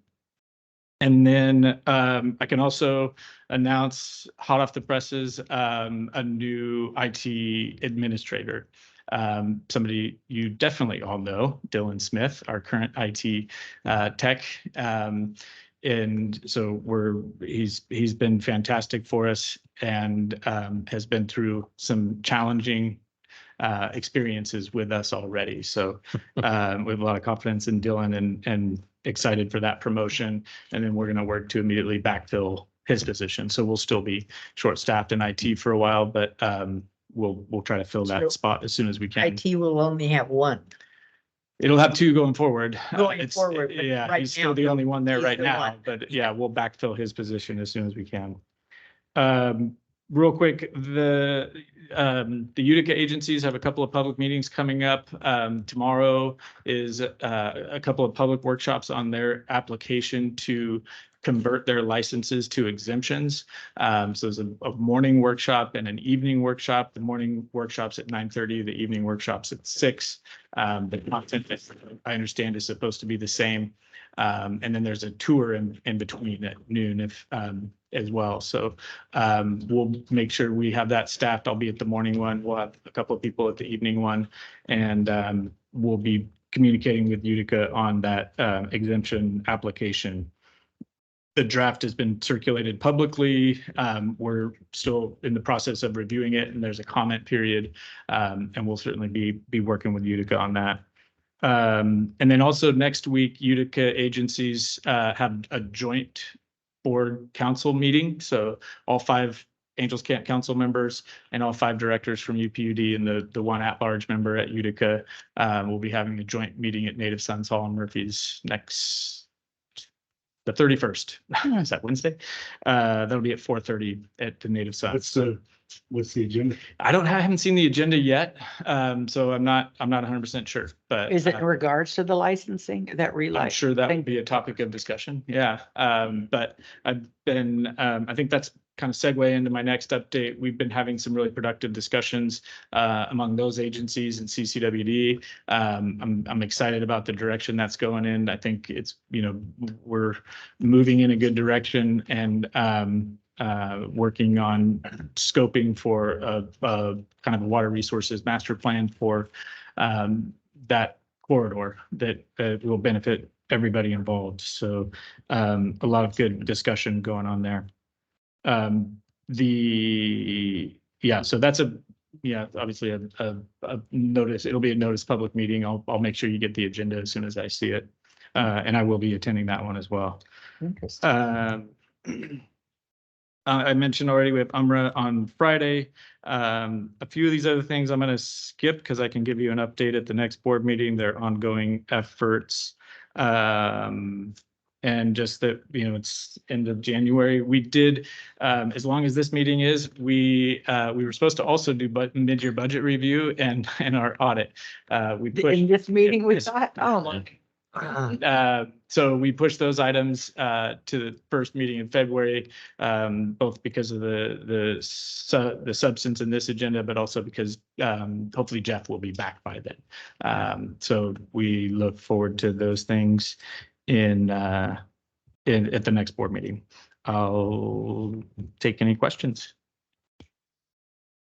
then I can also announce, hot off the presses, a new IT administrator. Somebody you definitely all know, Dylan Smith, our current IT tech. And so he's been fantastic for us, and has been through some challenging experiences with us already. So we have a lot of confidence in Dylan, and excited for that promotion. And then we're going to work to immediately backfill his position. So we'll still be short-staffed in IT for a while, but we'll try to fill that spot as soon as we can. IT will only have one. It'll have two going forward. Forward. Yeah, right he's now, still the only one there he's right the now, one. but yeah, we'll backfill his position as soon as we can. Real quick, the Utica agencies have a couple of public meetings coming up. Tomorrow is a couple of public workshops on their application to convert their licenses to exemptions. So there's a morning workshop and an evening workshop. The morning workshop's at 9:30, the evening workshop's at 6. The content, I understand, is supposed to be the same. And then there's a tour in between at noon as well. So we'll make sure we have that staffed. I'll be at the morning one. We'll have a couple of people at the evening one, and we'll be communicating with Utica on that exemption application. the draft has been circulated publicly. We're still in the process of reviewing it, and there's a comment period. And we'll certainly be working with Utica on that. And then also next week, Utica agencies have a joint board council meeting. So all 5 Angels Camp Council members and all 5 directors from UPUD and the 1 at-large member at Utica will be having a joint meeting at Native Sons Hall in Murphy's the 31st. Is that Wednesday? That'll be at 4:30 at the Native Sons. What's the agenda? I haven't seen the agenda yet. So I'm not 100% sure, but Is it in regards to the licensing, that I'm relight? sure that would be a topic of discussion. Yeah. But I've been, I think that's kind of segue into my next update. We've been having some really productive discussions among those agencies and CCWD. I'm excited about the direction that's going in. I think it's, we're moving in a good direction and working on scoping for a kind of a water resources master plan for that corridor that will benefit everybody involved. So a lot of good discussion going on there. So that's obviously a notice. It'll be a notice public meeting. I'll make sure you get the agenda as soon as I see it. And I will be attending that one as well. Interesting. I mentioned already we have UMRA on Friday. A few of these other things I'm going to skip because I can give you an update at the next board meeting, their ongoing efforts. And just that, it's end of January. We did, as long as this meeting is, we were supposed to also do mid-year budget review and our audit. We pushed In this meeting we thought, oh, my. So we pushed those items to the first meeting in February, both because of the substance in this agenda, but also because hopefully Jeff will be back by then. So we look forward to those things at the next board meeting. I'll take any questions.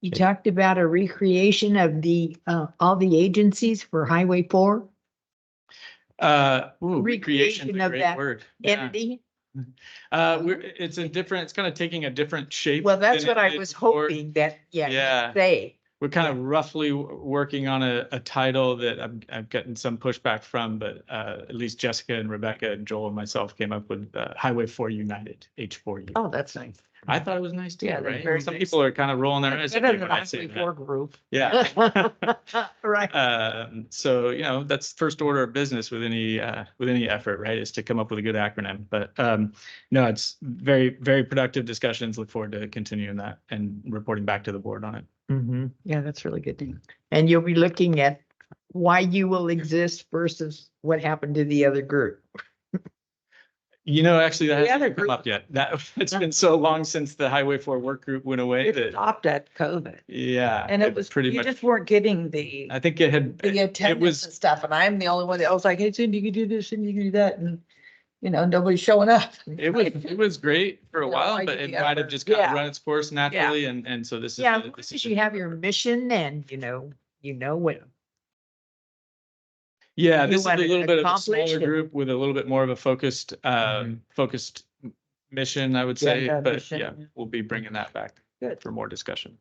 You talked about a recreation of all the agencies for Highway 4. Recreation is a of great that word. Yeah. entity. It's kind of taking a different shape. Well, that's than what it I did was before. hoping that, Yeah. you'd say. We're kind of roughly working on a title that I've gotten some pushback from, but at least Jessica and Rebecca and Joel and myself came up with Highway 4 United, H4U. Oh, that's nice. I thought it was nice too, Yeah, they're right? very Some nice. people are kind of rolling their eyes at Better me than when I the say Highway that. 4 group. Yeah. Right. So, that's first order of business with any effort, right, is to come up with a good acronym. But no, it's very, very productive discussions. Look forward to continuing that and reporting back to the board on it. Mm-hmm. Yeah, that's really good thing. And you'll be looking at why you will exist versus what happened to the other group. Actually, that The hasn't other come up yet. It's been so long since the Highway 4 work group went away It that, stopped at COVID. yeah. And it was, pretty you much, just weren't getting the I think it had, it attendance was, and stuff. And I'm the only one that was like, hey, Cindy, you can do this and you can do that. And, nobody's showing up. it was great for a while, I but did it the might have effort. just kind of Yeah. run its course naturally. And so this is, Yeah, this as is you have your mission and what. Yeah, you this is a want to little bit of a accomplish smaller and- group with a little bit more of a focused mission, I would say. Yeah, But mission, yeah, yeah. we'll be bringing that back Good. for more discussion.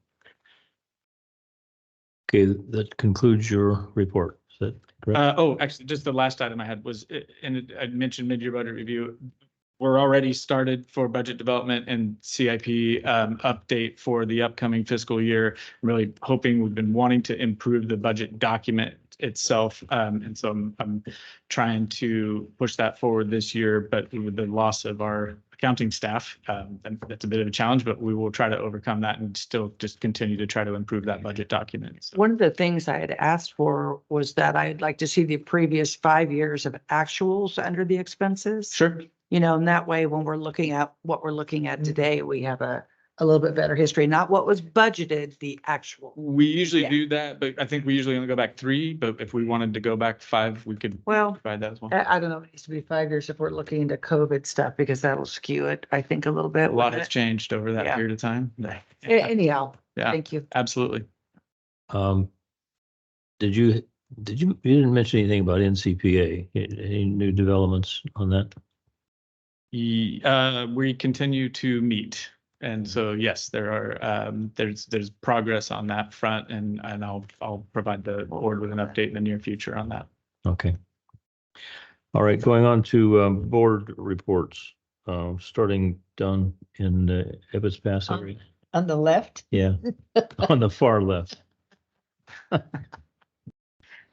Okay, that concludes your report. Is that correct? Actually, just the last item I had was, and I mentioned mid-year budget review. We're already started for budget development and CIP update for the upcoming fiscal year. I'm really hoping, we've been wanting to improve the budget document itself. And so I'm trying to push that forward this year, but with the loss of our accounting staff, and that's a bit of a challenge, but we will try to overcome that and still just continue to try to improve that budget document. So, One of the things I had asked for was that I'd like to see the previous 5 years of actuals under the expenses. sure. And that way, when we're looking at what we're looking at today, we have a little bit better history, not what was budgeted, the actual. We usually Yeah. do that, but I think we usually only go back 3, but if we wanted to go back 5, we could Well, provide that as well. I don't know, it needs to be 5 years if we're looking into COVID stuff, because that'll skew it, I think, a little bit. A lot wouldn't has it? changed over that Yeah. period of time. Anyhow, Yeah, thank you. absolutely. You didn't mention anything about NCPA? Any new developments on that? We continue to meet. And so, yes, there are, there's progress on that front, and I'll provide the board with an update in the near future on that. Okay. All right, going on to board reports, starting down in Ebbets Pass area. On the left? Yeah, on the far left.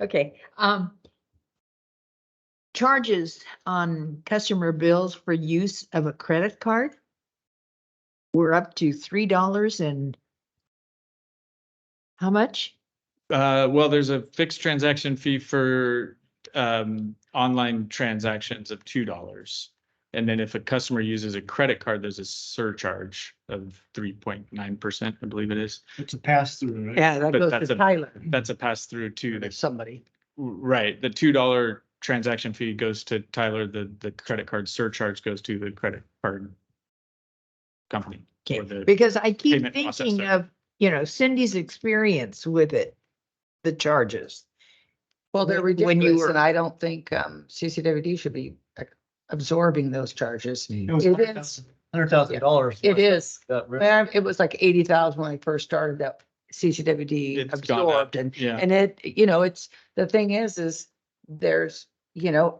Okay, charges on customer bills for use of a credit card. We're up to $3 and how much? Well, there's a fixed transaction fee for online transactions of $2. And then if a customer uses a credit card, there's a surcharge of 3.9%, I believe it is. It's a pass through, right? Yeah, that But goes that's to a- Tyler. That's a pass through to the, Somebody. right, the $2 transaction fee goes to Tyler, the credit card surcharge goes to the credit card company. or Okay, the because I keep payment thinking processor. of, Cindy's experience with it, the charges. Well, they're When you ridiculous, were- and I don't think CCWD should be absorbing those charges. It was It is, $100,000. it is. Got rid- Man, it was like 80,000 when I first started that CCWD It's gone up, absorbed and, yeah. and it's, the thing is there's,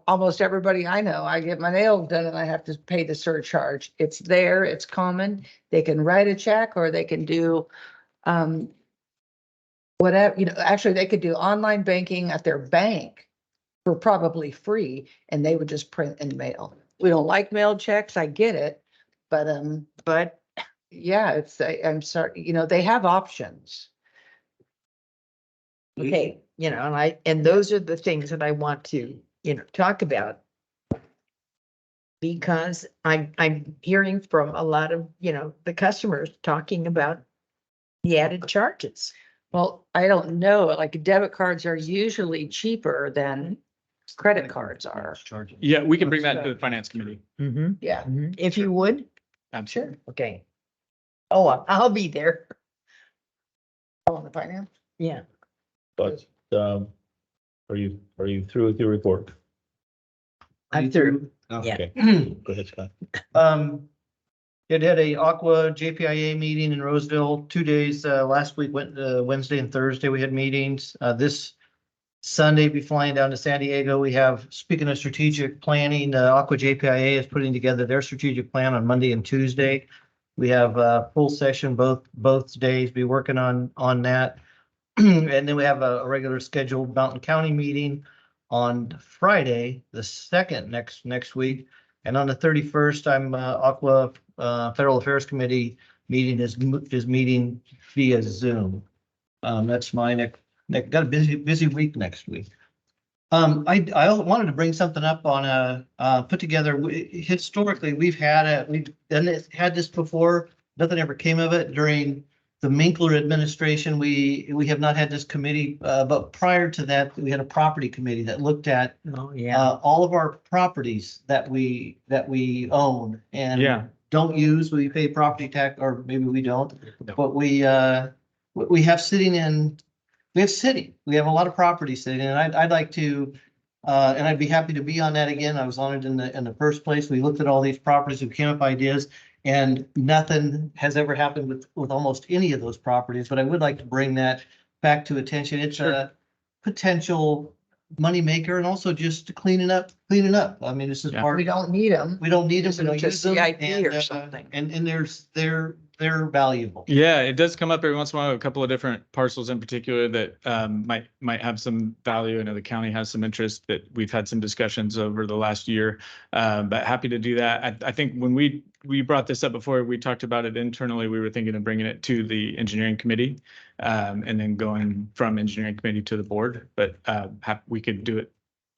almost everybody I know, I get my nails done and I have to pay the surcharge. It's there, it's common. They can write a check or they can do, whatever, actually they could do online banking at their bank for probably free and they would just print and mail. We don't like mailed checks, I get it, but yeah, I'm sorry, they have options. Okay, and those are the things that I want to, talk about. Because I'm hearing from a lot of, the customers talking about the added charges. Well, I don't know, like debit cards are usually cheaper than credit cards are. Yeah, we can bring that to the finance committee. Mm-hmm. Yeah. If you would, Absolutely. okay. Oh, I'll be there. Oh, the finance? Yeah. But are you through with your report? I'm through. Yeah. Okay, go ahead, Scott. It had a Aqua JPIA meeting in Roseville, 2 days, last week, Wednesday and Thursday, we had meetings. This Sunday, be flying down to San Diego. We have, speaking of strategic planning, Aqua JPIA is putting together their strategic plan on Monday and Tuesday. We have a full session both days, be working on that. And then we have a regular scheduled Mountain County meeting on Friday, the 2nd next week. And on the 31st, I'm Aqua Federal Affairs Committee meeting is meeting via Zoom. That's my got a busy week next week. I also wanted to bring something up on put together. Historically, we've had this before. Nothing ever came of it during the Minkler administration. We have not had this committee, but prior to that, we had a property committee that looked at all of our properties that we own and don't use. We pay property tax, or maybe we don't, but we have sitting in. We have a lot of property sitting, and I'd like to, and I'd be happy to be on that again. I was on it in the first place. We looked at all these properties, we came up with ideas, and nothing has ever happened with almost any of those properties. But I would like to bring that back to attention. It's a potential moneymaker, and also just to clean it up. I mean, this is part. We don't need them. We don't need them. Is We it don't just use them, CIP or something? and they're valuable. Yeah, it does come up every once in a while, a couple of different parcels in particular that might have some value. I know the county has some interest that we've had some discussions over the last year, but happy to do that. I think when we brought this up before, we talked about it internally. We were thinking of bringing it to the engineering committee and then going from engineering committee to the board, but we could do it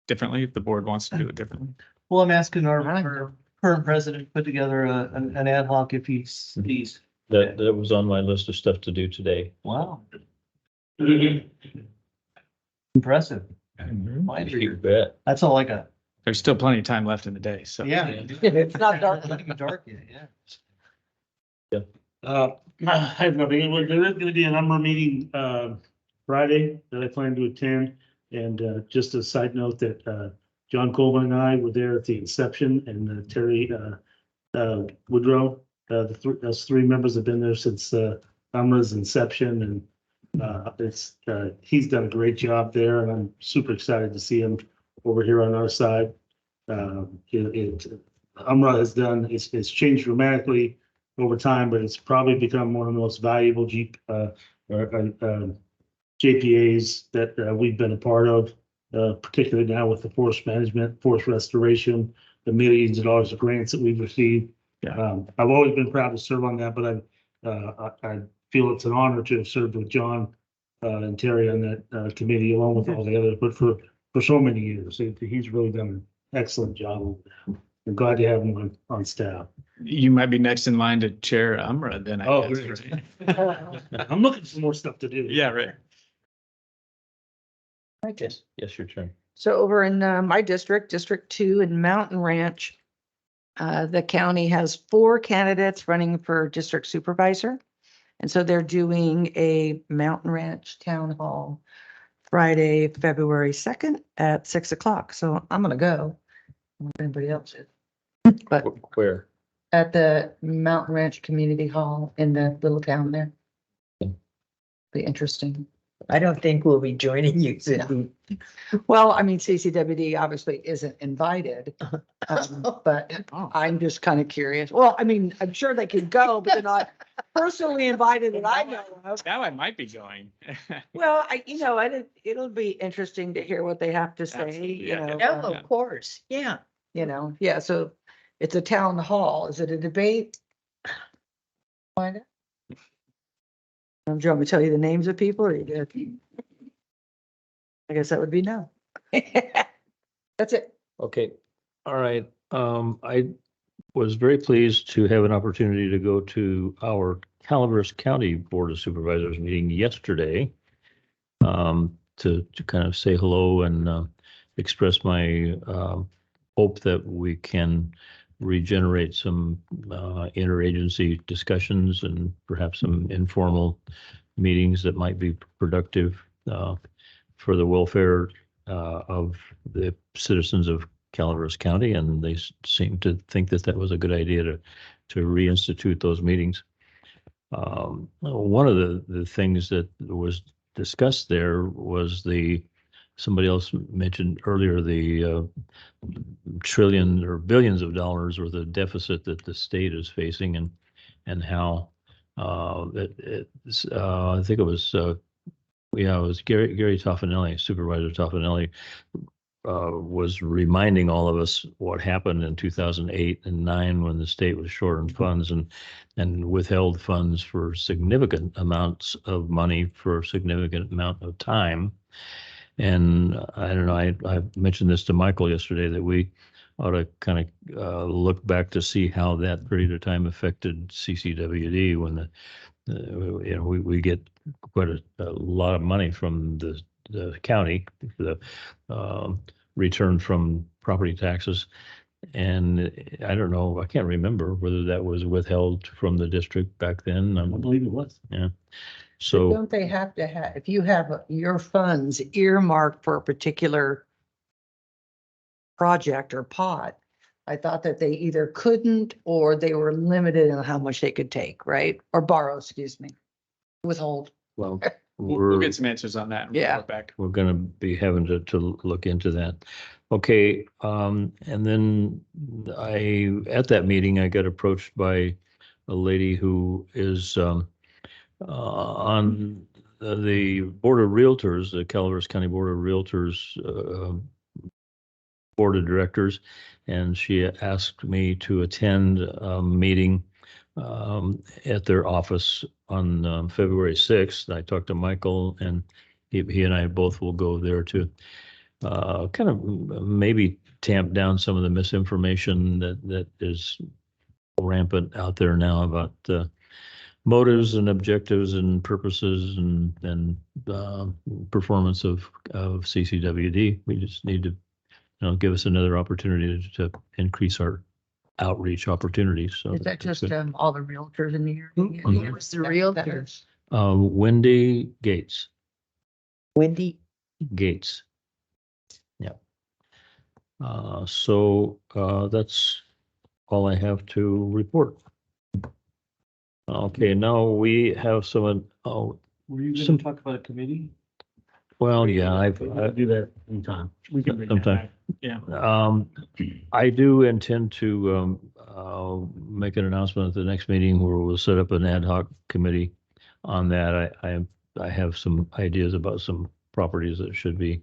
differently if the board wants to do it differently. Well, I'm asking our current president to put together an ad hoc if he's. That was on my list of stuff to do today. Wow. Impressive. You bet. That's all I got. There's still plenty of time left in the day, so. Yeah. It's not dark. It's not even dark yet, yeah. I have nothing. There is gonna be a number meeting, Friday that I plan to attend. And, just a side note that, John Colvin and I were there at the inception, and Terry, Woodrow. Us three members have been there since UMRA's inception, and he's done a great job there, and I'm super excited to see him over here on our side. UMRA has done, it's changed dramatically over time, but it's probably become one of the most valuable JPAs that we've been a part of, particularly now with the forest management, forest restoration, the millions of dollars of grants that we've received. I've always been proud to serve on that, but I feel it's an honor to have served with John and Terry on that committee, along with all the others, but for so many years. He's really done an excellent job. I'm glad to have him on staff. You might be next in line to chair UMRA then. I guess, right? I'm looking for more stuff to do. Yeah, right. Yes, your turn. So over in my district, District 2 in Mountain Ranch, the county has 4 candidates running for district supervisor. And so they're doing a Mountain Ranch Town Hall Friday, February 2nd at 6 o'clock. So I'm going to go. I don't know if anybody else is. But Where? at the Mountain Ranch Community Hall in the little town there. Be interesting. I don't think we'll be joining you soon. Well, I mean, CCWD obviously isn't invited, but I'm just kind of curious. Well, I mean, I'm sure they could go, but they're not personally invited that I know of. Now I might be going. Well, it'll be interesting to hear what they have to say, Absolutely, you know. Oh, of course. Yeah. Yeah, so it's a town hall. Is it a debate? Find out. Do you want me to tell you the names of people or you good? I guess that would be no. That's it. Okay, all right. I was very pleased to have an opportunity to go to our Calaveras County Board of Supervisors meeting yesterday. To kind of say hello and express my hope that we can regenerate some interagency discussions and perhaps some informal meetings that might be productive for the welfare of the citizens of Calaveras County, and they seem to think that was a good idea to reinstitute those meetings. One of the things that was discussed there was somebody else mentioned earlier, the trillion or billions of dollars worth of deficit that the state is facing, and how I think it was Gary Toffanelli, Supervisor Toffanelli, was reminding all of us what happened in 2008 and 2009 when the state was short on funds and withheld funds for significant amounts of money for a significant amount of time. And I don't know, I mentioned this to Michael yesterday, that we ought to kind of look back to see how that period of time affected CCWD when we get quite a lot of money from the county for the return from property taxes. And I don't know, I can't remember whether that was withheld from the district back then. I believe it was. Yeah. But So don't they have to have, if you have your funds earmarked for a particular project or pot, I thought that they either couldn't or they were limited in how much they could take, right? Or borrow, excuse me, withhold. well, We'll get some answers on that. And Yeah. report back. we're going to be having to look into that. Okay, and then at that meeting, I got approached by a lady who is on the Board of Realtors, the Calaveras County Board of Realtors Board of Directors, and she asked me to attend a meeting at their office on February 6th. I talked to Michael, and he and I both will go there to kind of maybe tamp down some of the misinformation that is rampant out there now about motives and objectives and purposes and performance of CCWD. We just need to give us another opportunity to increase our outreach opportunities. So Is that just all the realtors in the area? Mhm. Who was the realtors? Wendy Gates. Wendy. Gates. Yeah. So that's all I have to report. Okay, now we have some, oh, Were you Some- gonna talk about a committee? well, yeah, I've, We'll do that anytime. We can bring that Sometime. back. Yeah. I do intend to make an announcement at the next meeting where we'll set up an ad hoc committee on that. I have some ideas about some properties that should be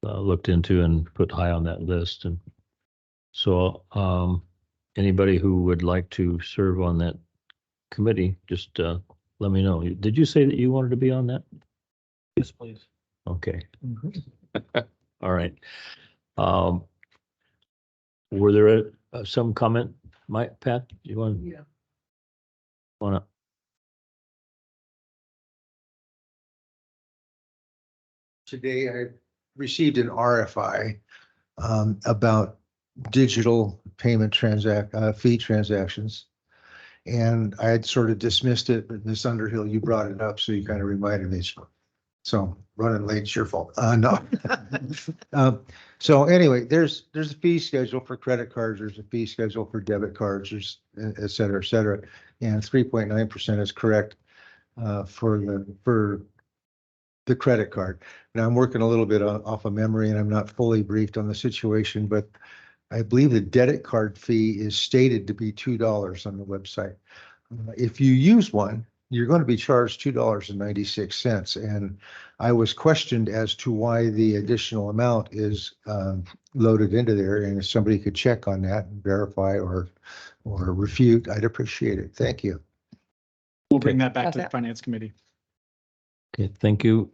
looked into and put high on that list. And so anybody who would like to serve on that committee, just let me know. Did you say that you wanted to be on that? Yes, please. Okay. All right. Were there some comment, Mike, Pat, you want? Yeah. Want to? Today I received an RFI about digital payment fee transactions. And I had sort of dismissed it, but Ms. Underhill, you brought it up, so you kind of reminded me. So running late, it's your fault. No. So anyway, there's a fee schedule for credit cards, there's a fee schedule for debit cards, there's et cetera, et cetera. And 3.9% is correct for the credit card. Now I'm working a little bit off of memory and I'm not fully briefed on the situation, but I believe the debit card fee is stated to be $2 on the website. If you use one, you're going to be charged $2.96. And I was questioned as to why the additional amount is loaded into there. And if somebody could check on that and verify or refute, I'd appreciate it. Thank you. We'll bring that back Got to the that. finance committee. Okay, thank you.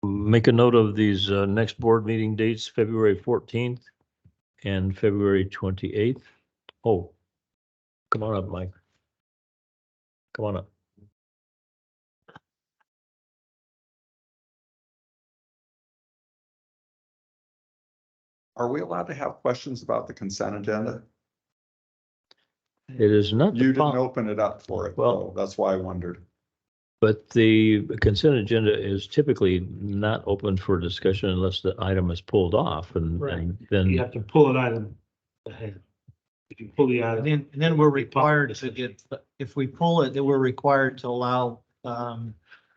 Make a note of these next board meeting dates, February 14th and February 28th. Oh, come on up, Mike. Come on up. Are we allowed to have questions about the consent agenda? It is not. You didn't open it up for it, Well- so that's why I wondered. But the consent agenda is typically not open for discussion unless the item is pulled off and You then, have to pull an item ahead. If you pull the item. And then we're required to get, if we pull it, then we're required to allow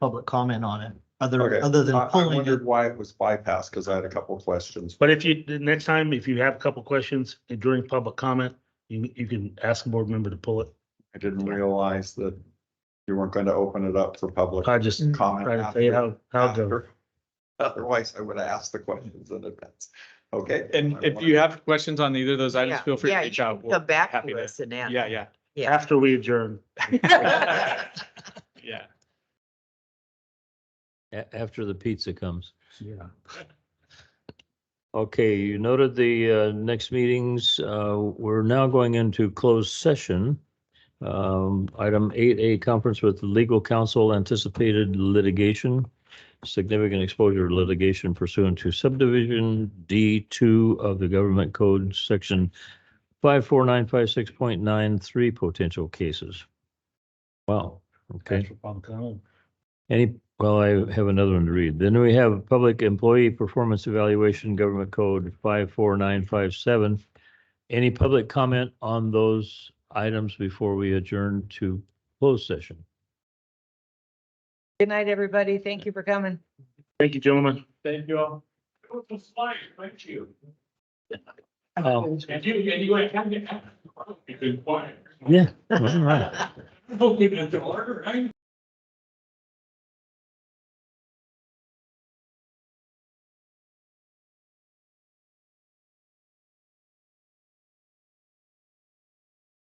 public comment on it. Okay. Other than I pulling it. wondered why it was bypassed, because I had a couple of questions. But the next time, if you have a couple questions during public comment, you can ask a board member to pull it. I didn't realize that you weren't going to open it up for public I just comment. try to tell you how it goes. after. Otherwise, I would have asked the questions in advance. Okay. And if you have questions on either of those items, Yeah, feel free to yeah, reach you out. can We'll come back happy to us and answer. Yeah, Yeah. After we adjourn. yeah. Yeah. after the pizza comes. Yeah. Okay, you noted the next meetings. We're now going into closed session. Item 8A, conference with legal counsel, anticipated litigation, significant exposure litigation pursuant to subdivision D2 of the government code, section 54956.93, potential cases. Wow, okay. Well, I have another one to read. Then we have public employee performance evaluation, government code 54957. Any public comment on those items before we adjourn to closed session? Good night, everybody. Thank you for coming. Thank you, gentlemen. Thank you all. It was fine, thank you. Oh, And you have been quiet. yeah. All right. Don't give it a dollar, right?